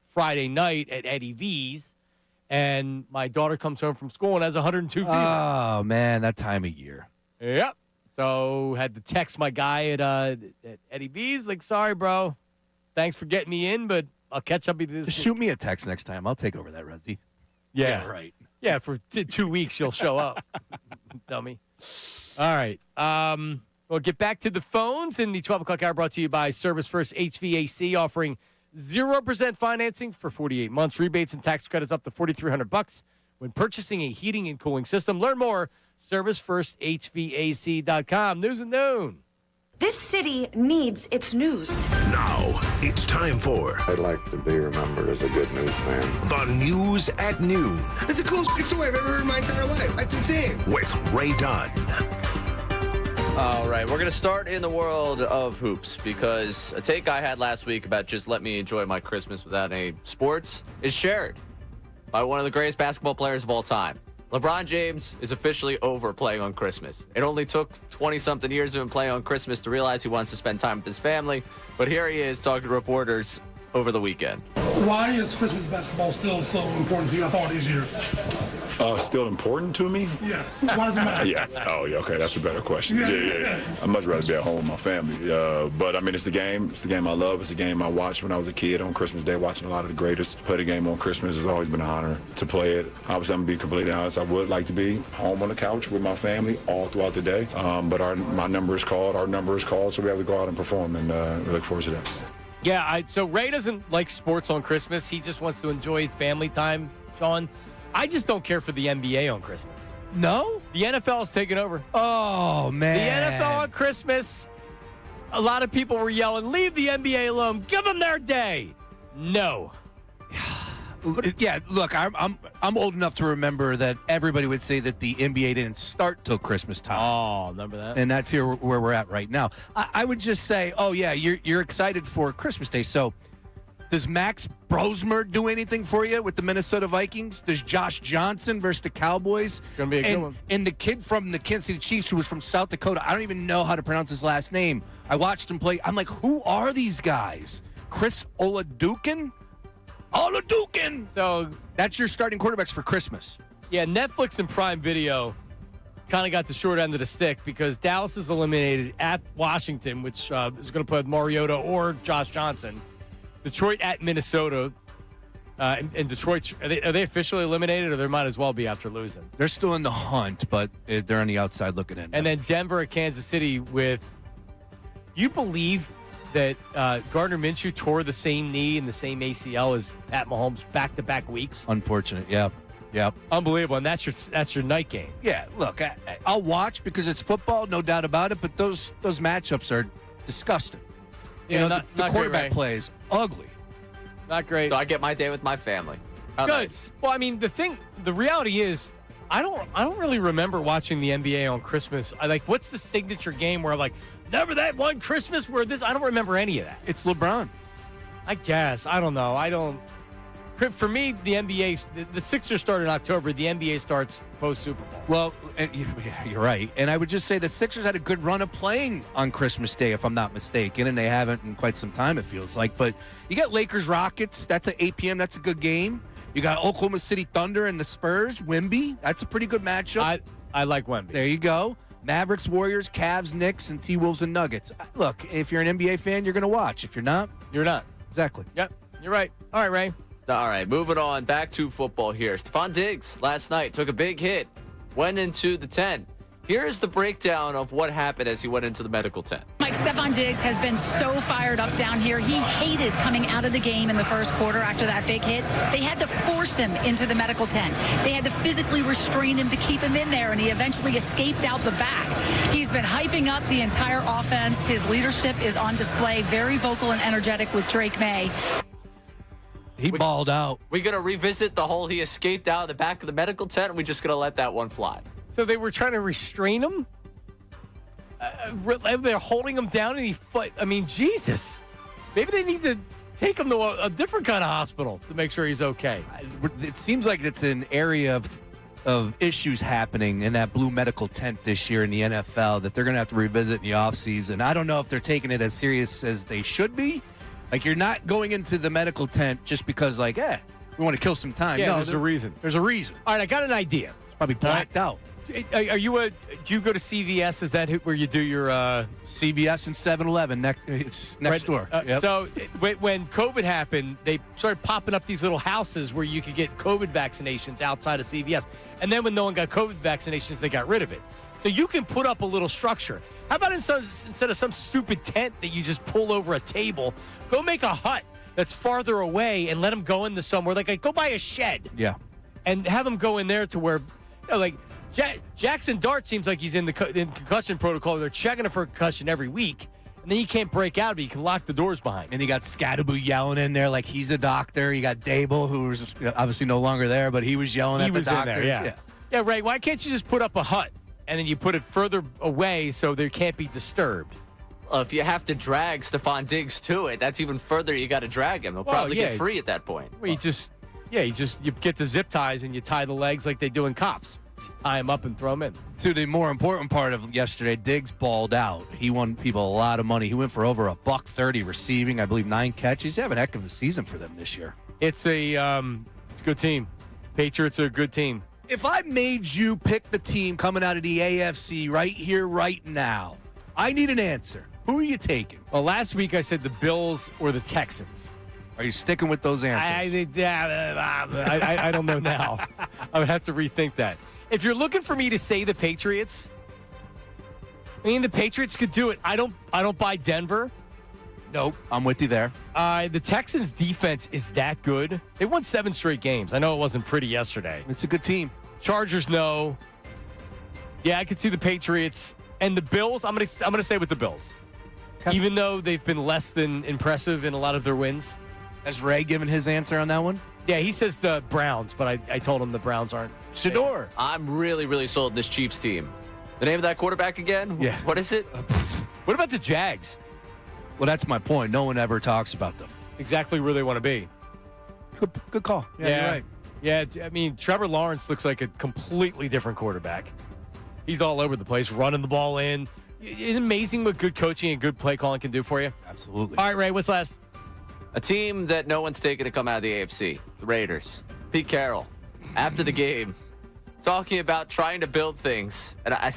Friday night at Eddie V's. And my daughter comes home from school and has 102 fever. Oh, man, that time of year. Yep. So had to text my guy at Eddie V's, like, sorry, bro. Thanks for getting me in, but I'll catch up with you this Just week. shoot me a text next time. I'll take over that, Resi. Yeah. Right. Yeah, for 2 weeks you'll show up, dummy. All right. We'll get back to the phones in the 12 o'clock hour, brought to you by Service First HVAC, offering 0% financing for 48 months, rebates and tax credits up to $4,300 when purchasing a heating and cooling system. Learn more, ServiceFirstHVAC.com. News and noon. This city needs its news. Now, it's time for I'd like to be remembered as a good newsman. the News at Noon That's the coolest story I've ever heard in my entire life. That's insane. with Ray Dunn. All right, we're going to start in the world of hoops because a take I had last week about just let me enjoy my Christmas without any sports is shared by one of the greatest basketball players of all time. LeBron James is officially over playing on Christmas. It only took 20-something years of him playing on Christmas to realize he wants to spend time with his family, but here he is talking to reporters over the weekend. Why is Christmas basketball still so important to you after all these years? Still important to me? Yeah. Why does it matter? Yeah. Oh, yeah. Okay. That's a better question. Yeah. I'd much rather be at home with my family. But, I mean, it's the game. It's the game I love. It's the game I watched when I was a kid on Christmas Day, watching a lot of the greatest. Play the game on Christmas. It's always been an honor to play it. Obviously, I'm going to be completely honest. I would like to be home on the couch with my family all throughout the day. But my number is called. Our number is called, so we have to go out and perform, and we look forward to that. Yeah, so Ray doesn't like sports on Christmas. He just wants to enjoy family time, Sean. I just don't care for the NBA on Christmas. No? The NFL is taking over. Oh, man. The NFL on Christmas, a lot of people were yelling, leave the NBA alone. Give them their day. No. Yeah, look, I'm old enough to remember that everybody would say that the NBA didn't start till Christmas time. Oh, remember that? And that's here where we're at right now. I would just say, oh yeah, you're excited for Christmas Day. So, does Max Brosmer do anything for you with the Minnesota Vikings? Does Josh Johnson versus the Cowboys? It's gonna be a good one. And the kid from the Kansas City Chiefs who was from South Dakota, I don't even know how to pronounce his last name. I watched him play. I'm like, who are these guys? Chris Oladukin? Oladukin! So that's your starting quarterbacks for Christmas. Yeah, Netflix and Prime Video kind of got the short end of the stick because Dallas is eliminated at Washington, which is going to play with Mariota or Josh Johnson. Detroit at Minnesota. And Detroit, are they officially eliminated, or they might as well be after losing? They're still in the hunt, but they're on the outside looking in. And then Denver at Kansas City with, you believe that Gardner Minshew tore the same knee and the same ACL as Pat Mahomes back-to-back weeks? Unfortunate, yeah. Yep. Unbelievable, and that's your night game. Yeah, look, I'll watch because it's football, no doubt about it, but those matchups are disgusting. Yeah, the quarterback great, play is ugly. Not great. So I get my day with my family. How Good. nice. Well, I mean, the reality is, I don't really remember watching the NBA on Christmas. What's the signature game where I'm like, remember that one Christmas where this? I don't remember any of that. It's LeBron. I guess. I don't know. For me, the NBA, the Sixers start in October. The NBA starts post-Super Bowl. Well, you're right. And I would just say the Sixers had a good run of playing on Christmas Day, if I'm not mistaken, and they haven't in quite some time, it feels like. But you got Lakers-Rockets. That's at 8 p.m. That's a good game. You got Oklahoma City Thunder and the Spurs. Wemby. That's a pretty good matchup. I like Wemby. There you go. Mavericks, Warriors, Cavs, Knicks, and T-Wolves and Nuggets. Look, if you're an NBA fan, you're going to watch. If you're not, you're not. Exactly. Yep, you're right. All right, Ray. All right, moving on. Back to football here. Stephon Diggs last night took a big hit, went into the tent. Here's the breakdown of what happened as he went into the medical tent. Mike, Stephon Diggs has been so fired up down here. He hated coming out of the game in the first quarter after that big hit. They had to force him into the medical tent. They had to physically restrain him to keep him in there, and he eventually escaped out the back. He's been hyping up the entire offense. His leadership is on display, very vocal and energetic with Drake May. He balled out. We going to revisit the whole he escaped out of the back of the medical tent, or we just going to let that one fly? So they were trying to restrain him? They're holding him down and I mean, Jesus. Maybe they need to take him to a different kind of hospital to make sure he's okay. It seems like it's an area of issues happening in that blue medical tent this year in the NFL that they're going to have to revisit in the offseason. I don't know if they're taking it as serious as they should be. Like, you're not going into the medical tent just because, like, we want to kill some time. Yeah, no, there's a reason. There's a reason. All right, I got an idea. It's probably blacked out. Do you go to CVS? Is that where you do your CVS and 7-Eleven? It's next door. Yep. So when COVID happened, they started popping up these little houses where you could get COVID vaccinations outside of CVS. And then when no one got COVID vaccinations, they got rid of it. So you can put up a little structure. How about instead of some stupid tent that you just pull over a table, go make a hut that's farther away and let them go into somewhere. Like go buy a shed. Yeah. And have them go in there to where, like, Jackson Dart seems like he's in concussion protocol. They're checking him for a concussion every week. And then you can't break out, but you can lock the doors behind. And you got Scadaboo yelling in there like he's a doctor. You got Dable, who was obviously no longer there, but he was yelling at the doctors. Yeah, Ray, why can't you just put up a hut and then you put it further away so they can't be disturbed? Well, if you have to drag Stephon Diggs to it, that's even further you got to drag him. He'll probably get free at that point. Well, you get the zip ties and you tie the legs like they do in cops. Tie him up and throw him in. To the more important part of yesterday, Diggs balled out. He won people a lot of money. He went for over $130 receiving, I believe 9 catches. He's having a heck of a season for them this year. It's a good team. Patriots are a good team. If I made you pick the team coming out of the AFC right here, right now, I need an answer. Who are you taking? Well, last week I said the Bills or the Texans. Are you sticking with those answers? I don't know now. I would have to rethink that. If you're looking for me to say the Patriots, I mean, the Patriots could do it. I don't buy Denver. Nope, I'm with you there. The Texans' defense is that good. They won 7 straight games. I know it wasn't pretty yesterday. It's a good team. Chargers, no. Yeah, I could see the Patriots and the Bills. I'm gonna stay with the Bills, even though they've been less than impressive in a lot of their wins. Has Ray given his answer on that one? Yeah, he says the Browns, but I told him the Browns aren't. Shador. I'm really, really sold on this Chiefs team. The name of that quarterback again? Yeah. What is it? What about the Jags? Well, that's my point. No one ever talks about them. Exactly where they want to be. Good call. Yeah, you're right. Yeah, I mean, Trevor Lawrence looks like a completely different quarterback. He's all over the place, running the ball in. It's amazing what good coaching and good play calling can do for you. Absolutely. All right, Ray, what's last? A team that no one's taken to come out of the AFC, the Raiders. Pete Carroll, after the game, talking about trying to build things. And I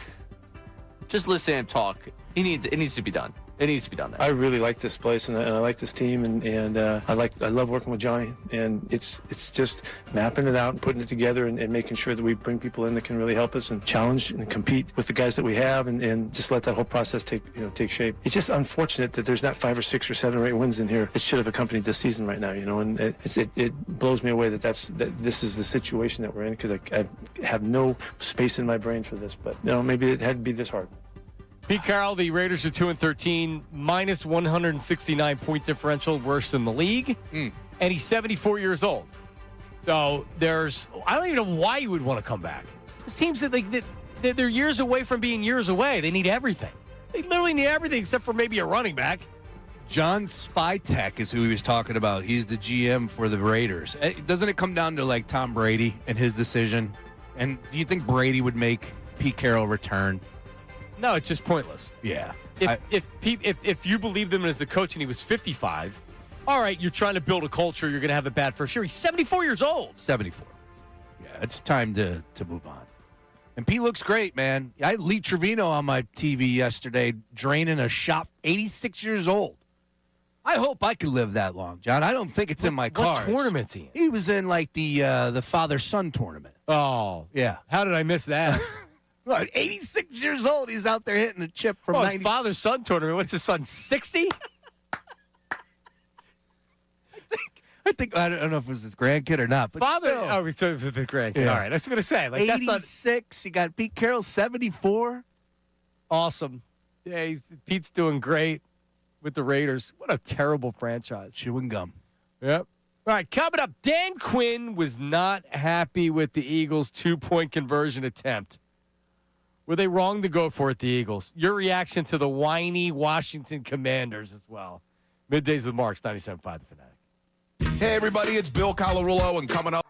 just listen to him talk. It needs to be done. It needs to be done there. I really like this place, and I like this team, and I love working with Johnny. And it's just mapping it out and putting it together and making sure that we bring people in that can really help us and challenge and compete with the guys that we have, and just let that whole process take shape. It's just unfortunate that there's not 5 or 6 or 7 or 8 wins in here. It should have accompanied this season right now, and it blows me away that this is the situation that we're in, because I have no space in my brain for this. But maybe it had to be this hard. Pete Carroll, the Raiders are 2-13, minus 169 point differential, worse in the league, and he's 74 years old. So I don't even know why you would want to come back. This team's they're years away from being years away. They need everything. They literally need everything except for maybe a running back. John Spytek is who he was talking about. He's the GM for the Raiders. Doesn't it come down to like Tom Brady and his decision? And do you think Brady would make Pete Carroll return? No, it's just pointless. Yeah. If you believed him as a coach and he was 55, all right, you're trying to build a culture. You're going to have a bad first year. He's 74 years old. 74. Yeah, it's time to move on. And Pete looks great, man. I had Lee Trevino on my TV yesterday draining a shot, 86 years old. I hope I could live that long, John. I don't think it's in my cards. What tournament's he in? He was in like the father-son tournament. Oh. Yeah. How did I miss that? 86 years old, he's out there hitting a chip from 90. Father-son tournament. What's his son, 60? I don't know if it was his grandkid or not. But Father, still. so it was the grandkid. Yeah. All right, I was going to say. Like, 86, you got Pete Carroll, 74. Awesome. Yeah, Pete's doing great with the Raiders. What a terrible franchise. Chewing gum. Yep. All right, coming up, Dan Quinn was not happy with the Eagles' 2-point conversion attempt. Were they wrong to go for it, the Eagles? Your reaction to the whiny Washington Commanders as well. Middays with Marks, 97.5 The Fanatic. Hey, everybody, it's Bill Colarulo, and coming up.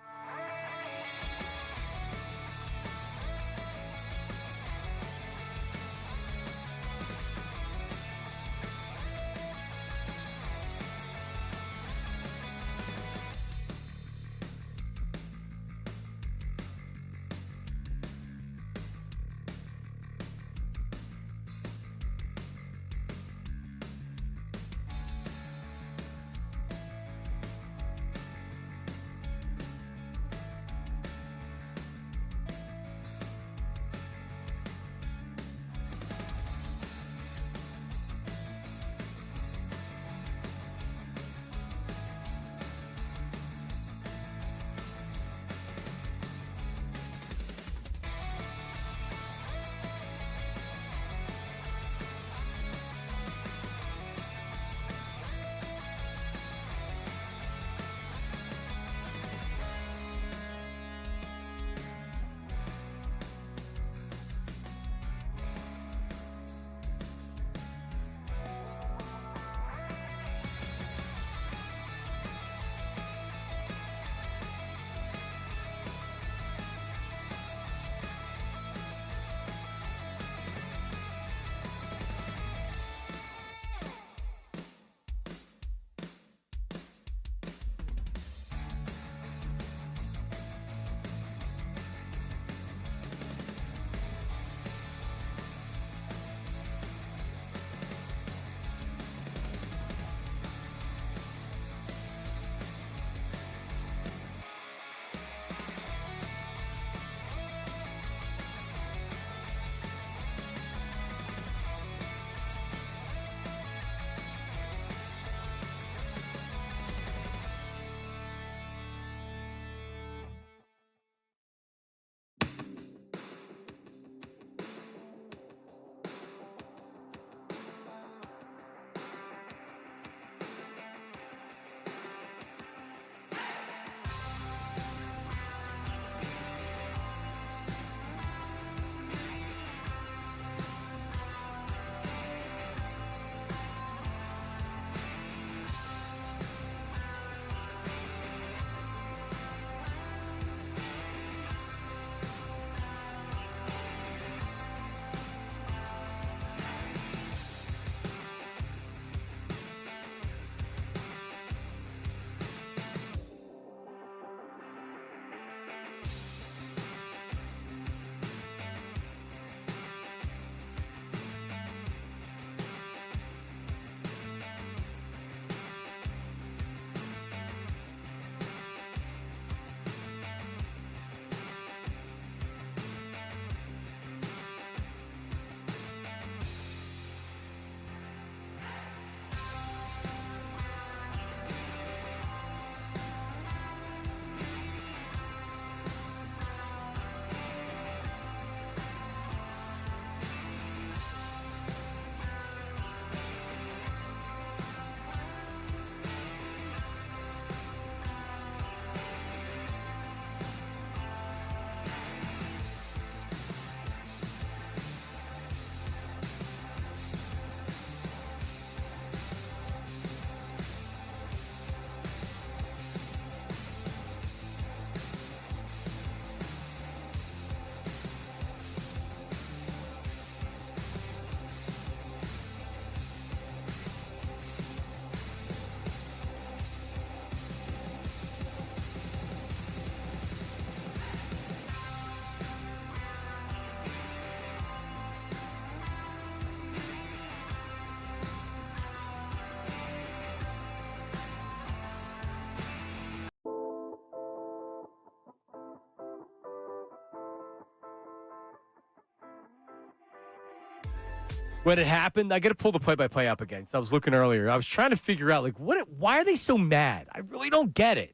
When it happened, I got to pull the play-by-play up again. So I was looking earlier. I was trying to figure out, like, why are they so mad? I really don't get it.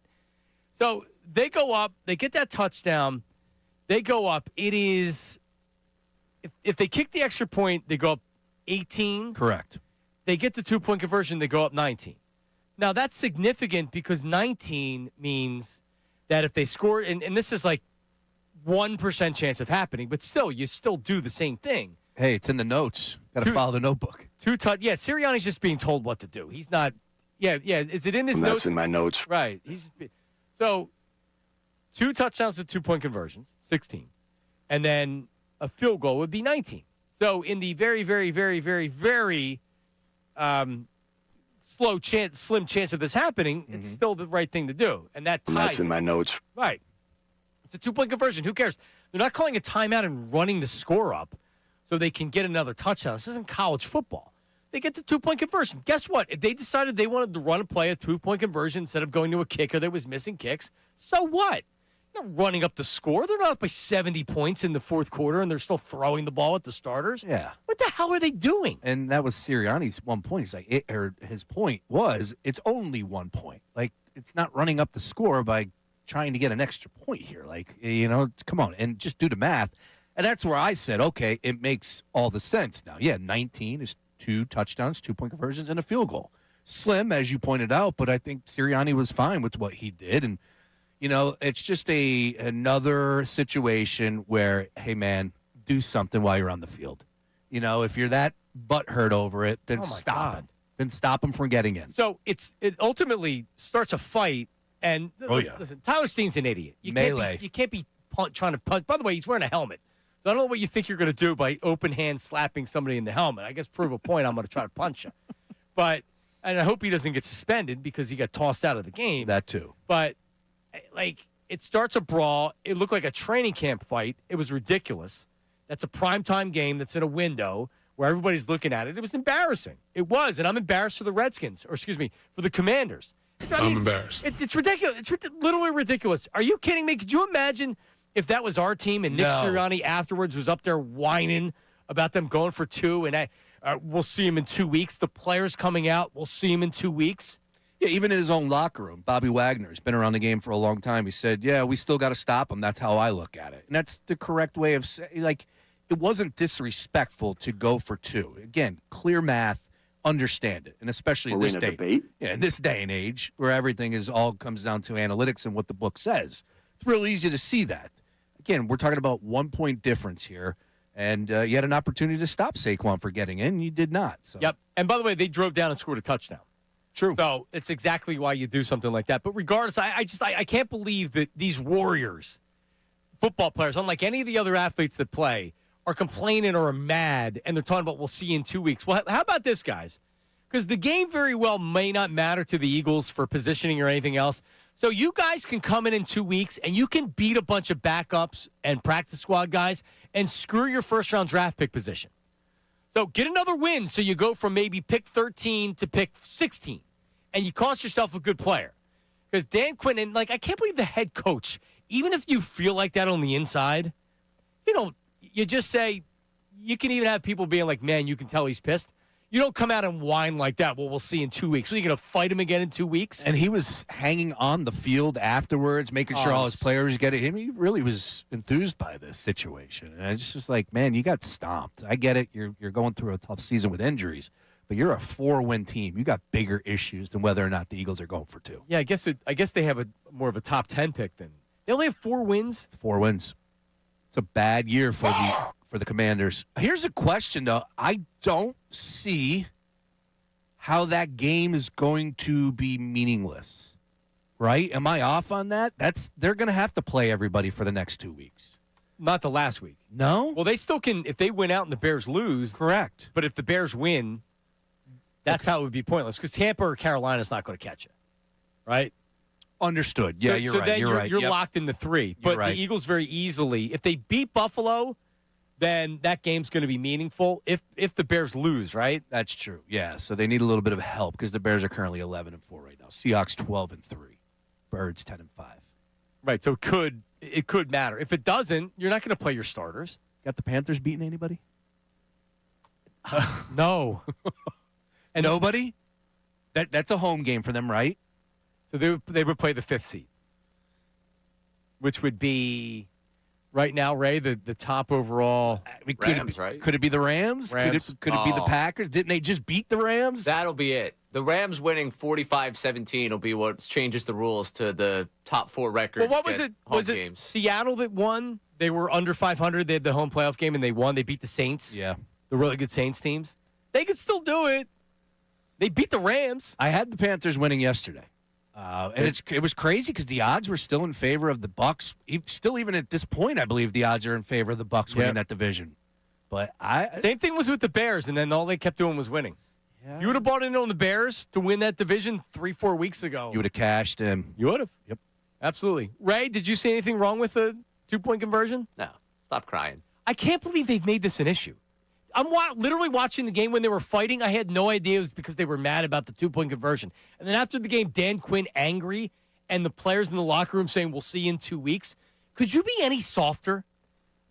So they go up. They get that touchdown. They go up. It is, if they kick the extra point, they go up 18. Correct. They get the two-point conversion, they go up 19. Now, that's significant because 19 means that if they score, and this is like 1% chance of happening, but still, you still do the same thing. Hey, it's in the notes. Got to follow the notebook. Yeah, Sirianni's just being told what to do. He's not Yeah. Is it in his And notes? that's in my notes. Right. So 2 touchdowns to 2-point conversions, 16. And then a field goal would be 19. So in the very, very, very, very, very slim chance of this happening, it's still the right thing to do. And that ties. And that's in my notes. Right. It's a 2-point conversion. Who cares? They're not calling a timeout and running the score up so they can get another touchdown. This isn't college football. They get the 2-point conversion. Guess what? If they decided they wanted to run a play, a 2-point conversion, instead of going to a kicker that was missing kicks, so what? They're not running up the score. They're not up by 70 points in the fourth quarter, and they're still throwing the ball at the starters. Yeah. What the hell are they doing? And that was Sirianni's one point. He's like, his point was, it's only 1 point. Like, it's not running up the score by trying to get an extra point here. Like, come on, and just do the math. And that's where I said, okay, it makes all the sense now. Yeah, 19 is 2 touchdowns, 2-point conversions, and a field goal. Slim, as you pointed out, but I think Sirianni was fine with what he did. And, it's just another situation where, hey, man, do something while you're on the field. If you're that butthurt over it, then stop him. Then stop him from getting in. So it ultimately starts a fight. And listen, Tyler Steen's an idiot. You can't be trying to punch. By the way, he's wearing a helmet. So I don't know what you think you're going to do by open hand slapping somebody in the helmet. I guess prove a point, I'm going to try to punch you. And I hope he doesn't get suspended because he got tossed out of the game. That too. But, it starts a brawl. It looked like a training camp fight. It was ridiculous. That's a primetime game that's in a window where everybody's looking at it. It was embarrassing. It was, and I'm embarrassed for the Redskins, for the Commanders. I'm embarrassed. It's ridiculous. It's literally ridiculous. Are you kidding me? Could you imagine if that was our team and Nick Sirianni afterwards was up there whining about them going for 2 and we'll see him in 2 weeks. The players coming out, we'll see him in 2 weeks. Yeah, even in his own locker room, Bobby Wagner's been around the game for a long time. He said, yeah, we still got to stop him. That's how I look at it. And that's the correct way of saying, it wasn't disrespectful to go for 2. Again, clear math, understand it. And especially in this day. Debate? Yeah, in this day and age where everything all comes down to analytics and what the book says. It's real easy to see that. Again, we're talking about 1 point difference here. And you had an opportunity to stop Saquon for getting in. You did not. So. Yep. And by the way, they drove down and scored a touchdown. True. So it's exactly why you do something like that. But regardless, I can't believe that these Warriors football players, unlike any of the other athletes that play, are complaining or are mad, and they're talking about, we'll see you in 2 weeks. Well, how about this, guys? Because the game very well may not matter to the Eagles for positioning or anything else. So you guys can come in 2 weeks, and you can beat a bunch of backups and practice squad guys and screw your first-round draft pick position. So get another win so you go from maybe pick 13 to pick 16, and you cost yourself a good player. Because Dan Quinn, I can't believe the head coach, even if you feel like that on the inside, you just say, you can even have people being like, man, you can tell he's pissed. You don't come out and whine like that. Well, we'll see in 2 weeks. Are you going to fight him again in 2 weeks? And he was hanging on the field afterwards, making sure all his players get it. He really was enthused by this situation. And I just was like, man, you got stomped. I get it. You're going through a tough season with injuries, but you're a 4-win team. You got bigger issues than whether or not the Eagles are going for 2. Yeah, I guess they have more of a top 10 pick than they only have 4 wins. 4 wins. It's a bad year for the Commanders. Here's a question, though. I don't see how that game is going to be meaningless, right? Am I off on that? They're going to have to play everybody for the next 2 weeks. Not the last week. No? Well, they still can, if they win out and the Bears lose. Correct. But if the Bears win, that's how it would be pointless because Tampa or Carolina's not going to catch it, right? Understood. Yeah, you're right. Then you're right. You're locked in the 3. But right. the Eagles very easily, if they beat Buffalo, then that game's going to be meaningful. If the Bears lose, right? That's true. Yeah. So they need a little bit of help because the Bears are currently 11-4 right now. Seahawks 12-3. Birds 10-5. Right. So it could matter. If it doesn't, you're not going to play your starters. Got the Panthers beating anybody? No. And nobody? That's a home game for them, right? So they would play the 5th seed, which would be right now, Ray, the top overall. Rams, right? Could it be the Rams? Could it be the Packers? Didn't they just beat the Rams? That'll be it. The Rams winning 45-17 will be what changes the rules to the top 4 records. Well, what was it? Was it Seattle that won? They were under 500. They had the home playoff game, and they won. They beat the Saints. Yeah. The really good Saints teams. They could still do it. They beat the Rams. I had the Panthers winning yesterday. And it was crazy because the odds were still in favor of the Bucs. Still, even at this point, I believe the odds are in favor of the Bucs winning that division. But Same thing was with the Bears, and then all they kept doing was winning. You would have bought in on the Bears to win that division 3-4 weeks ago. You would have cashed in. You would have. Yep. Absolutely. Ray, did you see anything wrong with the 2-point conversion? No. Stop crying. I can't believe they've made this an issue. I'm literally watching the game when they were fighting. I had no idea it was because they were mad about the 2-point conversion. And then after the game, Dan Quinn angry, and the players in the locker room saying, we'll see you in 2 weeks. Could you be any softer?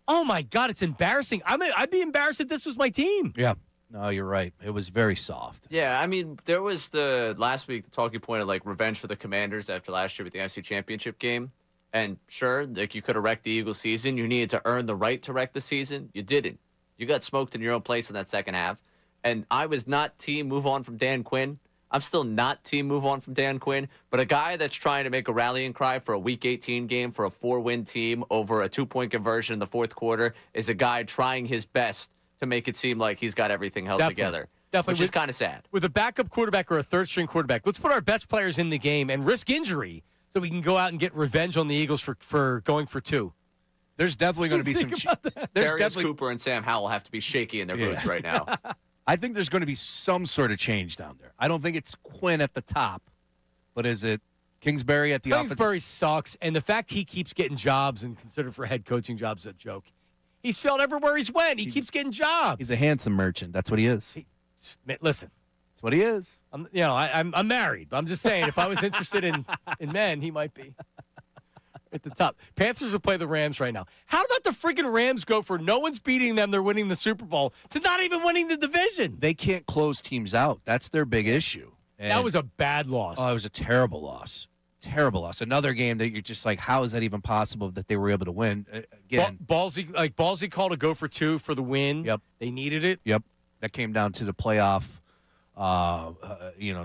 Oh, my God, it's embarrassing. I'd be embarrassed if this was my team. Yeah. No, you're right. It was very soft. Yeah, I mean, there was last week, the talking point of, like, revenge for the Commanders after last year with the NFC Championship game. And sure, like, you could have wrecked the Eagles season. You needed to earn the right to wreck the season. You didn't. You got smoked in your own place in that second half. And I was not team move on from Dan Quinn. I'm still not team move on from Dan Quinn. But a guy that's trying to make a rallying cry for a Week 18 game for a 4-win team over a 2-point conversion in the fourth quarter is a guy trying his best to make it seem like he's got everything held together. Definitely. Which is kind of sad. With a backup quarterback or a third-string quarterback, let's put our best players in the game and risk injury so we can go out and get revenge on the Eagles for going for 2. There's definitely going to be some. Darius Cooper and Sam Howell have to be shaky in their boots right now. I think there's going to be some sort of change down there. I don't think it's Quinn at the top, but is it Kingsbury at the offense? Kingsbury sucks, and the fact he keeps getting jobs and considered for head coaching jobs is a joke. He's failed everywhere he's went. He keeps getting jobs. He's a handsome merchant. That's what he is. Listen. That's what he is. I'm married, but I'm just saying if I was interested in men, he might be at the top. Panthers will play the Rams right now. How about the freaking Rams go for no one's beating them, they're winning the Super Bowl, to not even winning the division? They can't close teams out. That's their big issue. And that was a bad loss. Oh, it was a terrible loss. Terrible loss. Another game that you're just like, how is that even possible that they were able to win? Again, ballsy call to go for 2 for the win. Yep. They needed it. Yep. That came down to the playoff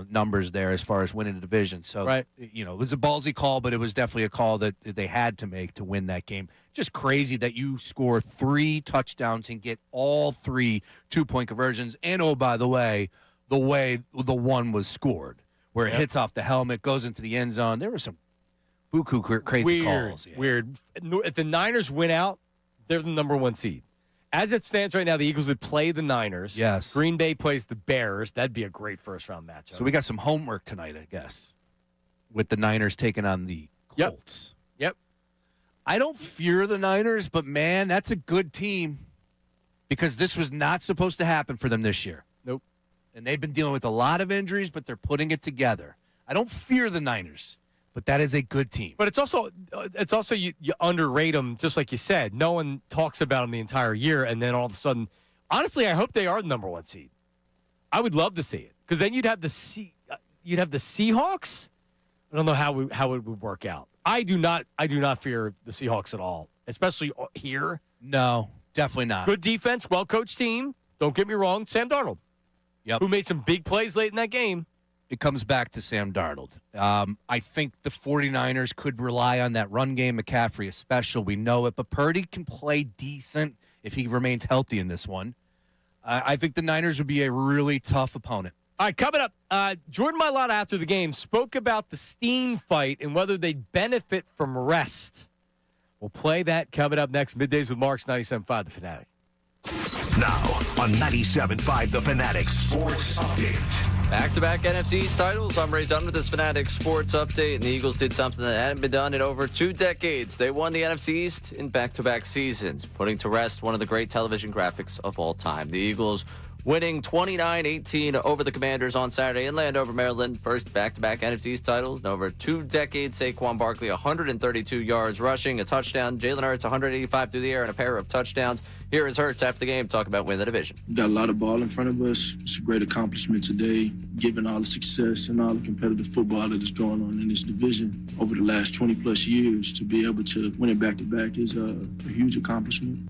numbers there as far as winning the division. So, it was a ballsy call, but it was definitely a call that they had to make to win that game. Just crazy that you score 3 touchdowns and get all 3 2-point conversions. And, oh, by the way the one was scored, where it hits off the helmet, goes into the end zone. There were some buku crazy calls. Yeah. Weird. If the Niners win out, they're the number 1 seed. As it stands right now, the Eagles would play the Niners. Yes. Green Bay plays the Bears. That'd be a great first-round matchup. So we got some homework tonight, I guess, with the Niners taking on the Colts. Yep. I don't fear the Niners, but, man, that's a good team because this was not supposed to happen for them this year. Nope. And they've been dealing with a lot of injuries, but they're putting it together. I don't fear the Niners, but that is a good team. But it's also you underrate them, just like you said. No one talks about them the entire year, and then all of a sudden, honestly, I hope they are the number 1 seed. I would love to see it because then you'd have the Seahawks. I don't know how it would work out. I do not fear the Seahawks at all, especially here. No, definitely not. Good defense, well coached team. Don't get me wrong, Sam Darnold. Yep. Who made some big plays late in that game. It comes back to Sam Darnold. I think the 49ers could rely on that run game. McCaffrey is special. We know it. But Purdy can play decent if he remains healthy in this one. I think the Niners would be a really tough opponent. All right, coming up, Jordan Mailata after the game spoke about the Steen fight and whether they'd benefit from rest. We'll play that coming up next. Middays with Marks, 97.5 The Fanatic. Now on 97.5 The Fanatic Sports Update. Back-to-back NFC East titles. I'm Ray Dunn with this Fanatic Sports Update, and the Eagles did something that hadn't been done in over 2 decades. They won the NFC East in back-to-back seasons, putting to rest one of the great television graphics of all time. The Eagles winning 29-18 over the Commanders on Saturday in Landover, Maryland. First back-to-back NFC East titles in over 2 decades. Saquon Barkley, 132 yards rushing, a touchdown. Jalen Hurts, 185 through the air, and a pair of touchdowns. Here is Hurts after the game talking about winning the division. Got a lot of ball in front of us. It's a great accomplishment today, given all the success and all the competitive football that is going on in this division over the last 20-plus years. To be able to win it back-to-back is a huge accomplishment.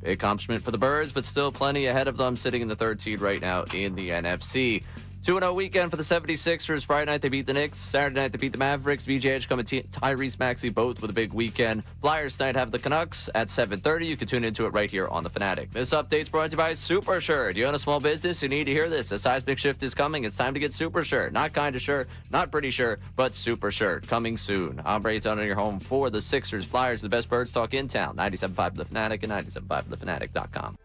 Big accomplishment for the Birds, but still plenty ahead of them, sitting in the 3rd seed right now in the NFC. 2-0 weekend for the 76ers. Friday night, they beat the Knicks. Saturday night, they beat the Mavericks. VJ Edgecombe and Tyrese Maxey both with a big weekend. Flyers tonight have the Canucks at 7:30. You can tune into it right here on The Fanatic. This update's brought to you by Super Sure. Do you own a small business? You need to hear this. A seismic shift is coming. It's time to get Super Sure. Not kind of sure, not pretty sure, but Super Sure. Coming soon. I'm Brady Dunn on your home for the Sixers. Flyers, the best birds talk in town. 97.5 The Fanatic and 97.5thefanatic.com.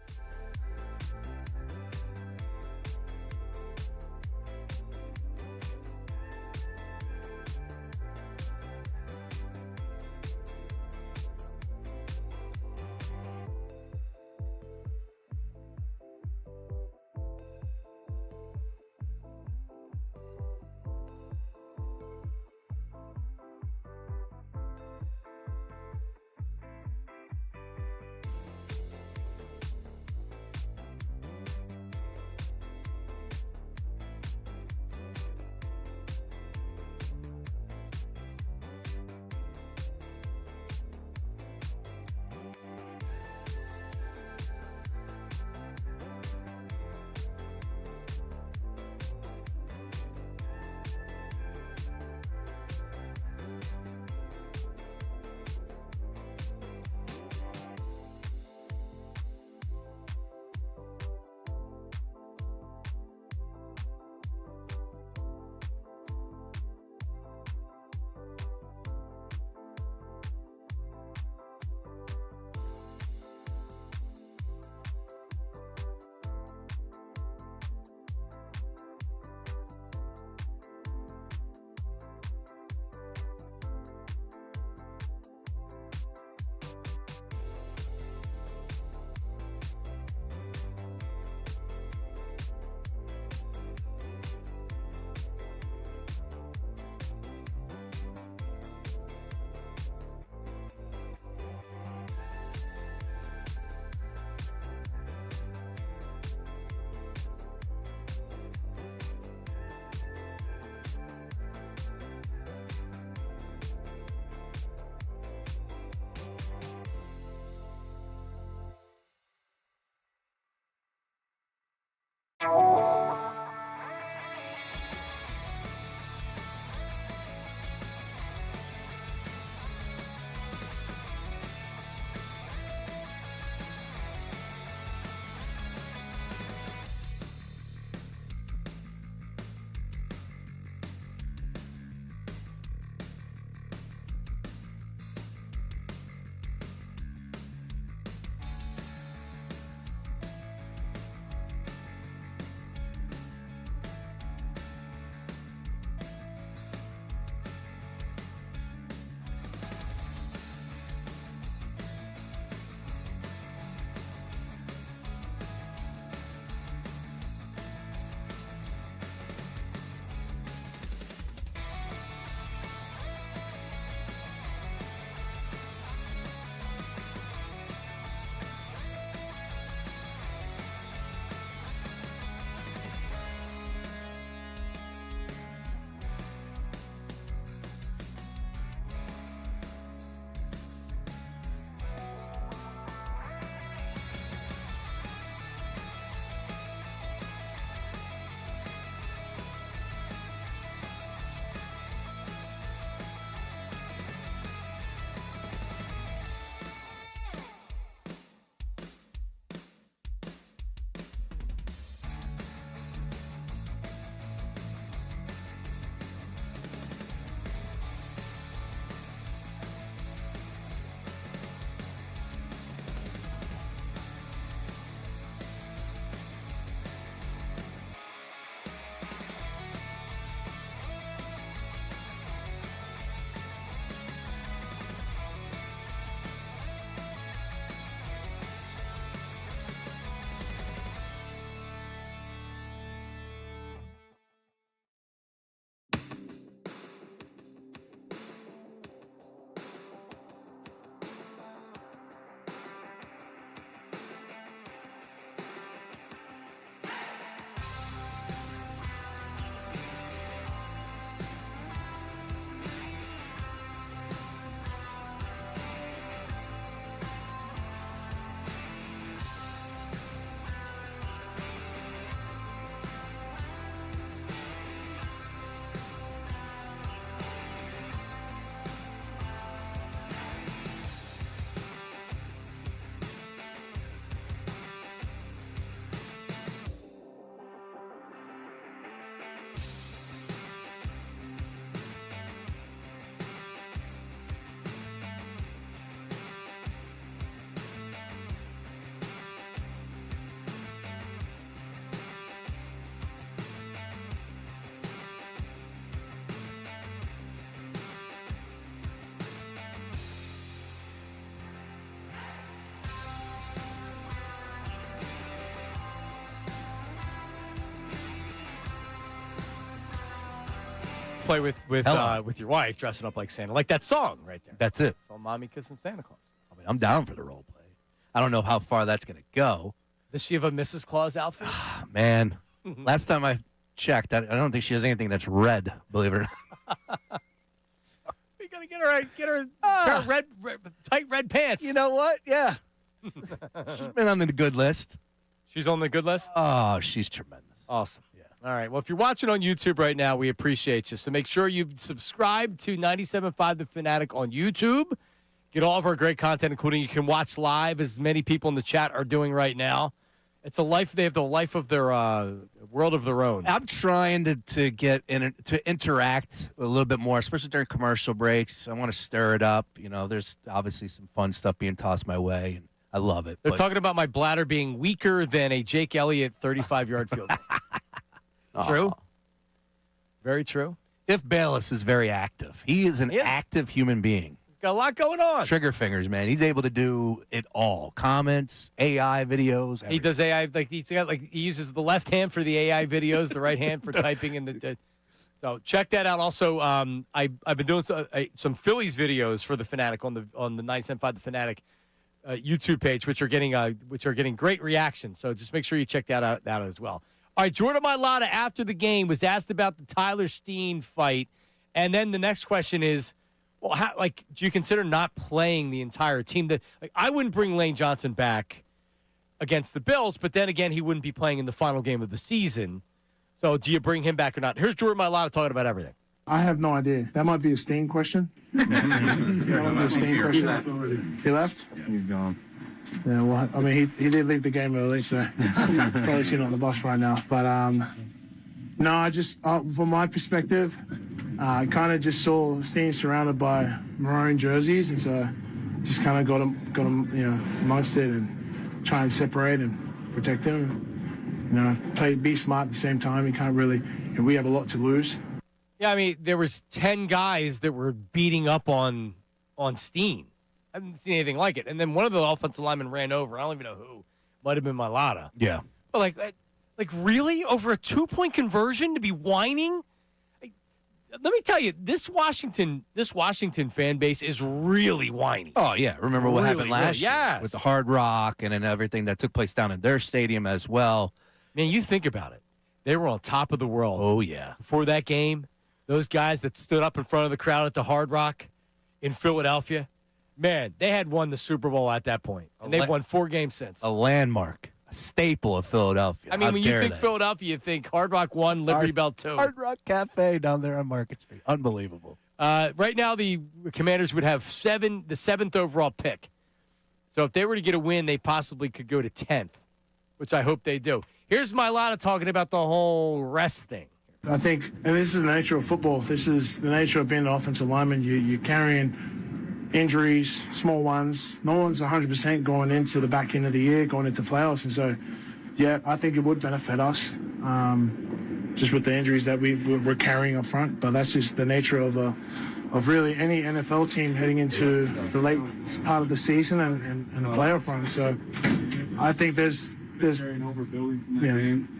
play with your wife dressing up like Santa, like that song right there. That's it. It's all mommy kissing Santa Claus. I mean, I'm down for the role play. I don't know how far that's going to go. Does she have a Mrs. Claus outfit? Man, last time I checked, I don't think she has anything that's red, believe it or not. We got to get her pair of red, tight red pants. You know what? Yeah. She's been on the good list. She's on the good list? Oh, she's tremendous. Awesome. Yeah. All right. Well, if you're watching on YouTube right now, we appreciate you. So make sure you subscribe to 97.5 The Fanatic on YouTube. Get all of our great content, including you can watch live, as many people in the chat are doing right now. It's a life. They have the life of their world of their own. I'm trying to get to interact a little bit more, especially during commercial breaks. I want to stir it up. You know, there's obviously some fun stuff being tossed my way, and I love it. They're talking about my bladder being weaker than a Jake Elliott 35-yard field goal. True? Very true. If Bayless is very active. He is an active human being. He's got a lot going on. Trigger fingers, man. He's able to do it all. Comments, AI videos. Everything. He does AI. He uses the left hand for the AI videos, the right hand for typing in the. So check that out. Also, I've been doing some Phillies videos for the Fanatic on the 975 The Fanatic YouTube page, which are getting great reactions. So just make sure you check that out as well. All right, Jordan Mailata after the game was asked about the Tyler Steen fight, and then the next question is, well, do you consider not playing the entire team? I wouldn't bring Lane Johnson back against the Bills, but then again, he wouldn't be playing in the final game of the season. So do you bring him back or not? Here's Jordan Mailata talking about everything. I have no idea. That might be a Steen question. That might be a Steen question. He left? He's gone. Yeah, well, I mean, he did leave the game early, so probably sitting on the bus right now. But no, I just from my perspective, I kind of just saw Steen surrounded by maroon jerseys, and so just kind of got him, amongst it and try and separate and protect him. Be smart at the same time. You can't really, and we have a lot to lose. Yeah, I mean, there was 10 guys that were beating up on Steen. I haven't seen anything like it. And then one of the offensive linemen ran over. I don't even know who. Might have been Mailata. Yeah. But like really? Over a 2-point conversion to be whining? Let me tell you, this Washington fan base is really whiny. Oh, yeah. Remember what happened last year yes. with the Hard Rock and everything that took place down in their stadium as well. Man, you think about it. They were on top of the world. Oh, yeah. Before that game, those guys that stood up in front of the crowd at the Hard Rock in Philadelphia, man, they had won the Super Bowl at that point, and they've won 4 games since. A landmark, a staple of Philadelphia. I mean, when you think Philadelphia, you think Hard Rock 1, Liberty Bell 2. Hard Rock Cafe down there on Market Street. Unbelievable. Right now, the Commanders would have the 7th overall pick. So if they were to get a win, they possibly could go to 10th, which I hope they do. Here's Mailata talking about the whole rest thing. I think, and this is the nature of football. This is the nature of being an offensive lineman. You're carrying injuries, small ones. No one's 100% going into the back end of the year, going into playoffs. And so, yeah, I think it would benefit us just with the injuries that we're carrying up front. But that's just the nature of really any NFL team heading into the late part of the season and the playoff run. So I think there's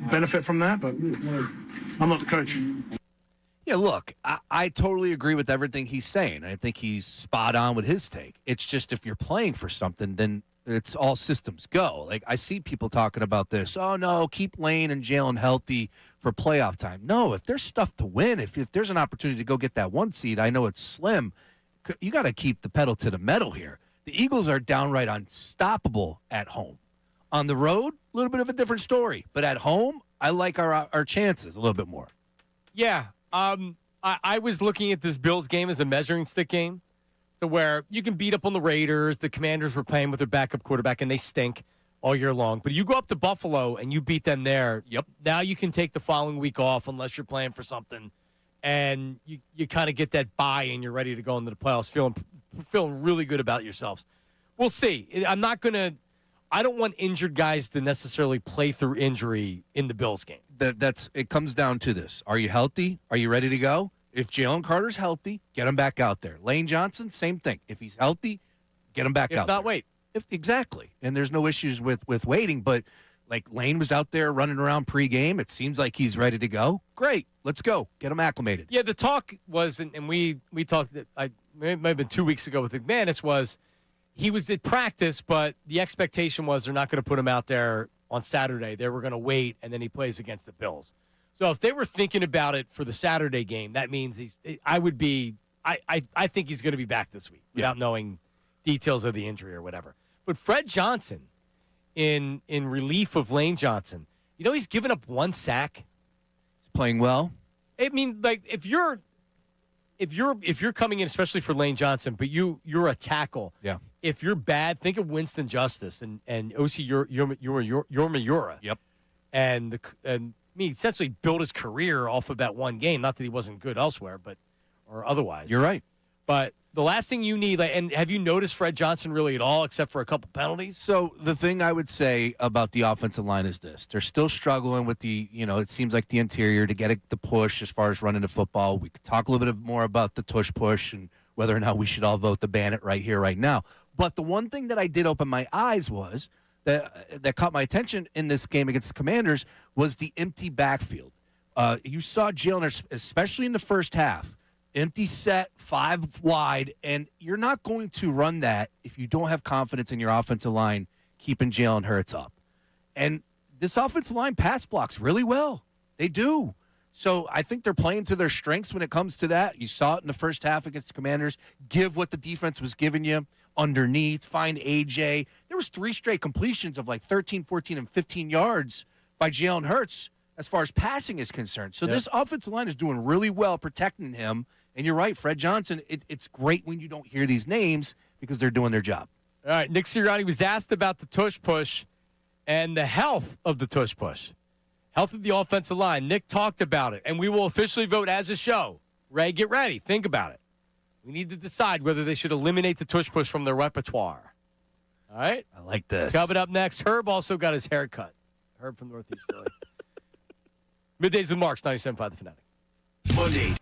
benefit from that, but I'm not the coach. Yeah, look, I totally agree with everything he's saying. I think he's spot on with his take. It's just if you're playing for something, then it's all systems go. Like, I see people talking about this. Oh, no, keep Lane and Jalen healthy for playoff time. No, if there's stuff to win, if there's an opportunity to go get that 1 seed, I know it's slim. You got to keep the pedal to the metal here. The Eagles are downright unstoppable at home. On the road, a little bit of a different story. But at home, I like our chances a little bit more. Yeah. I was looking at this Bills game as a measuring stick game, to where you can beat up on the Raiders. The Commanders were playing with their backup quarterback, and they stink all year long. But you go up to Buffalo, and you beat them there. Yep. Now you can take the following week off unless you're playing for something, and you kind of get that bye, and you're ready to go into the playoffs feeling really good about yourselves. We'll see. I don't want injured guys to necessarily play through injury in the Bills game. It comes down to this. Are you healthy? Are you ready to go? If Jalen Carter's healthy, get him back out there. Lane Johnson, same thing. If he's healthy, get him back out there. If not, wait. Exactly. And there's no issues with waiting, but Like Lane was out there running around pregame. It seems like he's ready to go. Great. Let's go. Get him acclimated. Yeah, the talk was, and we talked, it might have been 2 weeks ago with McManus, was he was at practice, but the expectation was they're not going to put him out there on Saturday. They were going to wait, and then he plays against the Bills. So if they were thinking about it for the Saturday game, that means I think he's going to be back this week without knowing details of the injury or whatever. But Fred Johnson, in relief of Lane Johnson, he's given up 1 sack. He's playing well. I mean, like if you're coming in, especially for Lane Johnson, but you're a tackle. Yeah. If you're bad, think of Winston Justice and Osi Yormayura. Yep. And he essentially built his career off of that one game. Not that he wasn't good elsewhere, or otherwise. You're right. But the last thing you need, and have you noticed Fred Johnson really at all, except for a couple penalties? So the thing I would say about the offensive line is this. They're still struggling with it seems like the interior to get the push as far as running the football. We could talk a little bit more about the tush push and whether or not we should all vote the Bandit right here, right now. But the one thing that I did open my eyes was that caught my attention in this game against the Commanders was the empty backfield. You saw Jalen, especially in the first half, empty set, 5 wide, and you're not going to run that if you don't have confidence in your offensive line keeping Jalen Hurts up. And this offensive line pass blocks really well. They do. So I think they're playing to their strengths when it comes to that. You saw it in the first half against the Commanders. Give what the defense was giving you underneath. Find A.J. There was 3 straight completions of like 13, 14, and 15 yards by Jalen Hurts as far as passing is concerned. So this offensive line is doing really well protecting him. And you're right, Fred Johnson, it's great when you don't hear these names because they're doing their job. All right, Nick Sirianni was asked about the tush push and the health of the tush push, health of the offensive line. Nick talked about it, and we will officially vote as a show. Ray, get ready. Think about it. We need to decide whether they should eliminate the tush push from their repertoire. All right? I like this. Coming up next, Herb also got his hair cut. Herb from Northeast Philly. Middays with Marks, 97.5 The Fanatic. Monday.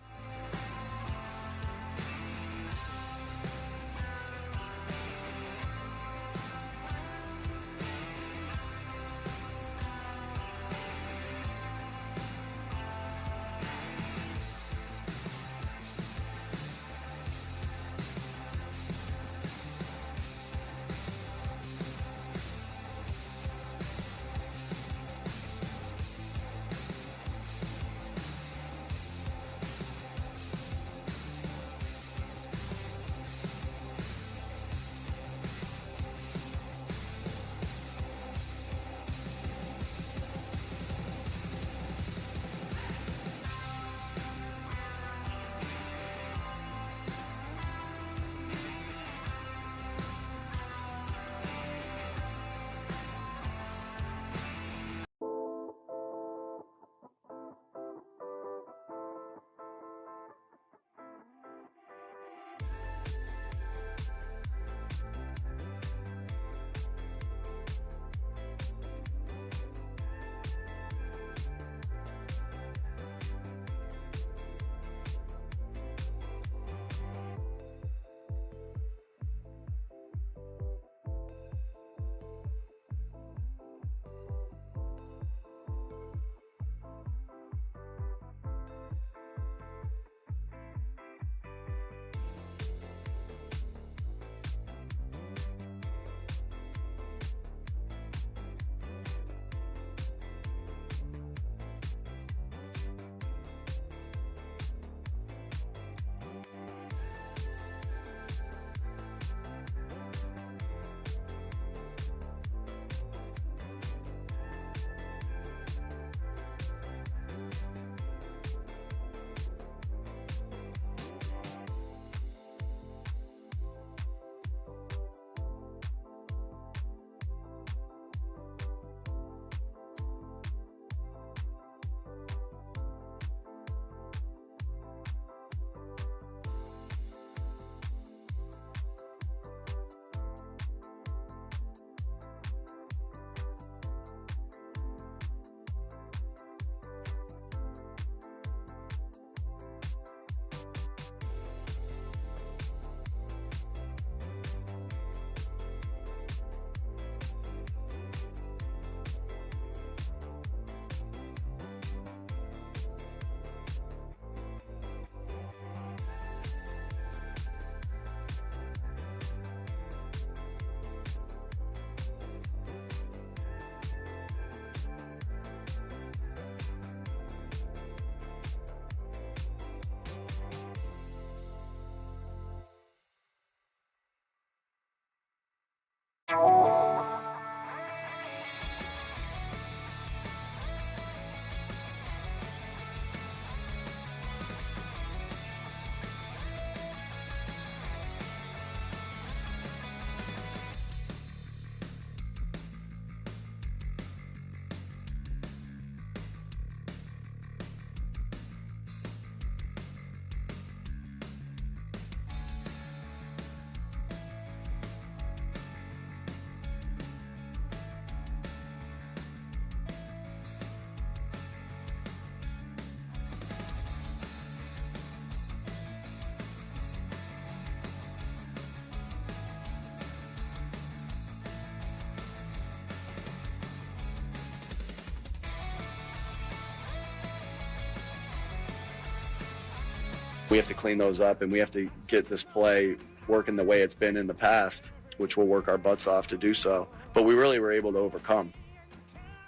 We have to clean those up, and we have to get this play working the way it's been in the past, which we'll work our butts off to do so. But we really were able to overcome.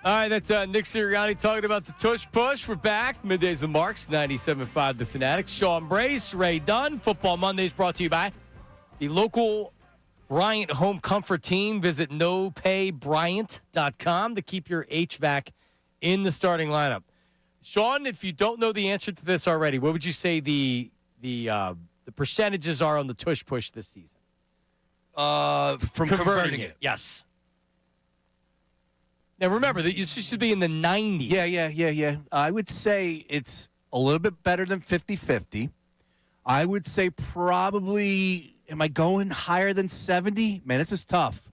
All right, that's Nick Sirianni talking about the tush push. We're back. Middays with Marks, 97.5 The Fanatic. Sean Brace, Ray Dunn. Football Mondays brought to you by the local Bryant Home Comfort Team. Visit nopaybryant.com to keep your HVAC in the starting lineup. Sean, if you don't know the answer to this already, what would you say the percentages are on the tush push this season? From converting it. Yes. Now, remember, that this should be in the 90s. Yeah. I would say it's a little bit better than 50-50. I would say probably, am I going higher than 70? Man, this is tough.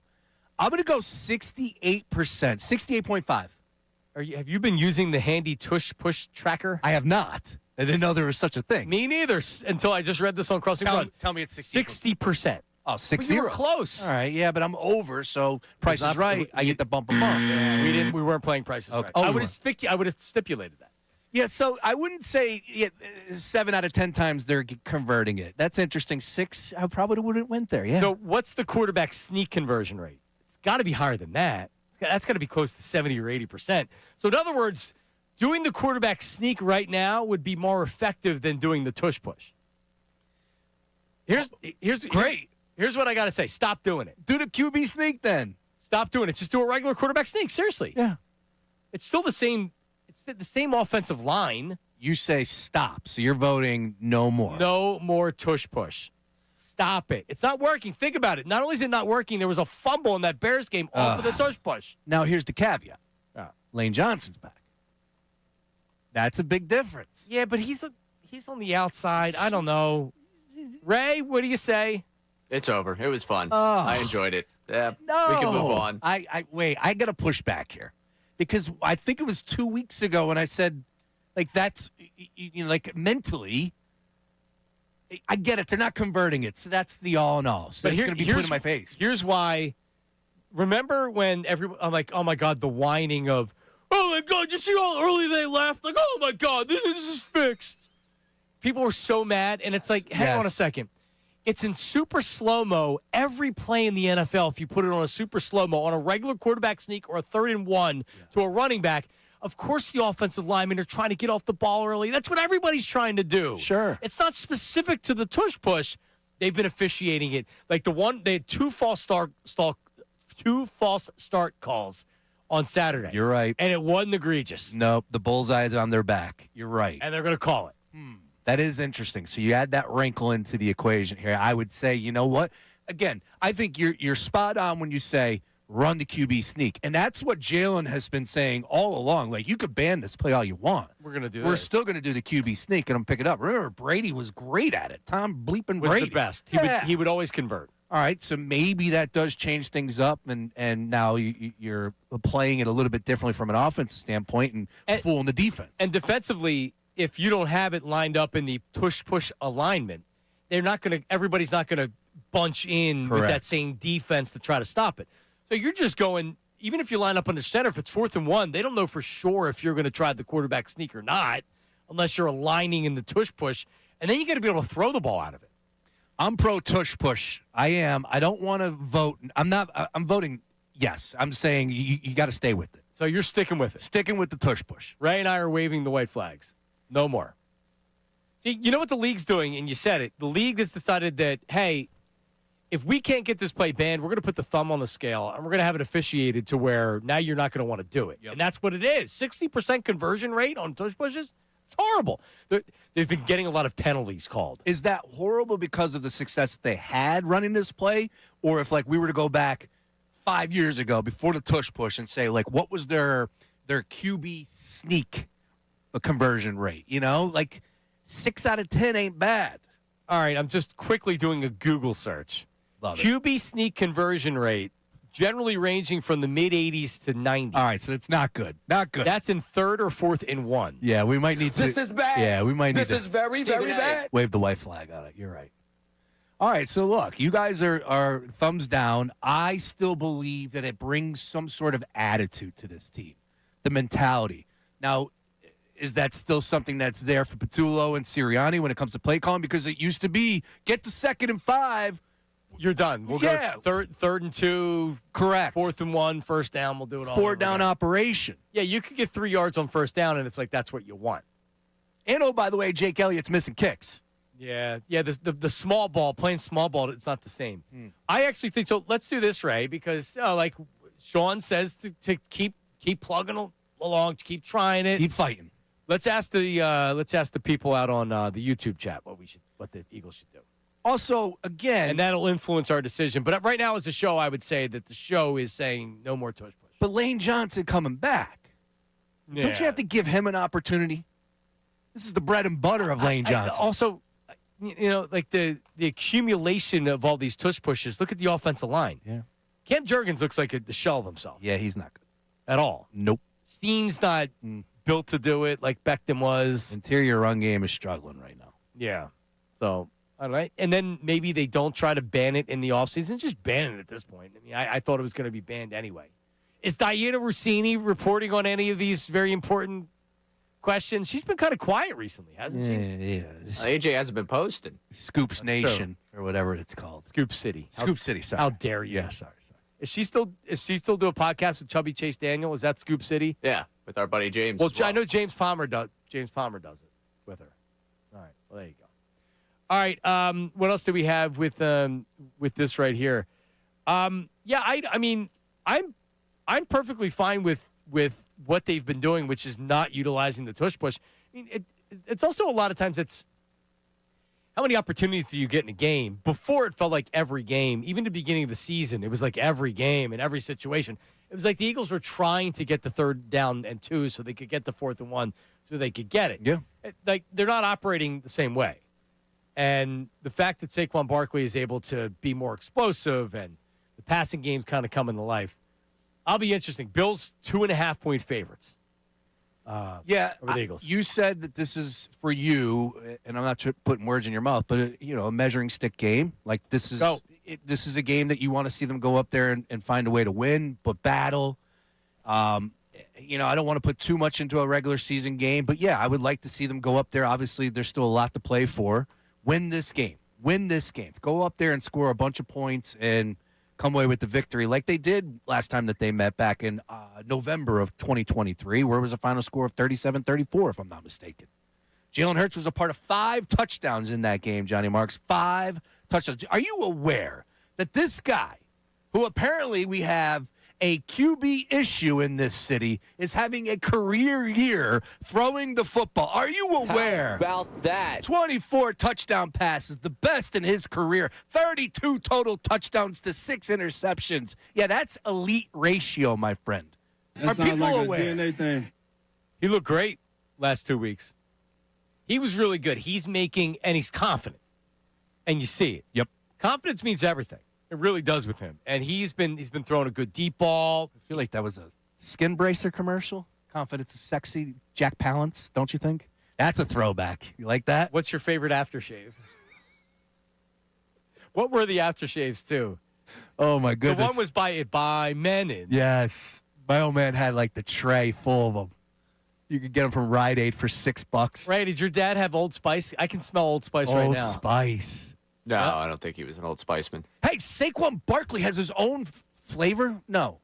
I'm going to go 68%, 68.5. Have you been using the handy tush push tracker? I have not. I didn't know there was such a thing. Me neither, until I just read this on Crossing Run. Tell me it's 60%. Oh, 60. Well, you were close. All right, yeah, but I'm over, so Price is Right. I get the bump. Yeah, we weren't playing Price is Right. Oh, I would have stipulated that. Yeah, so I wouldn't say 7 out of 10 times they're converting it. That's interesting. 6, I probably wouldn't went there. Yeah. So what's the quarterback sneak conversion rate? It's got to be higher than that. That's got to be close to 70 or 80%. So in other words, doing the quarterback sneak right now would be more effective than doing the tush push. Here's great. Here's what I got to say. Stop doing it. Do the QB sneak then. Stop doing it. Just do a regular quarterback sneak. Seriously. Yeah. It's still the same. It's the same offensive line. You say stop, so you're voting no more. No more tush push. Stop it. It's not working. Think about it. Not only is it not working, there was a fumble in that Bears game off of the tush push. Now, here's the caveat. Lane Johnson's back. That's a big difference. Yeah, but he's on the outside. I don't know. Ray, what do you say? It's over. It was fun. Oh. I enjoyed it. Yeah, No. we can move on. Wait, I got to push back here because I think it was 2 weeks ago when I said, like, that's, like, mentally, I get it. They're not converting it, so that's the all in all. So it's going to be put in my face. Here's why. Remember when I'm like, oh, my God, the whining of, oh, my God, you see how early they left? Like, oh, my God, this is fixed. People were so mad, and it's like, hang on a second. It's in super slow-mo every play in the NFL. If you put it on a super slow-mo, on a regular quarterback sneak or a 3rd and 1 to a running back, of course the offensive linemen are trying to get off the ball early. That's what everybody's trying to do. Sure. It's not specific to the tush push. They've been officiating it. Like they had two false start calls on Saturday. You're right. And it wasn't egregious. Nope, the bullseye's on their back. You're right. And they're going to call it. That is interesting. So you add that wrinkle into the equation here. I would say, you know what? Again, I think you're spot on when you say run the QB sneak. And that's what Jalen has been saying all along. Like, you could ban this play all you want. We're going to do We're still going to do the QB sneak, and I'm pick it up. Remember, Brady was great at it. Tom bleeping Was Brady. the best. He would always convert. All right, so maybe that does change things up, and now you're playing it a little bit differently from an offensive standpoint and fooling the defense. And defensively, if you don't have it lined up in the tush-push alignment, everybody's not going to bunch in with that same defense to try to stop it. So you're just going, even if you line up under center, if it's 4th and 1, they don't know for sure if you're going to try the quarterback sneak or not, unless you're aligning in the tush-push, and then you got to be able to throw the ball out of it. I'm pro tush push. I am. I don't want to vote. I'm not. I'm voting yes. I'm saying you got to stay with it. So you're sticking with it. Sticking with the tush push. Ray and I are waving the white flags. No more. See, you know what the league's doing, and you said it. The league has decided that, hey, if we can't get this play banned, we're going to put the thumb on the scale, and we're going to have it officiated to where now you're not going to want to do it. Yep. And that's what it is. 60% conversion rate on tush pushes. It's horrible. They've been getting a lot of penalties called. Is that horrible because of the success that they had running this play? Or if, like, we were to go back 5 years ago before the tush push and say, like, what was their QB sneak conversion rate? You know, like 6 out of 10 ain't bad. All right, I'm just quickly doing a Google search. Love it. QB sneak conversion rate, generally ranging from the mid-80s to 90. All right, so it's not good. Not good. That's in 3rd or 4th and 1. Yeah, we might need to. This is bad. Yeah, we might need to. This is very, very bad. Wave the white flag on it. You're right. All right, so look, you guys are thumbs down. I still believe that it brings some sort of attitude to this team, the mentality. Now, is that still something that's there for Patullo and Sirianni when it comes to play calling? Because it used to be get to 2nd and 5. You're done. We'll Yeah. go third and 2. Correct. 4th and 1, first down. We'll do it all. 4-down again. operation. Yeah, you could get 3 yards on first down, and it's like that's what you want. And, oh, by the way, Jake Elliott's missing kicks. Yeah. The small ball, playing small ball, it's not the same. I actually think so. Let's do this, Ray, because like Sean says to keep plugging along, keep trying it, keep fighting. Let's ask the people out on the YouTube chat what the Eagles should do. Also, again, and that'll influence our decision. But right now, as a show, I would say that the show is saying no more tush push. But Lane Johnson coming back. Yeah. Don't you have to give him an opportunity? This is the bread and butter of Lane Johnson. Also, like the accumulation of all these tush pushes. Look at the offensive line. Yeah. Cam Jurgens looks like the shell of himself. Yeah, he's not good at all. Nope. Steen's not built to do it like Beckham was. Interior run game is struggling right now. Yeah. So, all right. And then maybe they don't try to ban it in the offseason. Just ban it at this point. I mean, I thought it was going to be banned anyway. Is Diana Rossini reporting on any of these very important questions? She's been kind of quiet recently, hasn't she? Yeah. AJ hasn't been posting. Scoops Nation or whatever it's called. Scoop City. Scoop City, sorry. How dare you? Yeah, sorry. Is she still do a podcast with Chubby Chase Daniel? Is that Scoop City? Yeah, with our buddy James. Well, as well. I know James Palmer does it with her. All right. Well, there you go. All right. What else do we have with this right here? I mean, I'm perfectly fine with what they've been doing, which is not utilizing the tush push. I mean, it's also a lot of times it's how many opportunities do you get in a game? Before it felt like every game, even the beginning of the season, it was like every game and every situation. It was like the Eagles were trying to get the 3rd down and 2 so they could get the 4th and 1 so they could get it. Yeah. Like they're not operating the same way. And the fact that Saquon Barkley is able to be more explosive and the passing game's kind of coming to life, I'll be interesting. Bills 2.5-point favorites. Over the Eagles. You said that this is for you, and I'm not putting words in your mouth, but a measuring stick game. Like this is a game that you want to see them go up there and find a way to win, but battle. I don't want to put too much into a regular season game, but yeah, I would like to see them go up there. Obviously, there's still a lot to play for. Win this game. Go up there and score a bunch of points and come away with the victory like they did last time that they met back in November of 2023, where it was a final score of 37-34, if I'm not mistaken. Jalen Hurts was a part of 5 touchdowns in that game, Johnny Marks. 5 touchdowns. Are you aware that this guy, who apparently we have a QB issue in this city, is having a career year throwing the football? Are you aware? How about that? 24 touchdown passes, the best in his career. 32 total touchdowns to 6 interceptions. Yeah, that's elite ratio, my friend. Are people aware? He looked great last 2 weeks. He was really good. He's making, and he's confident. And you see it. Yep. Confidence means everything. It really does with him. And he's been throwing a good deep ball. I feel like that was a skin bracer commercial. Confidence is sexy. Jack Palance, don't you think? That's a throwback. You like that? What's your favorite aftershave? What were the aftershaves, too? Oh, my goodness. The one was by Menon. Yes. My old man had like the tray full of them. You could get them from Rite Aid for $6. Right. Did your dad have Old Spice? I can smell Old Spice right now. Old Spice. No, I don't think he was an Old Spiceman. Hey, Saquon Barkley has his own flavor? No.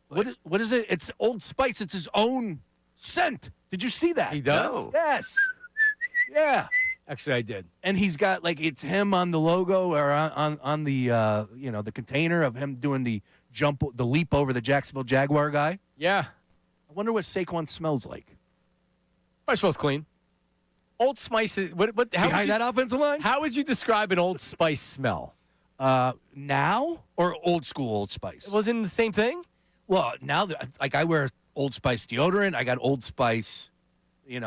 What is it? It's Old Spice. It's his own scent. Did you see that? He does? No. Yes. Yeah. Actually, I did. And he's got like it's him on the logo or on the the container of him doing the leap over the Jacksonville Jaguar guy. Yeah. I wonder what Saquon smells like. Probably smells clean. Old Spice is what Behind that offensive line? How would you describe an Old Spice smell? Now or old school Old Spice? Wasn't it the same thing? Well, now like I wear Old Spice deodorant. I got Old Spice, body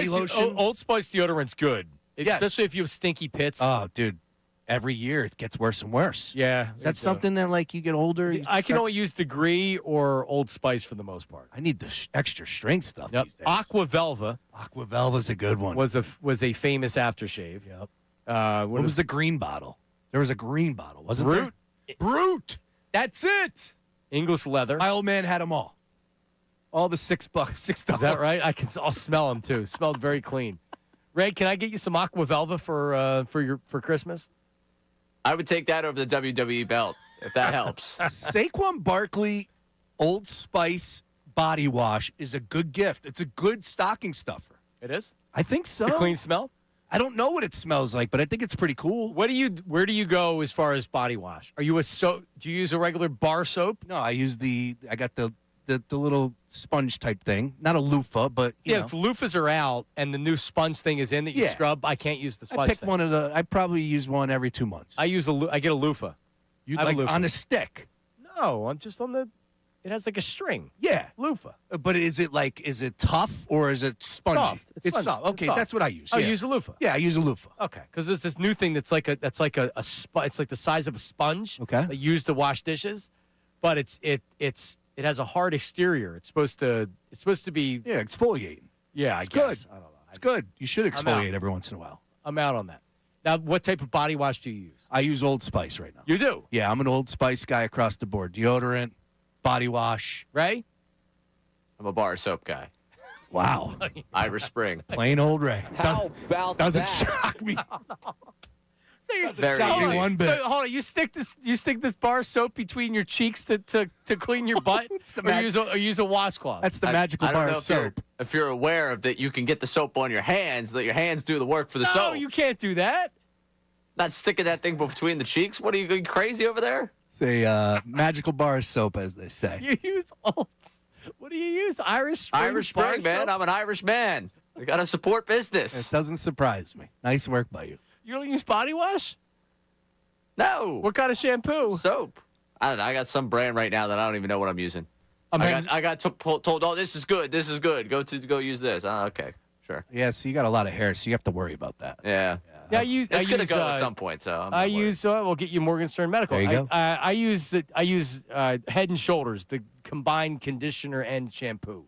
lotion. Old Spice deodorant's good. Yes. Especially if you have stinky pits. Oh, dude. Every year it gets worse and worse. Yeah. Is that something that like you get older? I can only use Degree or Old Spice for the most part. I need the extra strength stuff these days. Aqua Velva. Aqua Velva's a good one. Was a famous aftershave. Yep. What was the green bottle? There was a green bottle, wasn't there? Brute. Brute. That's it. English leather. My old man had them all. All the $6. Is that right? I'll smell them too. Smelled very clean. Ray, can I get you some Aqua Velva for Christmas? I would take that over the WWE belt if that helps. Saquon Barkley Old Spice body wash is a good gift. It's a good stocking stuffer. It is? I think so. The clean smell? I don't know what it smells like, but I think it's pretty cool. Where do you go as far as body wash? Are you do you use a regular bar soap? No, I got the little sponge type thing. Not a loofah, but it's loofahs are out and the new sponge thing is in that you scrub. I can't use the sponge thing. I probably use one every 2 months. I get a loofah. You like on a stick? No, I'm just on the. It has like a string. Yeah, loofah. But is it tough or is it spongy? Soft. It's soft. Okay, that's what I use. Oh, yeah. you use a loofah? Yeah, I use a loofah. Okay, because there's this new thing that's like a it's like the size of a sponge. Okay. That you use to wash dishes, but it has a hard exterior. It's supposed to be exfoliating. Yeah, I guess. Good. I don't know. It's good. You should exfoliate every once in a while. I'm out on that. Now, what type of body wash do you use? I use Old Spice right now. You do? Yeah, I'm an Old Spice guy across the board. Deodorant, body wash. Ray? I'm a bar soap guy. Wow. Irish Spring. Plain old Ray. How about doesn't that? shock me. Very shock me easy. one bit. So hold on, you stick this bar soap between your cheeks to clean your butt, or use a washcloth. That's the magical I don't bar know of soap. If you're aware of that, you can get the soap on your hands. Let your hands do the work for the soap. No, you can't do that. Not sticking that thing between the cheeks. What are you going crazy over there? It's a magical bar of soap, as they say. You use what do you use? Irish Spring. Irish Spring, man. Soap? I'm an Irish man. We got to support business. It doesn't surprise me. Nice work by you. You don't use body wash? No. What kind of shampoo? Soap. I don't know. I got some brand right now that I don't even know what I'm using. I got told, oh, this is good. This is good. Go use this. Okay, sure. Yeah, so you got a lot of hair, so you have to worry about that. Yeah. Yeah, It's gonna go at some point. So we'll get you Morgan Stern Medical. There you go. I use Head and Shoulders, the combined conditioner and shampoo.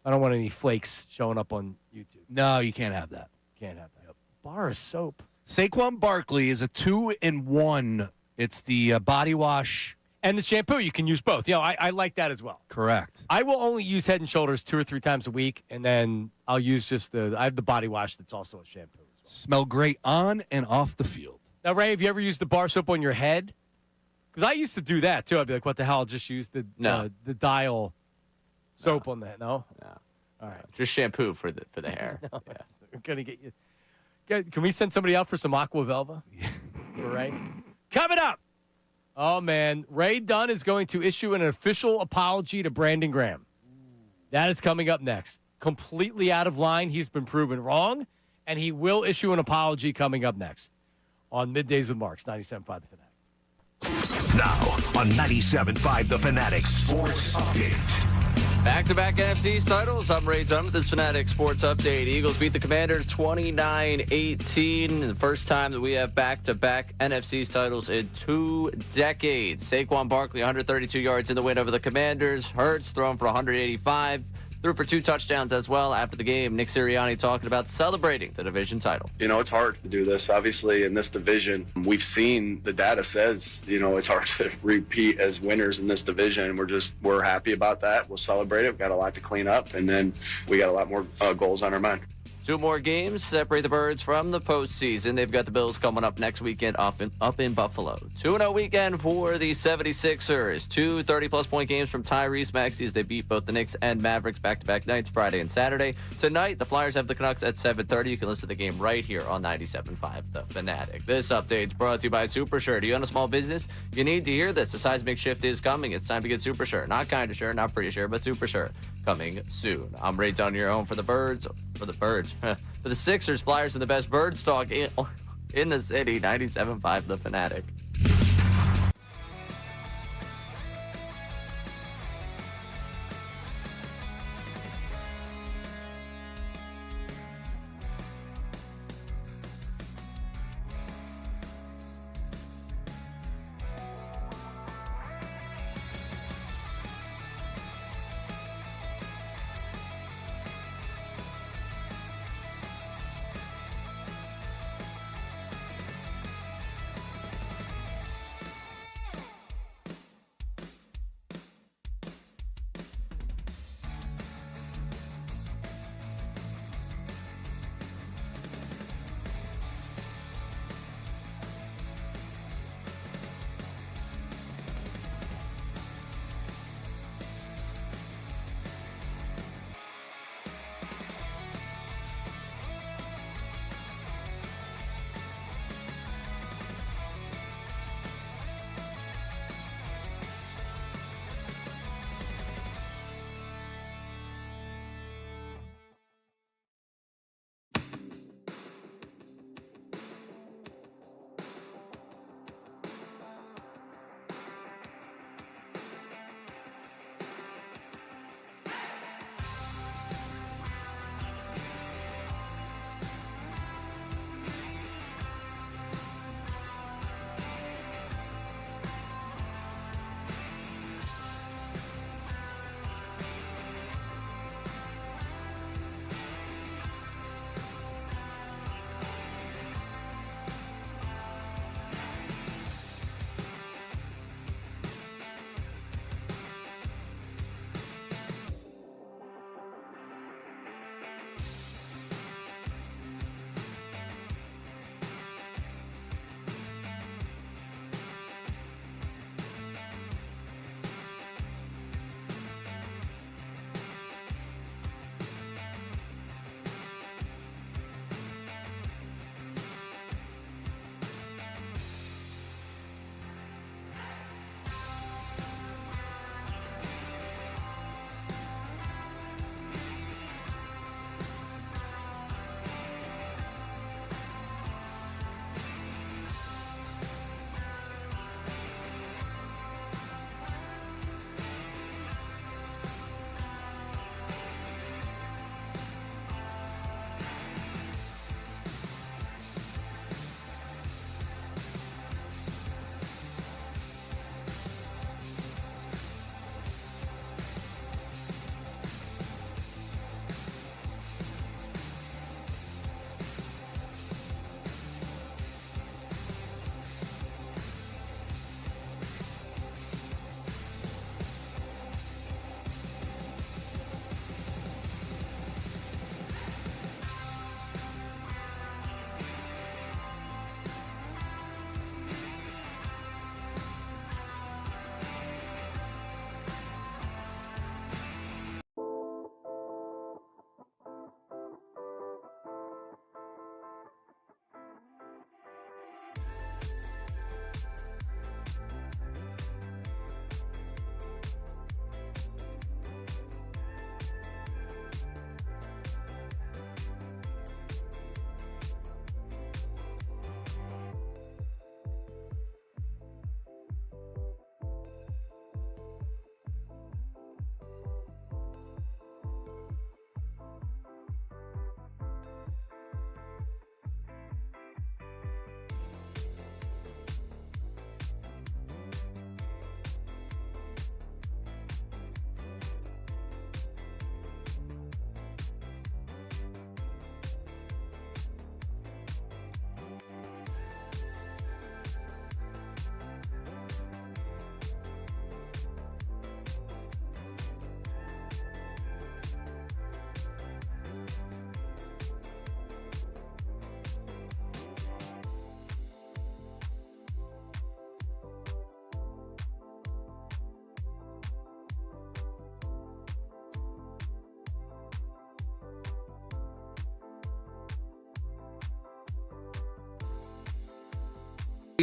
I don't want any flakes showing up on YouTube. No, you can't have that. Can't have that. Bar of soap. Saquon Barkley is a 2-in-1. It's the body wash and the shampoo. You can use both. I like that as well. Correct. I will only use Head and Shoulders 2 or 3 times a week, and then I'll use I have the body wash that's also a shampoo. Smell great on and off the field. Now, Ray, have you ever used the bar soap on your head? Because I used to do that, too. I'd be like, what the hell? I'll just use the dial soap on that. No? No. All right. Just shampoo for the hair. No, we're going to get you. Can we send somebody out for some Aqua Velva? For Ray? Coming up. Oh, man. Ray Dunn is going to issue an official apology to Brandon Graham. That is coming up next. Completely out of line. He's been proven wrong. And he will issue an apology coming up next on Middays with Marks, 97.5 The Fanatic. Now on 97.5 The Fanatic Sports Update. Back-to-back NFC titles. I'm Ray Dunn with this Fanatic Sports Update. Eagles beat the Commanders 29-18. The first time that we have back-to-back NFC titles in 2 decades. Saquon Barkley, 132 yards in the win over the Commanders. Hurts thrown for 185. Threw for 2 touchdowns as well. After the game, Nick Sirianni talking about celebrating the division title. It's hard to do this. Obviously, in this division, we've seen the data says, it's hard to repeat as winners in this division. We're happy about that. We'll celebrate it. We've got a lot to clean up, and then we got a lot more goals on our mind. 2 more games separate the Birds from the postseason. They've got the Bills coming up next weekend up in Buffalo. 2-0 weekend for the 76ers. 2 30-plus point games from Tyrese Maxey as they beat both the Knicks and Mavericks back-to-back nights, Friday and Saturday. Tonight, the Flyers have the Canucks at 7:30. You can listen to the game right here on 97.5 The Fanatic. This update is brought to you by Super Sure. Do you own a small business? You need to hear this. The seismic shift is coming. It's time to get Super Sure. Not kind of sure, not pretty sure, but Super Sure. Coming soon. I'm Ray Dunn, your home for the Birds. For the Sixers, Flyers, and the best Birds talk in the city. 97.5 The Fanatic.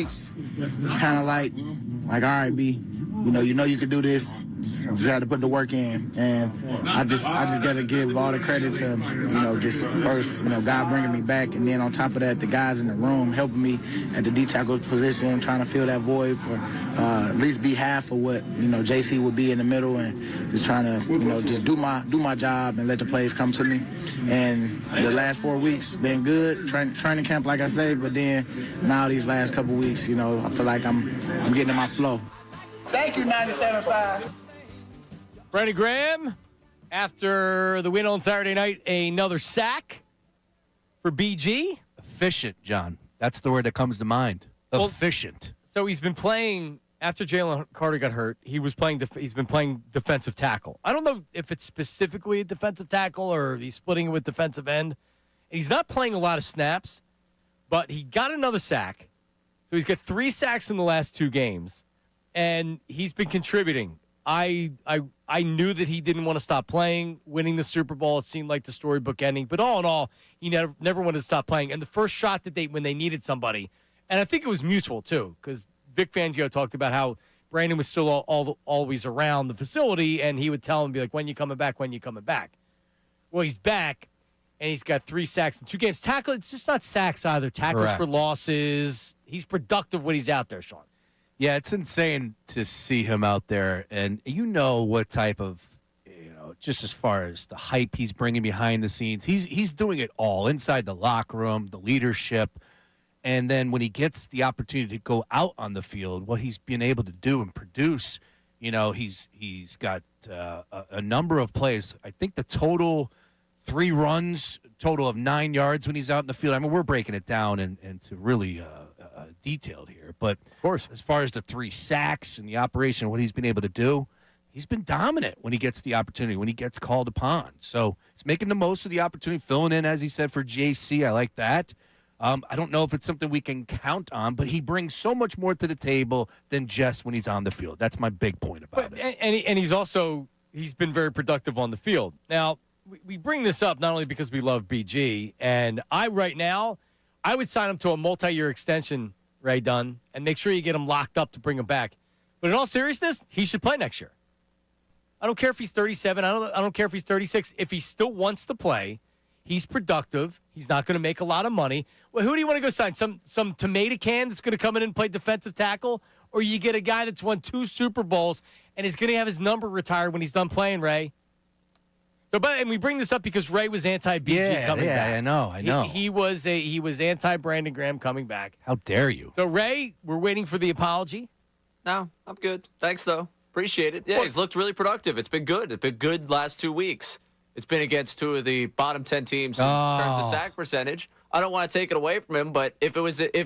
weeks, it's kind of like, all right, B, you know you can do this. Just got to put the work in, and I just got to give all the credit to just first, God bringing me back, and then on top of that, the guys in the room helping me at the D tackle position, trying to fill that void for at least be half of what JC would be in the middle, and just trying to just do my job and let the plays come to me. And the last 4 weeks been good, training camp, like I say, but then now these last couple weeks, I feel like I'm getting in my flow. Thank you, 97.5. Brandon Graham, after the win on Saturday night, another sack for BG. Efficient, John. That's the word that comes to mind. Efficient. So he's been playing after Jalen Carter got hurt. He's been playing defensive tackle. I don't know if it's specifically a defensive tackle or he's splitting it with defensive end. He's not playing a lot of snaps, but he got another sack. So he's got 3 sacks in the last 2 games, and he's been contributing. I knew that he didn't want to stop playing. Winning the Super Bowl, it seemed like the storybook ending. But all in all, he never wanted to stop playing. And the first shot that when they needed somebody, and I think it was mutual too, because Vic Fangio talked about how Brandon was still always around the facility, and he would tell him, be like, when you coming back, when you coming back. Well, he's back, and he's got 3 sacks in 2 games. Tackle, it's just not sacks either. Tackles Correct. for losses. He's productive when he's out there, Sean. Yeah, it's insane to see him out there, and what type of, just as far as the hype he's bringing behind the scenes, he's doing it all inside the locker room, the leadership, and then when he gets the opportunity to go out on the field, what he's been able to do and produce, he's got a number of plays. I think the total 3 runs, total of 9 yards when he's out in the field. I mean, we're breaking it down and to really detailed here, but of course, as far as the 3 sacks and the operation, what he's been able to do, he's been dominant when he gets the opportunity, when he gets called upon. So he's making the most of the opportunity, filling in, as he said, for JC. I like that. I don't know if it's something we can count on, but he brings so much more to the table than just when he's on the field. That's my big point about it. And he's been very productive on the field. Now, we bring this up not only because we love BG, and I would sign him to a multi-year extension, Ray Dunn, and make sure you get him locked up to bring him back. But in all seriousness, he should play next year. I don't care if he's 37. I don't care if he's 36. If he still wants to play, he's productive. He's not going to make a lot of money. Well, who do you want to go sign? Some tomato can that's going to come in and play defensive tackle? Or you get a guy that's won 2 Super Bowls and is going to have his number retired when he's done playing, Ray? And we bring this up because Ray was anti-BG coming back. Yeah, I know. He was anti-Brandon Graham coming back. How dare you? So, Ray, we're waiting for the apology. No, I'm good. Thanks, though. Appreciate it. Yeah, he's looked really productive. It's been good. It's been good last 2 weeks. It's been against 2 of the bottom 10 teams in terms of sack percentage. I don't want to take it away from him, but if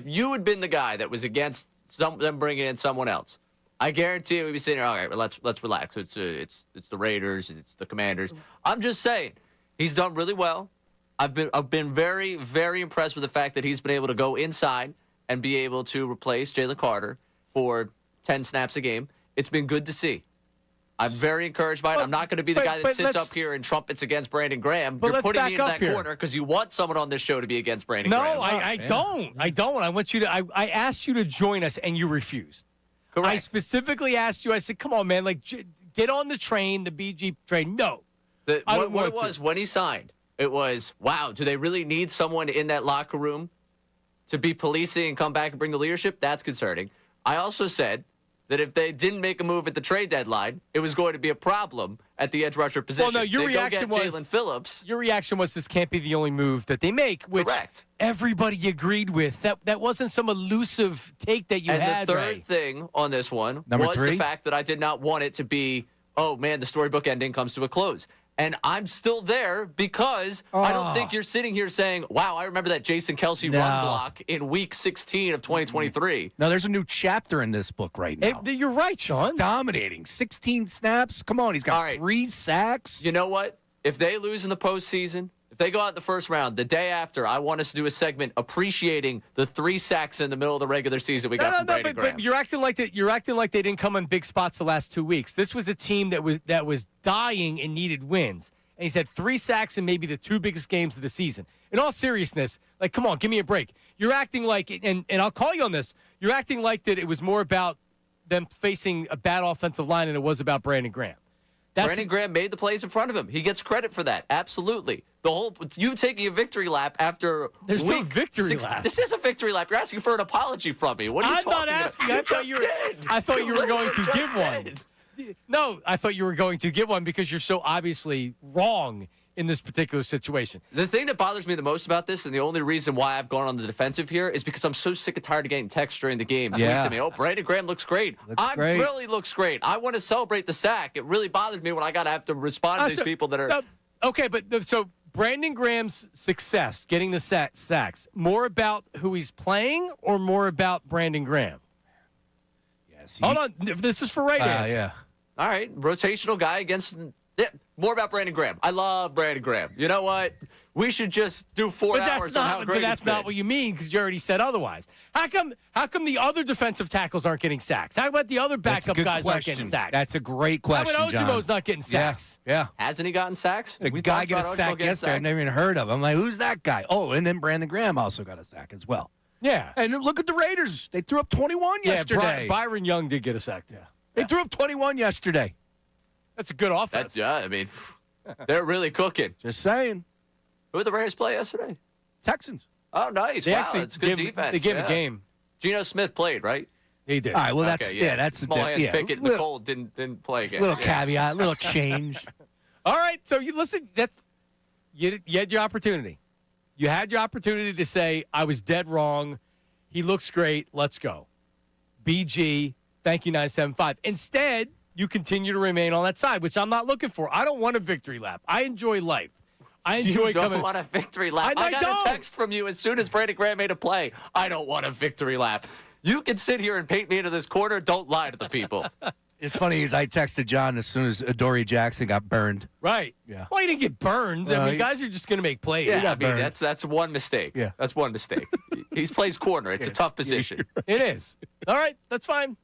you had been the guy that was against them bringing in someone else, I guarantee we'd be sitting here, all right, well, let's relax. It's the Raiders, it's the Commanders. I'm just saying, he's done really well. I've been very, very impressed with the fact that he's been able to go inside and be able to replace Jalen Carter for 10 snaps a game. It's been good to see. I'm very encouraged by it. I'm not going to be the guy that sits up here and trumpets against Brandon Graham. You're putting me in that corner because you want someone on this show to be against Brandon Graham. No, I don't. I don't. I want you to. I asked you to join us, and you refused. Correct. I specifically asked you. I said, "Come on, man! Like, get on the train, the BG train." No. What it was when he signed, it was, wow, do they really need someone in that locker room to be policing and come back and bring the leadership? That's concerning. I also said that if they didn't make a move at the trade deadline, it was going to be a problem at the edge rusher position. Well, no, your reaction was Jalen Phillips. Your reaction was this can't be the only move that they make, which everybody agreed with. That wasn't some elusive take that you had. And the third thing on this one was the fact that I did not want it to be, oh man, the storybook ending comes to a close. And I'm still there because I don't think you're sitting here saying, wow, I remember that Jason Kelsey run block in week 16 of 2023. No, there's a new chapter in this book right now. You're right, Sean. He's dominating. 16 snaps. Come on, he's got 3 sacks. You know what? If they lose in the postseason, if they go out in the first round, the day after, I want us to do a segment appreciating the 3 sacks in the middle of the regular season we got from Brandon Graham. But you're acting like that. You're acting like they didn't come in big spots the last 2 weeks. This was a team that was dying and needed wins, and he's had 3 sacks in maybe the 2 biggest games of the season. In all seriousness, like, come on, give me a break. You're acting like, and I'll call you on this, you're acting like that it was more about them facing a bad offensive line than it was about Brandon Graham. Brandon Graham made the plays in front of him. He gets credit for that. Absolutely. You taking a victory lap after There's no victory lap. This is a victory lap. You're asking for an apology from me. What are you talking about? I'm not asking. I thought you were going to give one. No, I thought you were going to give one because you're so obviously wrong in this particular situation. The thing that bothers me the most about this, and the only reason why I've gone on the defensive here, is because I'm so sick and tired of getting texts during the game. Tweets at me, oh, Brandon Graham looks great. Really looks great. I want to celebrate the sack. It really bothers me when I got to have to respond to these people that are... Okay, but so Brandon Graham's success, getting the sacks, more about who he's playing or more about Brandon Graham? Yes. Hold on. This is for Ray to answer. Yeah. All right. Rotational guy against... Yeah, more about Brandon Graham. I love Brandon Graham. You know what? We should just do 4 hours on how great But that's not what you mean because you already said otherwise. How come the other defensive tackles aren't getting sacks? How about the other backup guys aren't getting sacks? That's a great question, How about Ojibo's not getting sacks? Yeah. Hasn't he gotten sacks? A guy got a sack yesterday. I've never even heard of him. I'm like, who's that guy? Oh, and then Brandon Graham also got a sack as well. Yeah. And look at the Raiders. They threw up 21 yesterday. Byron Young did get a sack, too. They threw up 21 yesterday. That's a good offense. I mean, they're really cooking. Just saying. Who did the Raiders play yesterday? Texans. Oh, nice. Wow, that's good defense. They gave a game. Geno Smith played, right? He did. All right, well, that's small hands Pickett. Nicole didn't play again. Little caveat, little change. All right, so you listen. You had your opportunity. You had your opportunity to say I was dead wrong. He looks great. Let's go. BG. Thank you 975. Instead, you continue to remain on that side, which I'm not looking for. I don't want a victory lap. I enjoy life. I enjoy coming. You don't want a victory lap. I got a text from you as soon as Brandon Graham made a play. I don't want a victory lap. You can sit here and paint me into this corner. Don't lie to the people. It's funny is I texted John as soon as Adoree Jackson got burned. Right. Yeah. Well, he didn't get burned. I mean, guys are just going to make plays. Yeah, I mean, that's one mistake. Yeah. That's one mistake. He plays corner. It's a tough position. It is. All right, that's fine.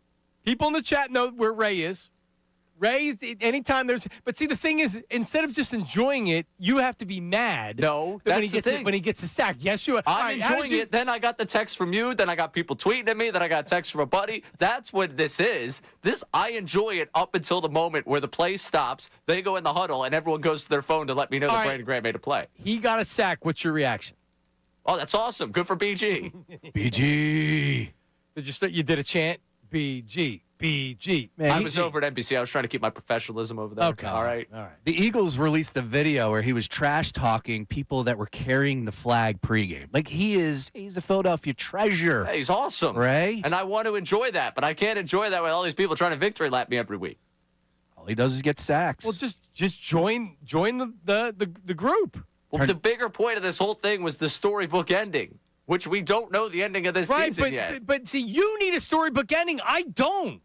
People in the chat know where Ray is. Ray, anytime there's, but see, the thing is, instead of just enjoying it, you have to be mad. No, that that's when he gets a sack. Yes, you are. I'm enjoying it. Then I got the text from you. Then I got people tweeting at me. Then I got a text from a buddy. That's what this is. I enjoy it up until the moment where the play stops. They go in the huddle, and everyone goes to their phone to let me know that Brandon Graham made a play. He got a sack. What's your reaction? Oh, that's awesome. Good for BG. BG. You did a chant? BG. BG. Man, I was over at NBC. I was trying to keep my professionalism over there. Okay. All right. The Eagles released a video where he was trash talking people that were carrying the flag pregame. Like he's a Philadelphia treasure. Yeah, he's awesome. Ray. And I want to enjoy that, but I can't enjoy that with all these people trying to victory lap me every week. All he does is get sacks. Well, just join the group. Well, the bigger point of this whole thing was the storybook ending, which we don't know the ending of this season yet. But see, you need a storybook ending. I don't.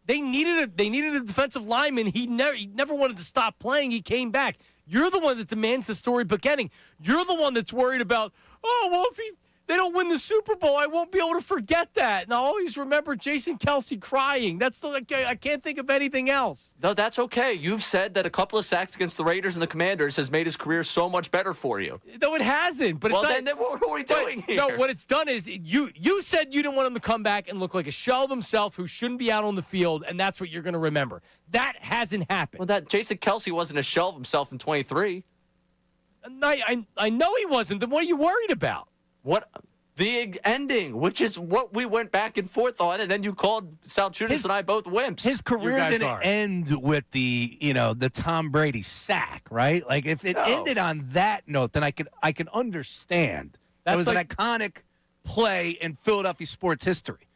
They needed a defensive lineman. He never wanted to stop playing. He came back. You're the one that demands the storybook ending. You're the one that's worried about, oh, well, if they don't win the Super Bowl, I won't be able to forget that. And I'll always remember Jason Kelsey crying. I can't think of anything else. No, that's okay. You've said that a couple of sacks against the Raiders and the Commanders has made his career so much better for you. No, it hasn't. But then what are we doing here? No, what it's done is you said you didn't want him to come back and look like a shell of himself who shouldn't be out on the field, and that's what you're going to remember. That hasn't happened. Well, that Jason Kelsey wasn't a shell of himself in 23. I know he wasn't. Then what are you worried about? What? The ending, which is what we went back and forth on, and then you called Salciunas and I both wimps. His career didn't end with the Tom Brady sack, right? Like if it ended on that note, then I can understand. That was an iconic play in Philadelphia sports history.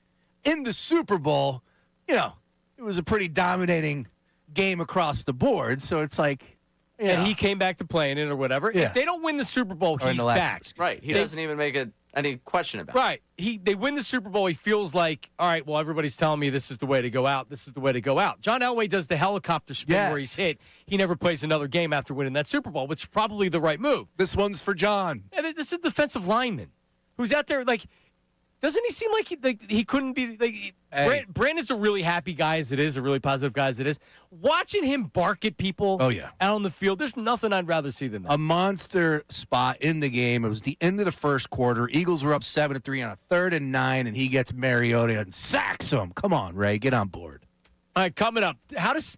In the Super Bowl, it was a pretty dominating game across the board. So it's like, and he came back to playing it or whatever. Yeah. If they don't win the Super Bowl, he's back. Right. He doesn't even make any question about it. Right. They win the Super Bowl. He feels like, all right, well, everybody's telling me this is the way to go out. This is the way to go out. John Elway does the helicopter spin where he's hit. He never plays another game after winning that Super Bowl, which is probably the right move. This one's for John. And this is a defensive lineman who's out there like Doesn't he seem like he couldn't be like? Brandon's a really happy guy as it is, a really positive guy as it is. Watching him bark at people, out on the field, there's nothing I'd rather see than that. A monster spot in the game. It was the end of the first quarter. Eagles were up 7-3 on a 3rd and 9, and he gets Mariota and sacks him. Come on, Ray, get on board. All right, coming up, how does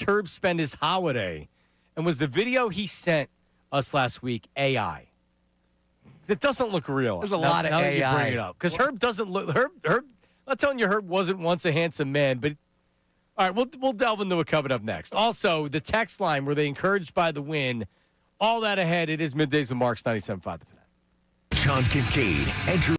Herb spend his holiday? And was the video he sent us last week AI? It doesn't look real. There's a lot of AI. You bring it up because Herb doesn't look. Herb. I'm telling you, Herb wasn't once a handsome man. But all right, we'll delve into it coming up next. Also, the text line, were they encouraged by the win? All that ahead. It is Middays with Marks 97.5 The Fanatic. John Kincade and Drew.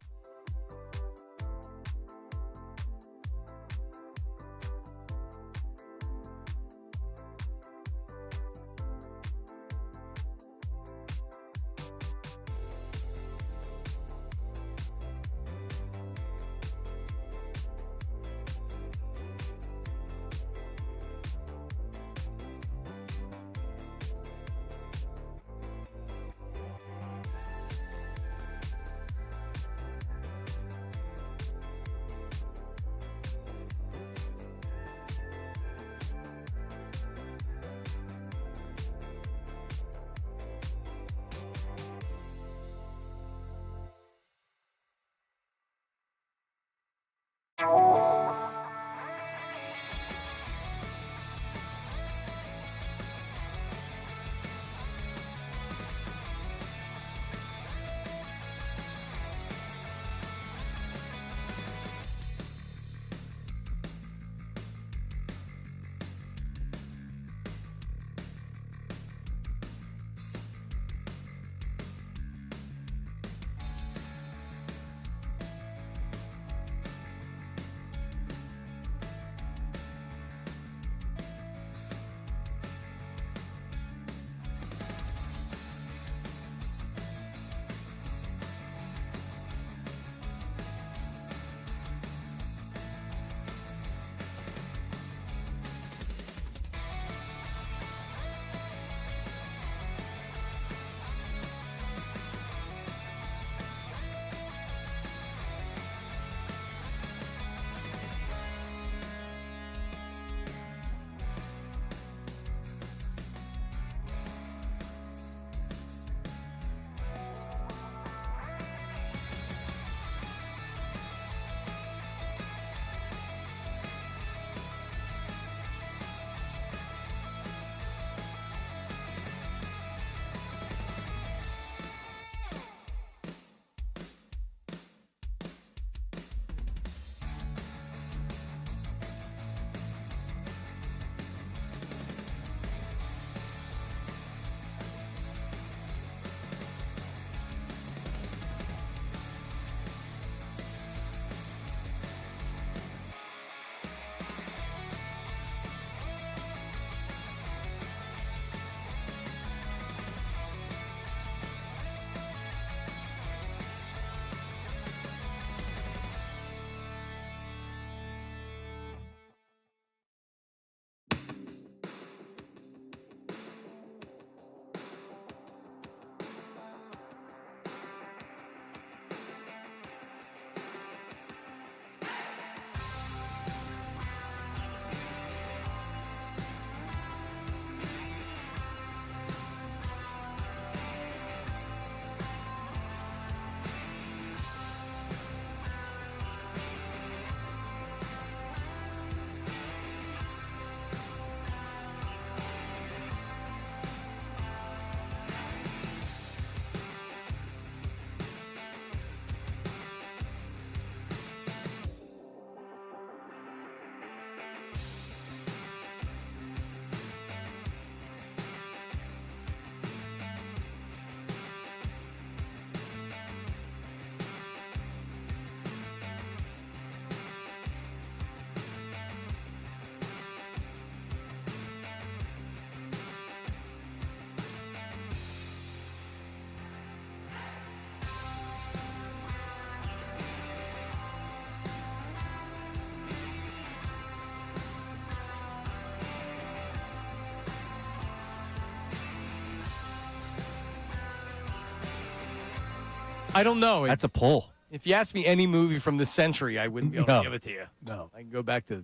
I don't know. That's a pull. If you ask me any movie from this century, I wouldn't be able to give it to you. No. I can go back to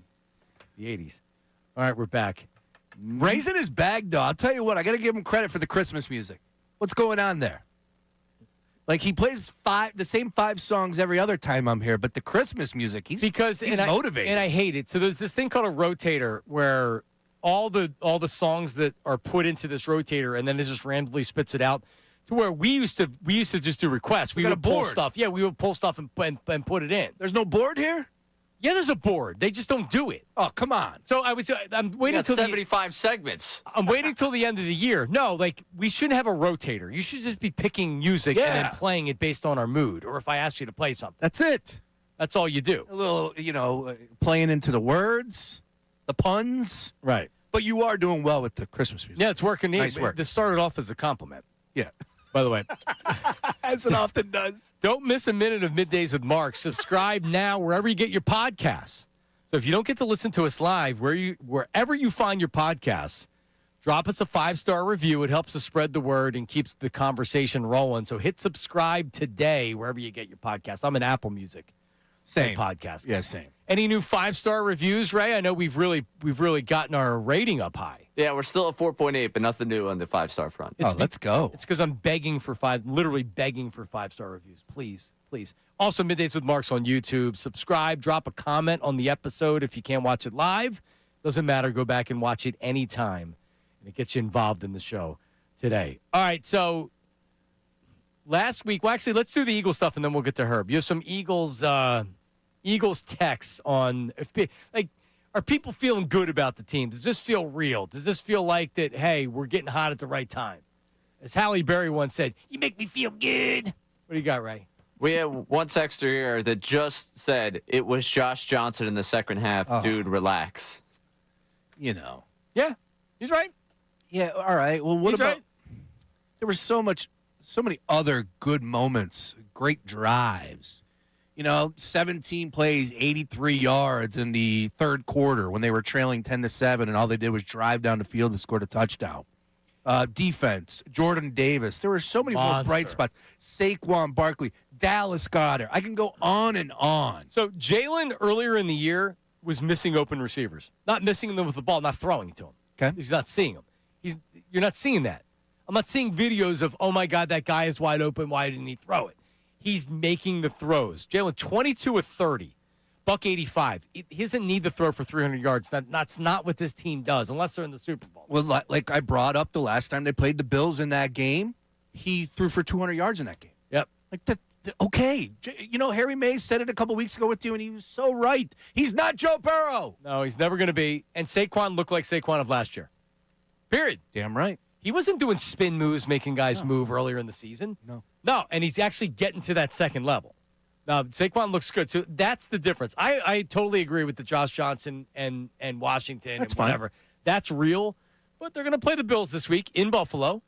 the 80s. All right, we're back. Raising his bag, though. I'll tell you what, I got to give him credit for the Christmas music. What's going on there? Like, he plays the same 5 songs every other time I'm here, but the Christmas music, he's motivated. And I hate it. So there's this thing called a rotator where all the songs that are put into this rotator, and then it just randomly spits it out. To where we used to just do requests. We would pull stuff. Yeah, we would pull stuff and put it in. There's no board here? Yeah, there's a board. They just don't do it. Oh, come on. So I'm waiting until 75 segments. I'm waiting till the end of the year. No, like we shouldn't have a rotator. You should just be picking music and then playing it based on our mood, or if I ask you to play something. That's it. That's all you do. A little, playing into the words, the puns. Right. But you are doing well with the Christmas music. Yeah, it's working. Nice work. This started off as a compliment. Yeah. By the way. As it often does. Don't miss a minute of Middays with Mark. Subscribe now wherever you get your podcasts. So if you don't get to listen to us live, wherever you find your podcasts, drop us a 5-star review. It helps us spread the word and keeps the conversation rolling. So hit subscribe today wherever you get your podcasts. I'm in Apple Music. Same podcast. Yeah, same. Any new 5-star reviews, Ray? I know we've really gotten our rating up high. Yeah, we're still at 4.8, but nothing new on the 5-star front. Let's go. It's because I'm literally begging for 5-star reviews. Please, please. Also, Middays with Mark's on YouTube. Subscribe, drop a comment on the episode if you can't watch it live. Doesn't matter. Go back and watch it anytime. And it gets you involved in the show today. All right, so last week, well, actually, let's do the Eagles stuff, and then we'll get to Herb. You have some Eagles texts on, are people feeling good about the team? Does this feel real? Does this feel like that, hey, we're getting hot at the right time? As Halle Berry once said, you make me feel good. What do you got, Ray? We have one texter here that just said it was Josh Johnson in the second half. Oh. Dude, relax. Yeah, he's right. Yeah, all right. Well, what He's about right. there was so many other good moments, great drives. 17 plays, 83 yards in the third quarter when they were trailing 10-7, and all they did was drive down the field and scored a touchdown. Defense, Jordan Davis. There were so many more bright spots. Saquon Barkley, Dallas Goedert. I can go on and on. So Jalen earlier in the year was missing open receivers. Not missing them with the ball, not throwing it to him. Okay. He's not seeing them. You're not seeing that. I'm not seeing videos of, oh, my God, that guy is wide open. Why didn't he throw it? He's making the throws. Jalen, 22 of 30, $185. He doesn't need to throw for 300 yards. That's not what this team does, unless they're in the Super Bowl. Well, like I brought up the last time they played the Bills in that game, he threw for 200 yards in that game. Yep. Like that. Okay. Harry Mays said it a couple weeks ago with you, and he was so right. He's not Joe Burrow. No, he's never going to be. And Saquon looked like Saquon of last year. Period. Damn right. He wasn't doing spin moves, making guys move earlier in the season. No, and he's actually getting to that second level. Now, Saquon looks good. So that's the difference. I totally agree with the Josh Johnson and Washington That's and whatever. fine. That's real. But they're going to play the Bills this week in Buffalo.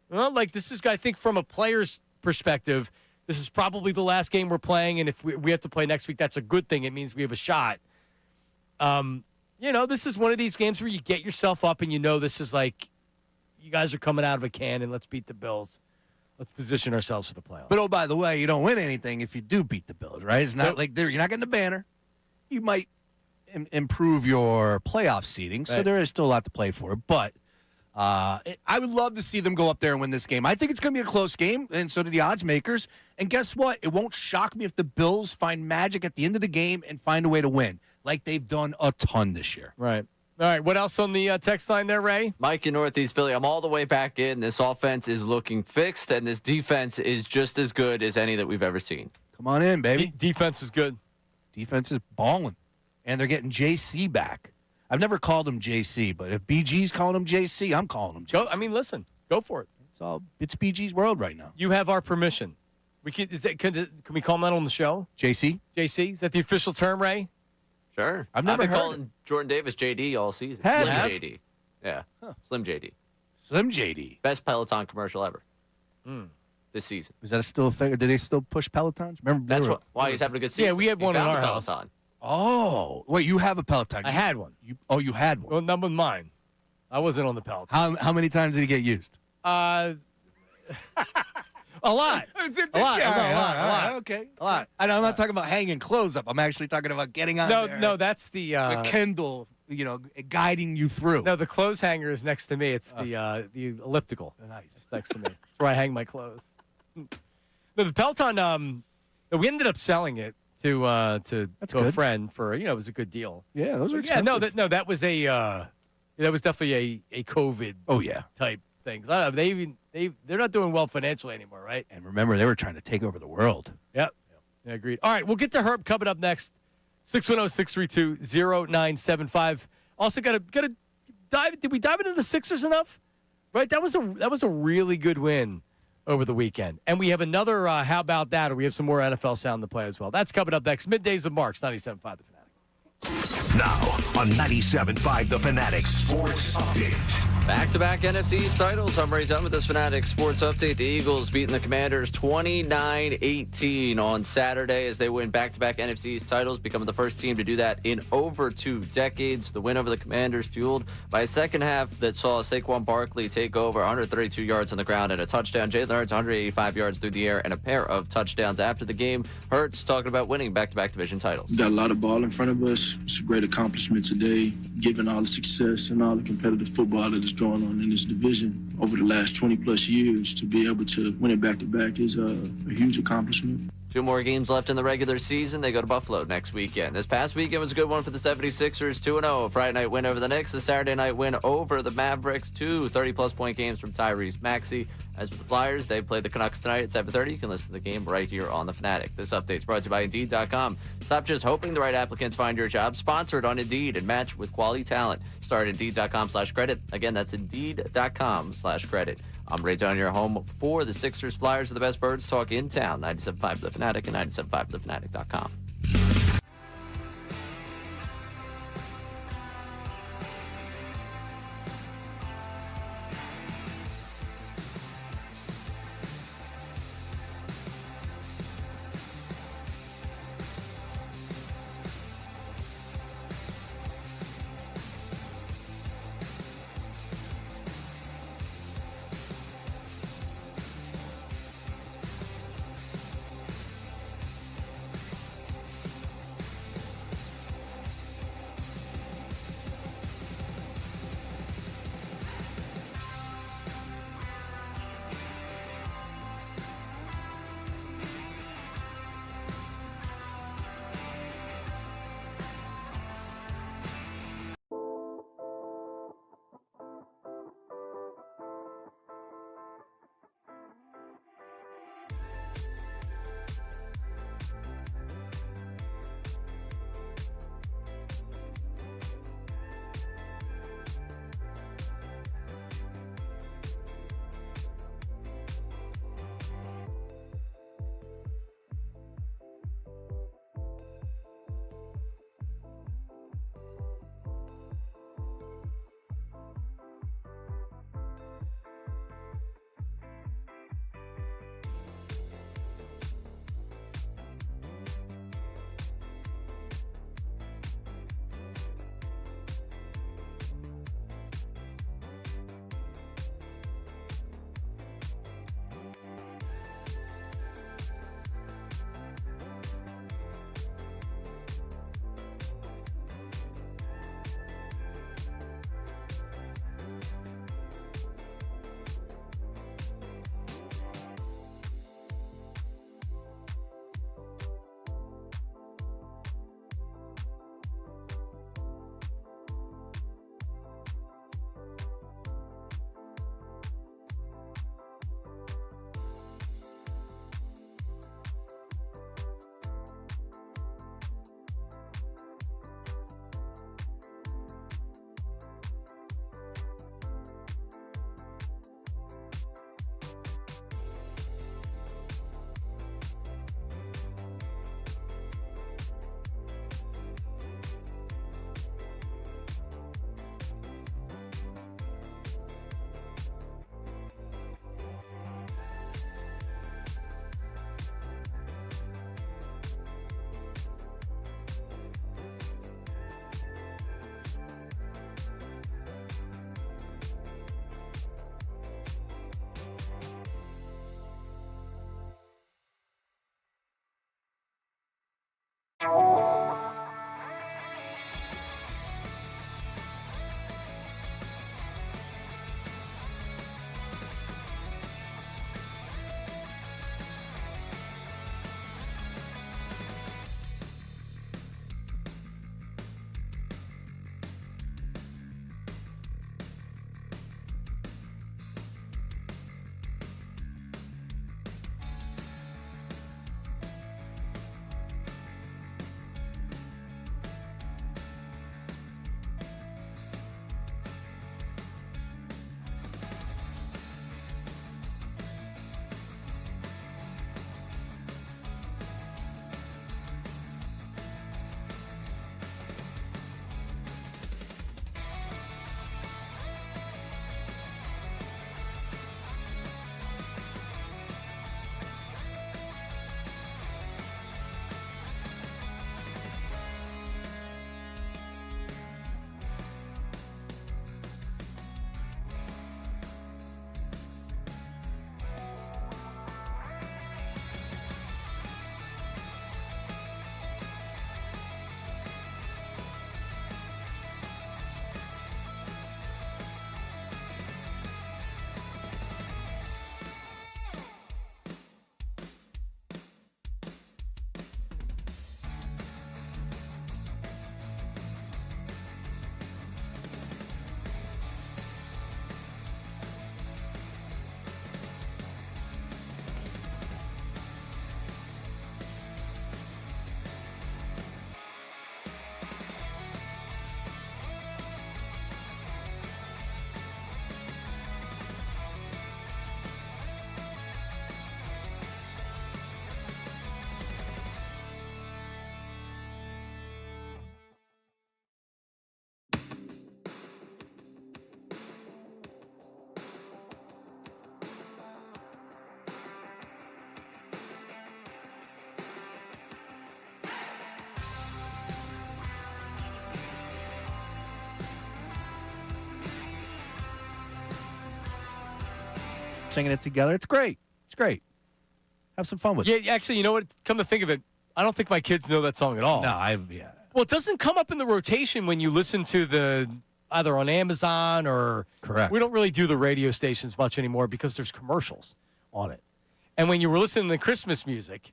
Well, this is, I think, from a player's perspective, this is probably the last game we're playing. And if we have to play next week, that's a good thing. It means we have a shot. This is one of these games where you get yourself up and this is like, you guys are coming out of a can and let's beat the Bills. Let's position ourselves for the playoffs. But, oh, by the way, you don't win anything if you do beat the Bills, right? It's not like you're not getting a banner. You might improve your playoff seating, so there is still a lot to play for. But I would love to see them go up there and win this game. I think it's going to be a close game, and so do the odds makers. And guess what? It won't shock me if the Bills find magic at the end of the game and find a way to win, like they've done a ton this year. Right. All right, what else on the text line there, Ray? Mike in Northeast Philly, I'm all the way back in. This offense is looking fixed, and this defense is just as good as any that we've ever seen. Come on in, baby. Defense is good. Defense is balling. And they're getting JC back. I've never called him JC, but if BG's calling him JC, I'm calling him JC. Listen, go for it. It's BG's world right now. You have our permission. Can we call him that on the show? JC? JC? Is that the official term, Ray? Sure. I've never been heard calling Jordan Davis JD all season. Have Slim you? JD. Yeah. Slim JD. Slim JD. Best Peloton commercial ever. This season. Is that still a thing, or do they still push Pelotons? Remember, That's why he's having a good season. Yeah, we had one in our house. Peloton. Oh, wait, you have a Peloton? I had one. You had one. Well, not with mine. I wasn't on the Peloton. How many times did he get used? A lot. A lot. Okay. A lot. And I'm not talking about hanging clothes up. I'm actually talking about getting on there. No, that's the Kindle, guiding you through. No, the clothes hanger is next to me. It's the elliptical. Nice. It's next to me. That's where I hang my clothes. No, the Peloton. We ended up selling it to a friend for it was a good deal. Yeah, those are Yeah, expensive. that was that was definitely a COVID. Oh yeah. Type things. I don't know. They're not doing well financially anymore, right? And remember, they were trying to take over the world. Yep. Yeah, agreed. All right, we'll get to Herb coming up next. 610-632-0975. Also, got to dive. Did we dive into the Sixers enough? Right. That was a really good win over the weekend. And we have another. How about that? Or we have some more NFL sound to play as well. That's coming up next. Middays with Marks, 97.5 The Fanatic. Now on 97.5 The Fanatic Sports Update. Back-to-back NFC East titles. I'm Ray Dunn with this Fanatic Sports Update. The Eagles beating the Commanders 29-18 on Saturday as they win back-to-back NFC East titles, becoming the first team to do that in over 2 decades. The win over the Commanders fueled by a second half that saw Saquon Barkley take over 132 yards on the ground and a touchdown. Jalen Hurts 185 yards through the air and a pair of touchdowns after the game. Hurts talking about winning back-to-back division titles. We got a lot of ball in front of us. It's a great accomplishment today, given all the success and all the competitive football that is going on in this division over the last 20-plus years. To be able to win it back-to-back is a huge accomplishment. 2 more games left in the regular season. They go to Buffalo next weekend. This past weekend was a good one for the 76ers, 2-0. A Friday night win over the Knicks. A Saturday night win over the Mavericks. 2 30-plus point games from Tyrese Maxey. As for the Flyers, they play the Canucks tonight at 7:30. You can listen to the game right here on The Fanatic. This update is brought to you by Indeed.com. Stop just hoping the right applicants find your job. Sponsored on Indeed and match with quality talent. Start at Indeed.com/credit. Again, that's Indeed.com/credit. I'm Ray Dunn, your home for the Sixers. Flyers are the best birds talk in town. 97.5 The Fanatic and 97.5thefanatic.com. singing it together. It's great. It's great. Have some fun with it. Yeah, actually, you know what? Come to think of it, I don't think my kids know that song at all. No, Well, it doesn't come up in the rotation when you listen to either on Amazon or. Correct. We don't really do the radio stations much anymore because there's commercials on it. And when you were listening to Christmas music,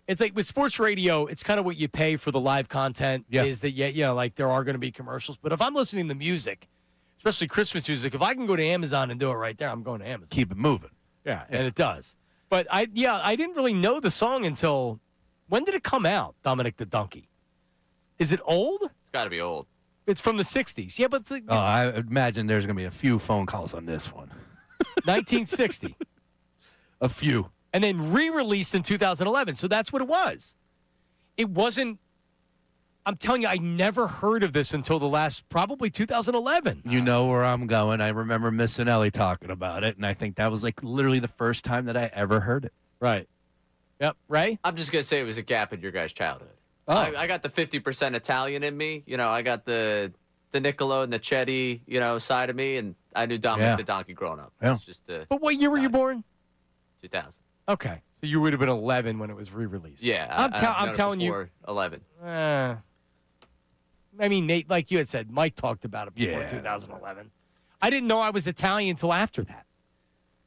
it's like with sports radio, it's kind of what you pay for the live content. Yeah. Is that like there are going to be commercials. But if I'm listening to music, especially Christmas music, if I can go to Amazon and do it right there, I'm going to Amazon. Keep it moving. Yeah, and it does. But I didn't really know the song until when did it come out? Dominic the Donkey. Is it old? It's got to be old. It's from the 60s. Yeah, but it's like, I imagine there's going to be a few phone calls on this one. 1960. A few. And then re-released in 2011. So that's what it was. It wasn't. I'm telling you, I never heard of this until probably 2011. You know where I'm going. I remember Miss and Ellie talking about it, and I think that was like literally the first time that I ever heard it. Right. Yep. Ray? I'm just going to say it was a gap in your guys' childhood. Oh. I got the 50% Italian in me. I got the Niccolo and the Chetty, side of me, and I knew Dominic the Donkey growing up. Yeah. It's just But what year were you born? 2000. Okay. So you would have been 11 when it was re-released. Yeah. I'm telling you. 11. I mean, Nate, like you had said, Mike talked about it before Yeah. 2011. I didn't know I was Italian until after that.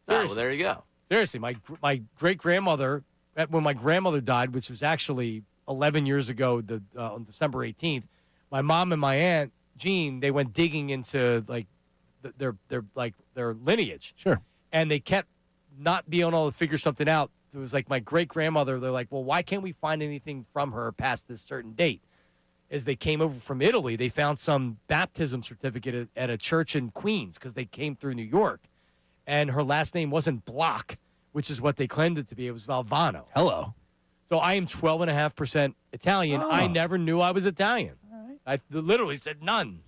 Oh, well, there you go. Seriously, my great-grandmother, when my grandmother died, which was actually 11 years ago on December 18th, my mom and my aunt, Jean, they went digging into, like, their lineage. Sure. And they kept not being able to figure something out. It was like my great-grandmother, they're like, well, why can't we find anything from her past this certain date? As they came over from Italy, they found some baptism certificate at a church in Queens because they came through New York. And her last name wasn't Block, which is what they claimed it to be. It was Valvano. Hello. So I am 12.5% Italian. Oh. I never knew I was Italian. I literally said none.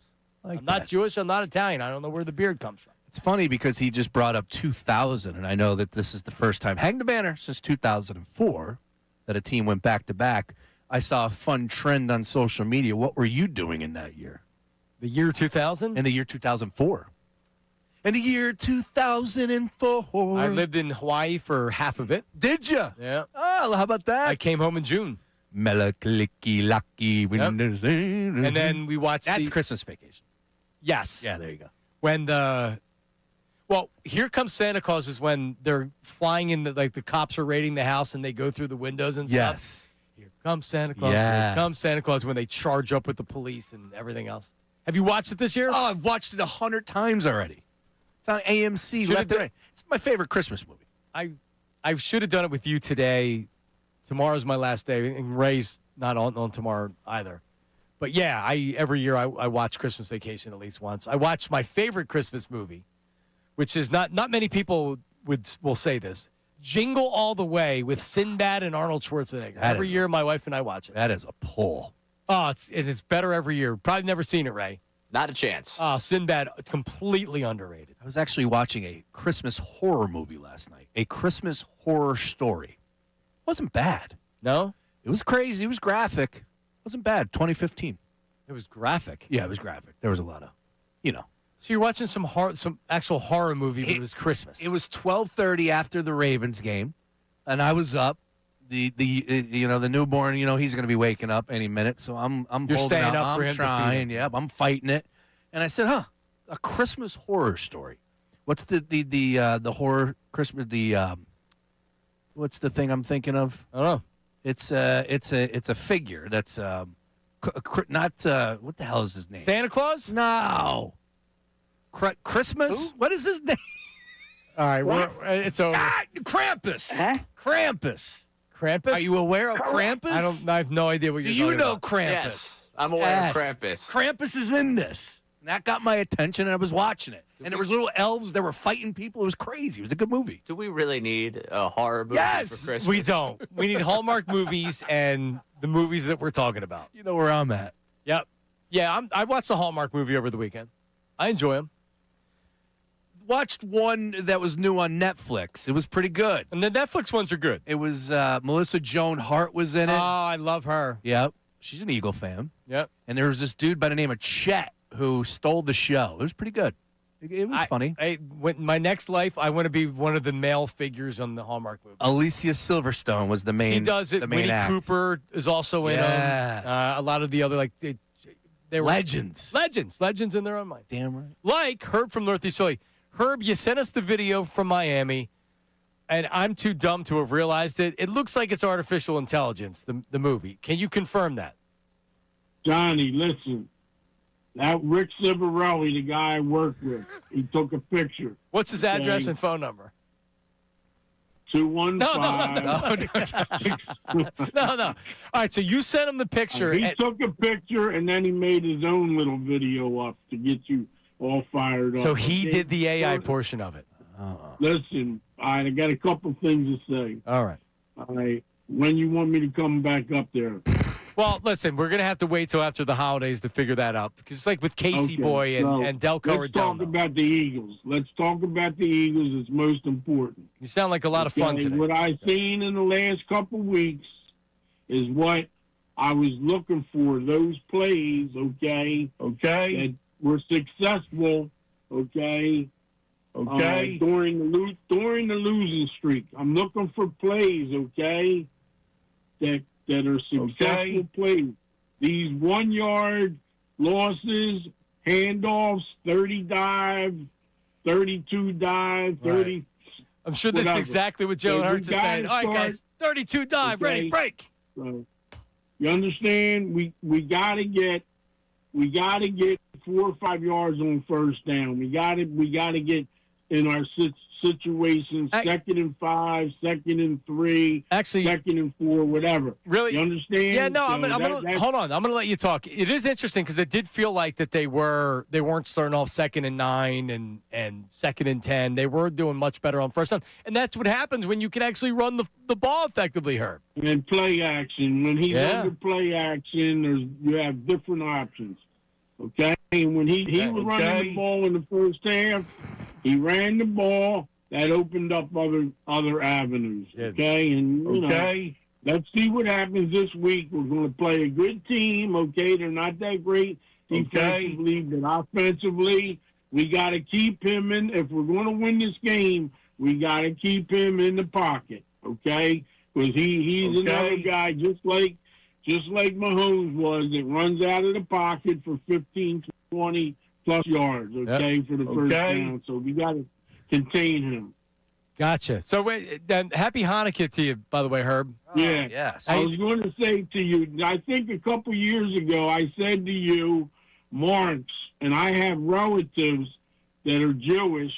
I'm not Jewish. I'm not Italian. I don't know where the beard comes from. It's funny because he just brought up 2000, and I know that this is the first time, hang the banner, since 2004 that a team went back-to-back. I saw a fun trend on social media. What were you doing in that year? The year 2000? In the year 2004. In the year 2004. I lived in Hawaii for half of it. Did you? Yeah. Oh, how about that? I came home in June. Melakaliki Lucky. Yep. And then we watched That's Christmas Vacation. Yes. Yeah, there you go. When Well, Here Comes Santa Claus is when they're flying in, the cops are raiding the house and they go through the windows and stuff. Yes. Here comes Santa Claus. Yes. Here comes Santa Claus when they charge up with the police and everything else. Have you watched it this year? Oh, I've watched it 100 times already. It's on AMC left and right. It's my favorite Christmas movie. I should have done it with you today. Tomorrow's my last day, and Ray's not on tomorrow either. But yeah, every year I watch Christmas Vacation at least once. I watched my favorite Christmas movie, which is not many people will say this. Jingle All the Way with Sinbad and Arnold Schwarzenegger. Every year, my wife and I watch it. That is a pull. Oh, it's better every year. Probably never seen it, Ray. Not a chance. Oh, Sinbad, completely underrated. I was actually watching a Christmas horror movie last night. A Christmas horror story. Wasn't bad. No? It was crazy. It was graphic. Wasn't bad. 2015. It was graphic. Yeah, it was graphic. There was a lot of, So you're watching some actual horror movie, but it was Christmas. It was 12:30 after the Ravens game, and I was up. The newborn, he's going to be waking up any minute, so I'm You're holding staying out. up for I'm him to feed trying. him. Yep, I'm fighting it, and I said, a Christmas horror story. What's the horror Christmas what's the thing I'm thinking of? I don't know. It's a figure that's not what the hell is his name? Santa Claus? No. Christmas? Who? What is his name? All right, it's over. Krampus. Huh? Krampus. Krampus? Are you aware of Krampus? I have no idea what Do you're you talking know about. Krampus? Yes, I'm aware of Krampus. Krampus is in this. And that got my attention, and I was watching it. And there was little elves that were fighting people. It was crazy. It was a good movie. Do we really need a horror movie Yes! for Christmas? We don't. We need Hallmark movies and the movies that we're talking about. You know where I'm at. Yep. Yeah, I watched a Hallmark movie over the weekend. I enjoy them. Watched one that was new on Netflix. It was pretty good. And the Netflix ones are good. It was Melissa Joan Hart was in it. Oh, I love her. Yep. She's an Eagle fan. Yep. And there was this dude by the name of Chet who stole the show. It was pretty good. It was funny. My next life, I want to be one of the male figures on the Hallmark movie. Alicia Silverstone was the main. He does it. The main Winnie act. Cooper is also in them. A lot of the other they were legends in their own mind. Damn right. Like Herb from Northeast Philly. Herb, you sent us the video from Miami, and I'm too dumb to have realized it. It looks like it's artificial intelligence. The movie. Can you confirm that? Johnny, listen. That Rick Cibarelli, the guy I work with, he took a picture. What's his address and phone number? 215. No. All right, so you sent him the picture. He took a picture, and then he made his own little video up to get you all fired up. So he did the AI portion of it. Listen, I got a couple things to say. All right. When you want me to come back up there? Well, listen, we're going to have to wait till after the holidays to figure that out. Because it's like with Casey Okay, Boy and Delco Let's talk about the Eagles. Let's talk about the Eagles. It's most important. You sound like a lot of fun today. What I've seen in the last couple weeks is what I was looking for. Those plays, that were successful, during the losing streak. I'm looking for plays, that are successful plays. These 1 yard losses, handoffs, 30 dive, 32 dive, 30. I'm sure that's exactly what Joe Hurts is saying. All right, guys, 32 dive, ready, break. So, you understand? We gotta get 4 or 5 yards on first down. We gotta get in our situations, 2nd and 5, 2nd and 3, actually, 2nd and 4, whatever. Really? You understand? Yeah, no, So I'm gonna hold on. I'm gonna let you talk. It is interesting because it did feel like that they weren't starting off 2nd and 9 and 2nd and 10. They were doing much better on first down, and that's what happens when you can actually run the ball effectively, Herb. And play action. When he's under play action, you have different options. Okay? And when he was running the ball in the first half, he ran the ball. That opened up other avenues. Okay? And, you know, let's see what happens this week. We're going to play a good team. Okay? They're not that great defensively, but offensively, we got to keep him in. If we're going to win this game, we got to keep him in the pocket. Okay? Because he's another guy just like Mahomes was, that runs out of the pocket for 15, 20 plus yards, for the first down. So we got to contain him. Gotcha. So then happy Hanukkah to you, by the way, Herb. Yeah. Yes. I was going to say to you, I think a couple years ago, I said to you, Marks, and I have relatives that are Jewish.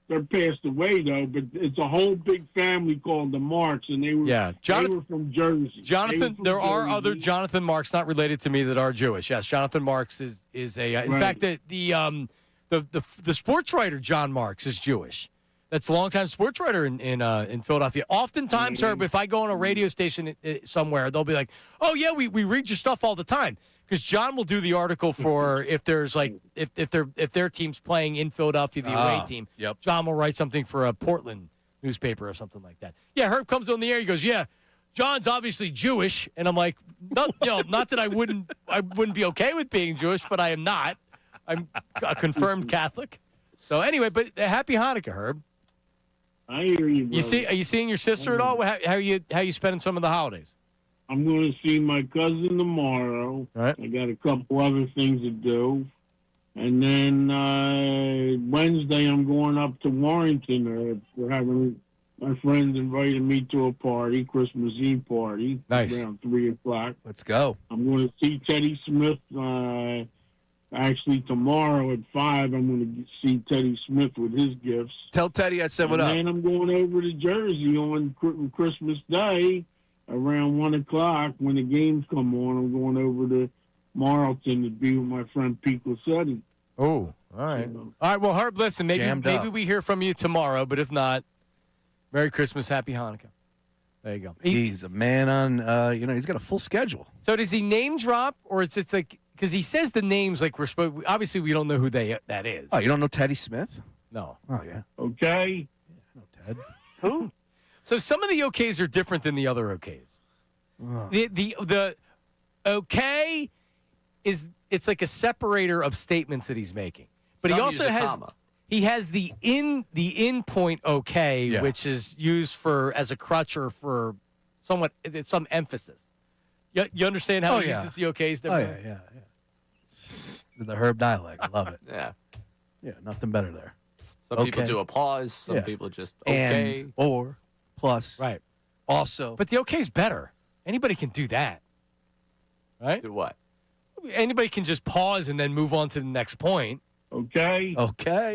They're passed away, though, but it's a whole big family called the Marks, and they were, they were from Jersey. Jonathan, there are other Jonathan Marks not related to me that are Jewish. Yes, Jonathan Marks is a. In fact, the sports writer John Marks is Jewish. That's a longtime sports writer in Philadelphia. Oftentimes, Herb, if I go on a radio station somewhere, they'll be like, "Oh yeah, we read your stuff all the time." Because John will do the article for if there's like if their team's playing in Philadelphia, the away team. Yep. John will write something for a Portland newspaper or something like that. Yeah, Herb comes on the air. He goes, "Yeah, John's obviously Jewish," and I'm like, "Not that I wouldn't be okay with being Jewish, but I am not. I'm a confirmed Catholic." So anyway, but happy Hanukkah, Herb. I hear you, brother. Are you seeing your sister at all? How are you spending some of the holidays? I'm going to see my cousin tomorrow. Right. I got a couple other things to do. And then Wednesday, I'm going up to Warrington. We're having my friends invited me to a party, Christmas Eve party. Nice. Around 3 o'clock. Let's go. I'm going to see Teddy Smith. Actually, tomorrow at 5, I'm going to see Teddy Smith with his gifts. Tell Teddy I said what up. And I'm going over to Jersey on Christmas Day around 1 o'clock when the games come on. I'm going over to Marlton to be with my friend Pete Lassetti. Oh, all right. All right, well, Herb, listen, maybe we hear from you tomorrow, but if not, Merry Christmas, Happy Hanukkah. There you go. He's a man on, he's got a full schedule. So does he name drop, or it's like, because he says the names like we're supposed, obviously we don't know who that is. Oh, you don't know Teddy Smith? No. Oh, yeah. Okay. I know Ted. Who? So some of the OKs are different than the other OKs. Oh. The OK it's like a separator of statements that he's making. But he also has He has the in point okay, which is used as a crutch or for some emphasis. You understand how he uses the okays? Oh, yeah. The Herb dialect. I love it. Yeah. Yeah, nothing better there. Some people do a pause. Some people just okay. And, or, plus. Right. Also. But the okay's better. Anybody can do that. Right? Do what? Anybody can just pause and then move on to the next point. Okay.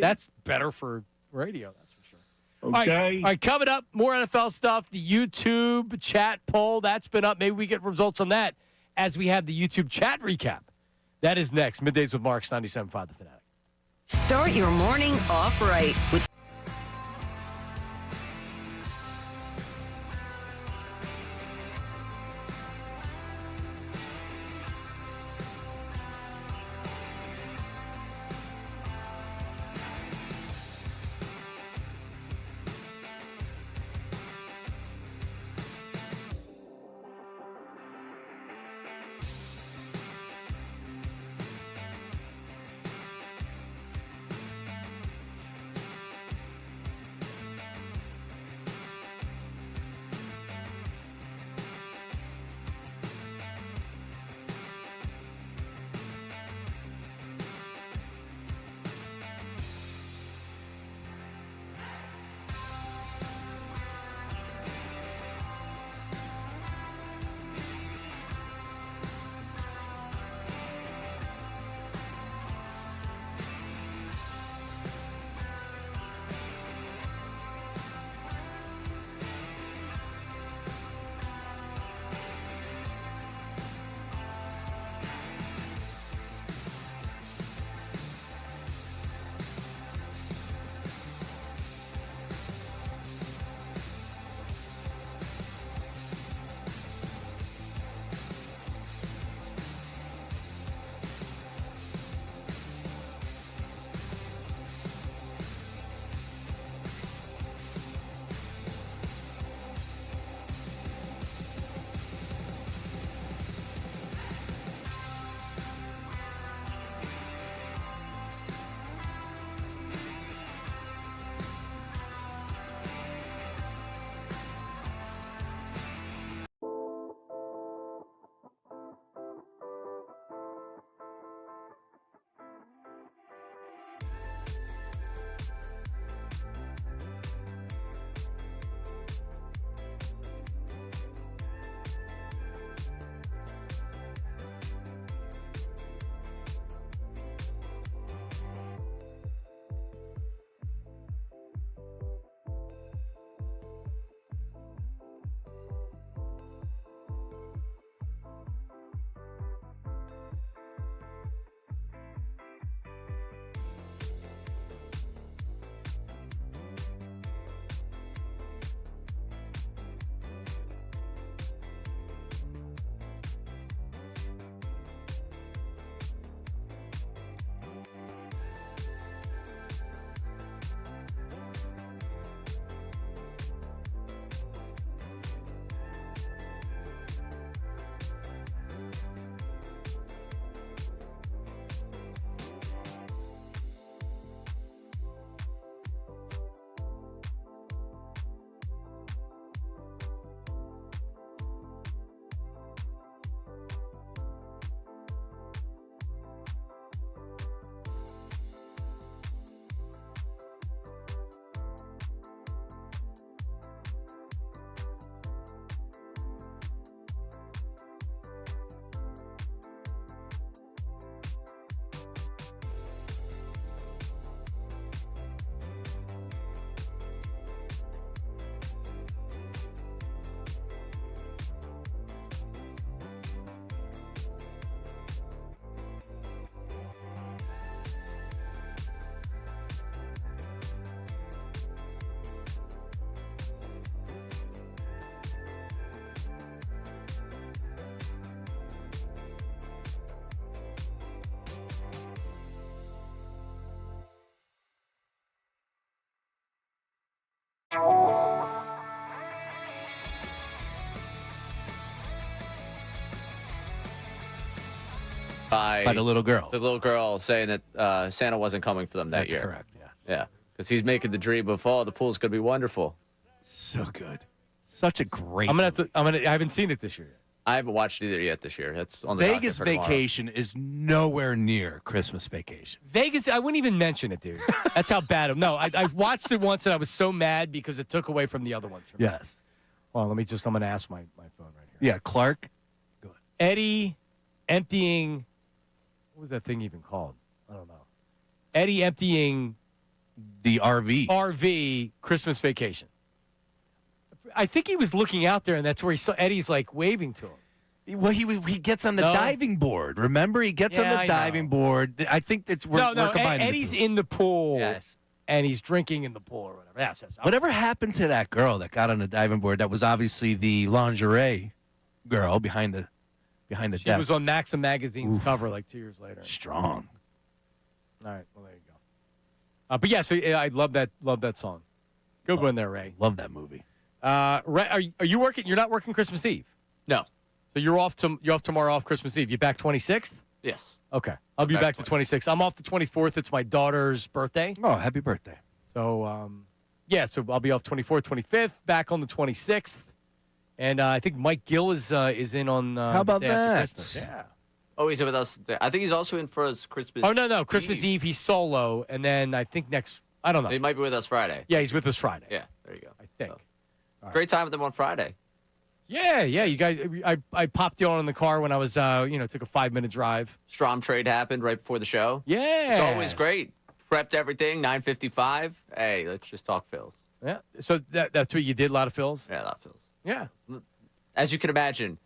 That's better for radio, that's for sure. Okay. All right, coming up, more NFL stuff. The YouTube chat poll, that's been up. Maybe we get results on that as we have the YouTube chat recap. That is next. Middays with Marks, 97.5 The Fanatic. Start your morning off right with by the little girl. The little girl saying that Santa wasn't coming for them that That's year. correct, yes. Yeah, because he's making the dream of, the pool's going to be wonderful. So good. Such a great. I haven't seen it this year. I haven't watched either yet this year. That's on the Vegas docket for Vacation is nowhere near Christmas Vacation. Vegas, I wouldn't even mention it, dude. That's how bad. No, I watched it once and I was so mad because it took away from the other ones. Yes. Well, I'm going to ask my phone right here. Yeah, Clark. Go ahead. Eddie emptying, what was that thing even called? I don't know. Eddie emptying the RV Christmas Vacation. I think he was looking out there, and that's where he saw Eddie's like waving to him. Well, he gets on the diving board. Remember, he gets on the diving board. I think that's we're combining. Eddie's in the pool. Yes, and he's drinking in the pool or whatever. Yes. Whatever happened to that girl that got on the diving board? That was obviously the lingerie girl behind the desk. She was on Maxim magazine's cover like 2 years later. Strong. All right, well there you go. But yeah, so I love that song. Good one there, Ray. Love that movie. Ray, are you working? You're not working Christmas Eve? No. So you're off tomorrow off Christmas Eve. You back 26th? Yes. Okay. I'll be back the 26th. I'm off the 24th. It's my daughter's birthday. Oh, happy birthday. So, so I'll be off 24th, 25th, back on the 26th. And I think Mike Gill is in on How about the day after that? Christmas. Yeah. Oh, he's in with us. I think he's also in for his Christmas. Oh, no. Christmas Eve, he's solo. And then I think I don't know. He might be with us Friday. Yeah, he's with us Friday. Yeah, there you go. I think. So, great time with them on Friday. Yeah. You guys, I popped you on in the car when I was, took a 5-minute drive. Strom trade happened right before the show. Yeah. It's always great. Prepped everything, 9:55. Hey, let's just talk Phils. Yeah. So that's what you did, a lot of Phils? Yeah, a lot of Phils. Yeah. As you can imagine,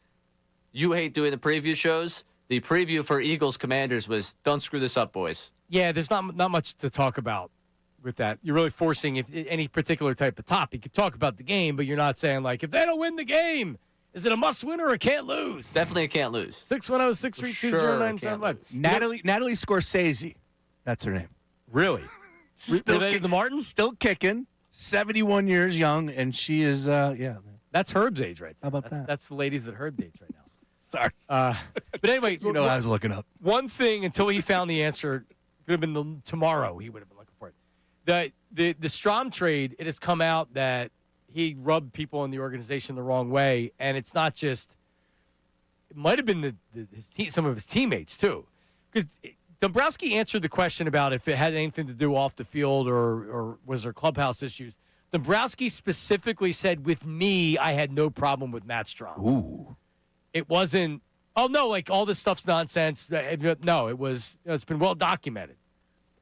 you hate doing the preview shows. The preview for Eagles Commanders was, don't screw this up, boys. Yeah, there's not much to talk about with that. You're really forcing any particular type of topic. You could talk about the game, but you're not saying, like, if they don't win the game, is it a must-win or a can't lose? Definitely a can't lose. 610-632-0975. Natalie Scorsese. That's her name. Really? Related to Martin? Still kicking. 71 years young, and she is, That's Herb's age right there. How about that? That's the ladies that Herb's age right now. Sorry. But anyway. I was looking up. One thing, until he found the answer, could have been tomorrow he would have been looking for it. The Strom trade, it has come out that he rubbed people in the organization the wrong way, and it's not just – it might have been some of his teammates too. Because Dombrowski answered the question about if it had anything to do off the field or was there clubhouse issues. Dombrowski specifically said, with me, I had no problem with Matt Strom. Ooh. It wasn't, oh, no, like all this stuff's nonsense. No, it was, it's been well documented.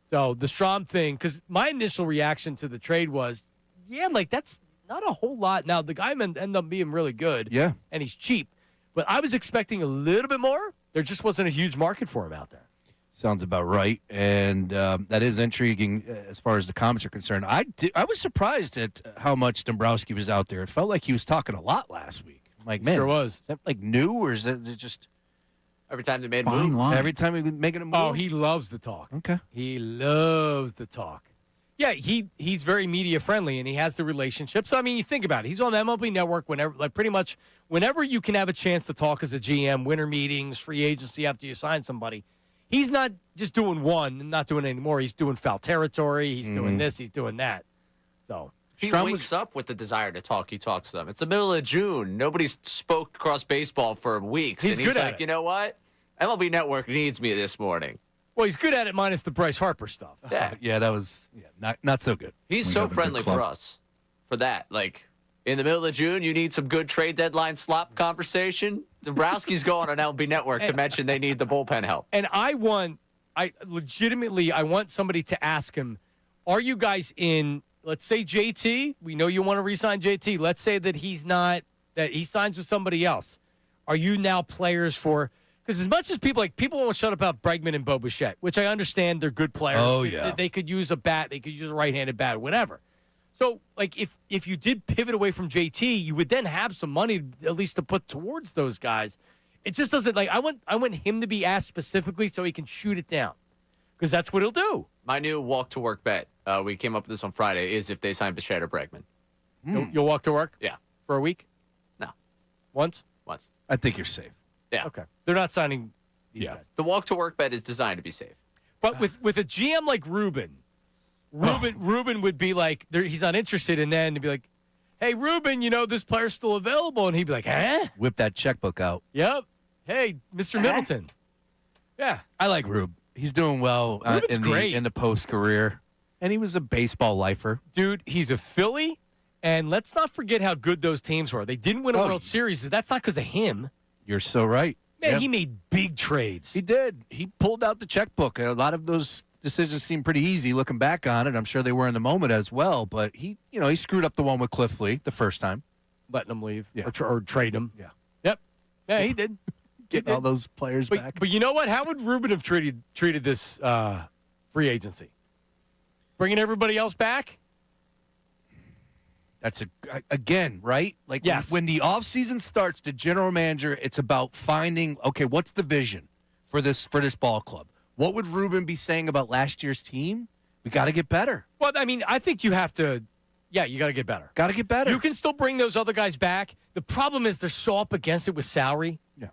So the Strom thing, because my initial reaction to the trade was, yeah, like that's not a whole lot. Now, the guy ended up being really good. Yeah. And he's cheap. But I was expecting a little bit more. There just wasn't a huge market for him out there. Sounds about right, and that is intriguing as far as the comments are concerned. I was surprised at how much Dombrowski was out there. It felt like he was talking a lot last week. I'm like, man, sure was. Is that like new, or is that just every time they made a move? Every time he was making a move? Oh, he loves the talk. Okay. He loves the talk. Yeah, he's very media friendly, and he has the relationship. So, I mean, you think about it. He's on MLB Network pretty much whenever you can have a chance to talk as a GM, winter meetings, free agency after you sign somebody. He's not just doing one and not doing any more. He's doing foul territory. He's doing this. He's doing that. So he wakes up with the desire to talk. He talks to them. It's the middle of June. Nobody's spoke across baseball for weeks. He's good at like, it. You know what? MLB Network needs me this morning. Well, he's good at it minus the Bryce Harper stuff. Yeah, that was not so good. He's so friendly for us for that. Like, in the middle of June, you need some good trade deadline slop conversation. Dombrowski's going on MLB Network to mention they need the bullpen help. And I want somebody to ask him, are you guys in, let's say JT, we know you want to re-sign JT. Let's say that that he signs with somebody else. Are you now players for, because as much as people won't shut up about Bregman and Bo Bichette, which I understand they're good players. Oh, yeah. They could use a bat. They could use a right-handed bat, whatever. So, like, if you did pivot away from JT, you would then have some money at least to put towards those guys. It just doesn't, like, I want him to be asked specifically so he can shoot it down, because that's what he'll do. My new walk-to-work bet, we came up with this on Friday, is if they sign Bichette or Bregman. You'll walk to work? Yeah. For a week? No. Once? Once. I think you're safe. Yeah. Okay. They're not signing these guys. The walk-to-work bet is designed to be safe. But with a GM like Rubin, Ruben would be like, he's not interested, and then to be like, hey, Ruben, this player's still available, and he'd be like, huh? Whip that checkbook out. Yep. Hey, Mr. Middleton. Yeah. I like Rube. He's doing well in the post career, and he was a baseball lifer. Dude, he's a Philly, and let's not forget how good those teams were. They didn't win a World Series. That's not because of him. You're so right. Man, he made big trades. He did. He pulled out the checkbook. A lot of those decisions seem pretty easy looking back on it. I'm sure they were in the moment as well, but he screwed up the one with Cliff Lee the first time. Letting him leave or trade him. Yeah. Yep. Yeah, he did. Getting all those players back. But you know what? How would Ruben have treated this free agency? Bringing everybody else back? That's again, right? Like yes. When the offseason starts, the general manager, it's about finding, okay, what's the vision for this ball club? What would Ruben be saying about last year's team? We got to get better. Well, I mean, I think you have to, you got to get better. Got to get better. You can still bring those other guys back. The problem is they're so up against it with salary. Yeah.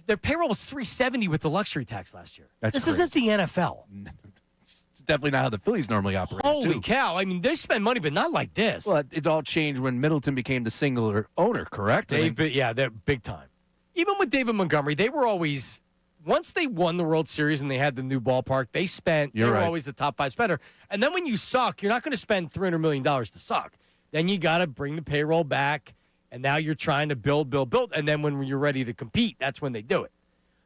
Their payroll was $370 with the luxury tax last year. This crazy. Isn't the NFL. It's definitely not how the Phillies normally operate. Holy cow. I mean, they spend money, but not like this. Well, it all changed when Middleton became the singular owner, correct? They're big time. Even with David Montgomery, they were always, once they won the World Series and they had the new ballpark, they were always the top 5 spender. And then when you suck, you're not going to spend $300 million to suck. Then you got to bring the payroll back, and now you're trying to build. And then when you're ready to compete, that's when they do it.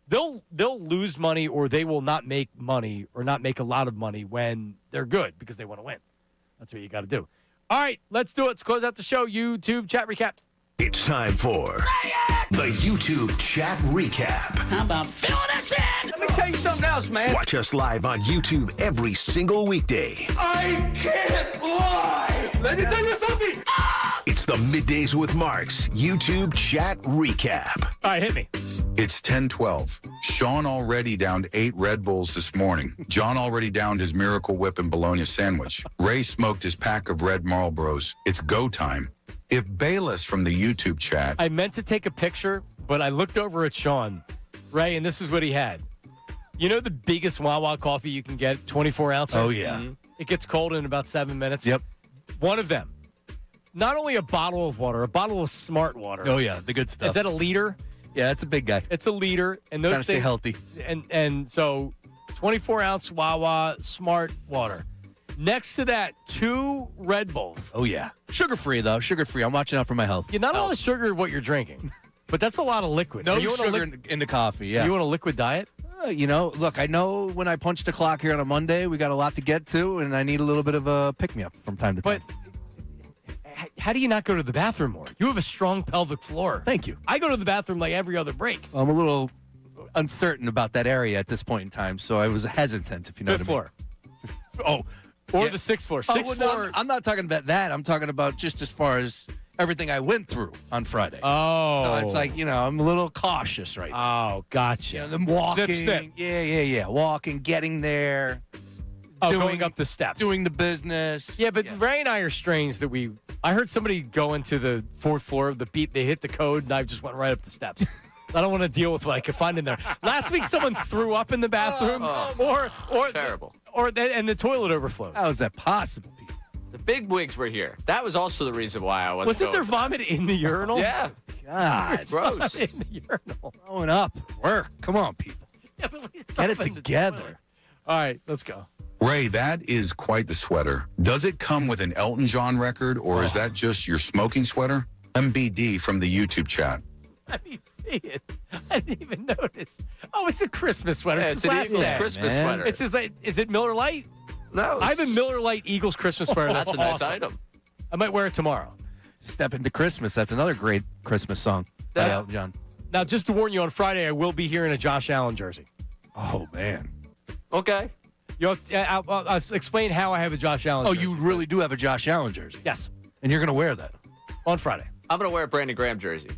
They'll lose money, or they will not make money or not make a lot of money when they're good because they want to win. That's what you got to do. All right, let's do it. Let's close out the show. YouTube chat recap. It's time for the YouTube chat recap. How about filling us in? Let me tell you something else, man. Watch us live on YouTube every single weekday. I can't lie. Let me tell you something. It's the Middays with Marks YouTube chat recap. All right, hit me. It's 10:12. Sean already downed 8 Red Bulls this morning. John already downed his Miracle Whip and bologna sandwich. Ray smoked his pack of Red Marlboros. It's go time. If Bayless from the YouTube chat... I meant to take a picture, but I looked over at Sean, Ray, and this is what he had. You know the biggest Wawa coffee you can get, 24 ounce? Oh, yeah. Mm-hmm. It gets cold in about 7 minutes. Yep. One of them. Not only a bottle of water, a bottle of smart water. Oh, yeah, the good stuff. Is that a liter? Yeah, it's a big guy. It's a liter. And those things stay healthy. And so 24-ounce Wawa smart water. Next to that, 2 Red Bulls. Oh, yeah. Sugar-free, though. Sugar-free. I'm watching out for my health. You're not a lot of sugar in what you're drinking, but that's a lot of liquid. No sugar in the coffee, yeah. You want a liquid diet? Look, I know when I punch the clock here on a Monday, we got a lot to get to, and I need a little bit of a pick-me-up from time to time. But how do you not go to the bathroom more? You have a strong pelvic floor. Thank you. I go to the bathroom like every other break. I'm a little uncertain about that area at this point in time, so I was hesitant, if you know what I mean. 5th floor. Or the 6th floor. 6th floor. No, I'm not talking about that. I'm talking about just as far as everything I went through on Friday. Oh. So it's like, I'm a little cautious right now. Oh, gotcha. Them walking. Snip. Yeah. Walking, getting there. Going up the steps. Doing the business. Yeah, but Ray and I are strange that I heard somebody go into the 4th floor, they hit the code, and I just went right up the steps. I don't want to deal with what I could find in there. Last week, someone threw up in the bathroom, or terrible. And the toilet overflowed. How is that possible, Pete? The big wigs were here. That was also the reason why I wasn't. Wasn't there vomit in the urinal? Yeah. God, gross. In the urinal. Growing up, work. Come on, people. Yeah, but at least Get it something to together. All right, let's go. Ray, that is quite the sweater. Does it come with an Elton John record, or is that just your smoking sweater? MBD from the YouTube chat. I didn't see it. I didn't even notice. Oh, it's a Christmas sweater. Yeah, it's an Eagles Christmas sweater. It's just like, is it Miller Lite? No. I have a Miller Lite Eagles Christmas sweater. That's a nice item. I might wear it tomorrow. Step into Christmas. That's another great Christmas song by Elton John. Now, just to warn you, on Friday, I will be here in a Josh Allen jersey. Oh, man. Okay. I'll explain how I have a Josh Allen jersey. You really do have a Josh Allen jersey? Yes. And you're going to wear that? On Friday. I'm going to wear a Brandon Graham jersey.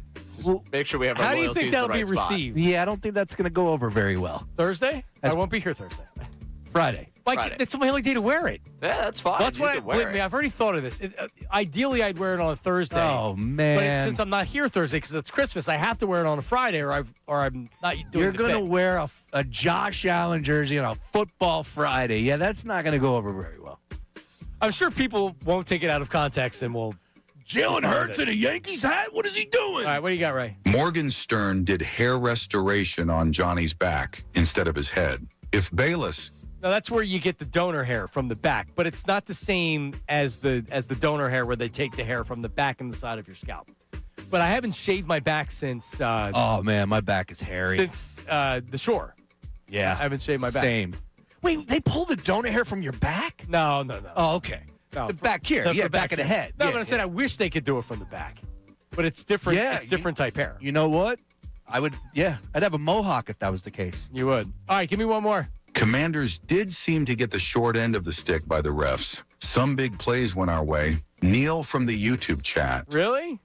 Make sure we have our How do you loyalties think that'll in the be right spot. received? Yeah, I don't think that's going to go over very well. Thursday? I won't be here Thursday. Friday. Like, it's my only day to wear it. Yeah, that's fine. That's You why. can wear Believe me, it. I've already thought of this. Ideally, I'd wear it on a Thursday. Oh, man. But since I'm not here Thursday because it's Christmas, I have to wear it on a Friday, or I'm not doing. You're going to wear a Josh Allen jersey on a football Friday. Yeah, that's not going to go over very well. I'm sure people won't take it out of context and will. Jalen Hurts in a Yankees hat? What is he doing? All right, what do you got, Ray? Morgan Stern did hair restoration on Johnny's back instead of his head. If Bayless... No, that's where you get the donor hair from the back, but it's not the same as the donor hair where they take the hair from the back and the side of your scalp. But I haven't shaved my back since... oh, man, my back is hairy. Since the shore. Yeah. I haven't shaved my back. Same. Wait, they pulled the donor hair from your back? No. Oh, okay. No, back here. Yeah, back of the head. No, yeah, but I said I wish they could do it from the back. But it's different. Yeah, it's different type hair. You know what? I'd have a mohawk if that was the case. You would. All right, give me one more. Commanders did seem to get the short end of the stick by the refs. Some big plays went our way. Neil from the YouTube chat. Really?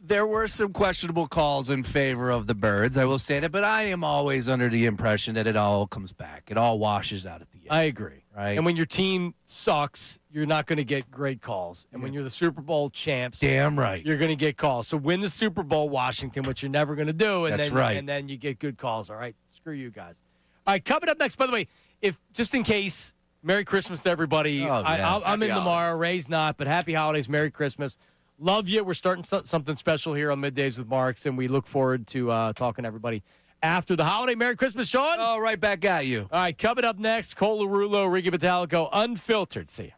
There were some questionable calls in favor of the Birds, I will say that, but I am always under the impression that it all comes back. It all washes out at the end. I agree. Right? And when your team sucks, you're not going to get great calls. And when you're the Super Bowl champs, damn right, you're going to get calls. So win the Super Bowl, Washington, which you're never going to do. And That's then, right. And then you get good calls. All right, screw you guys. All right, coming up next, by the way, if just in case, Merry Christmas to everybody. Oh, yes. I'm in Happy tomorrow. Ray's not, but happy holidays, Merry Christmas. Love you. We're starting something special here on Middays with Marks, and we look forward to talking to everybody after the holiday. Merry Christmas, Sean. Oh, right back at you. All right, coming up next, Cole LaRullo, Ricky Metallico, Unfiltered. See ya.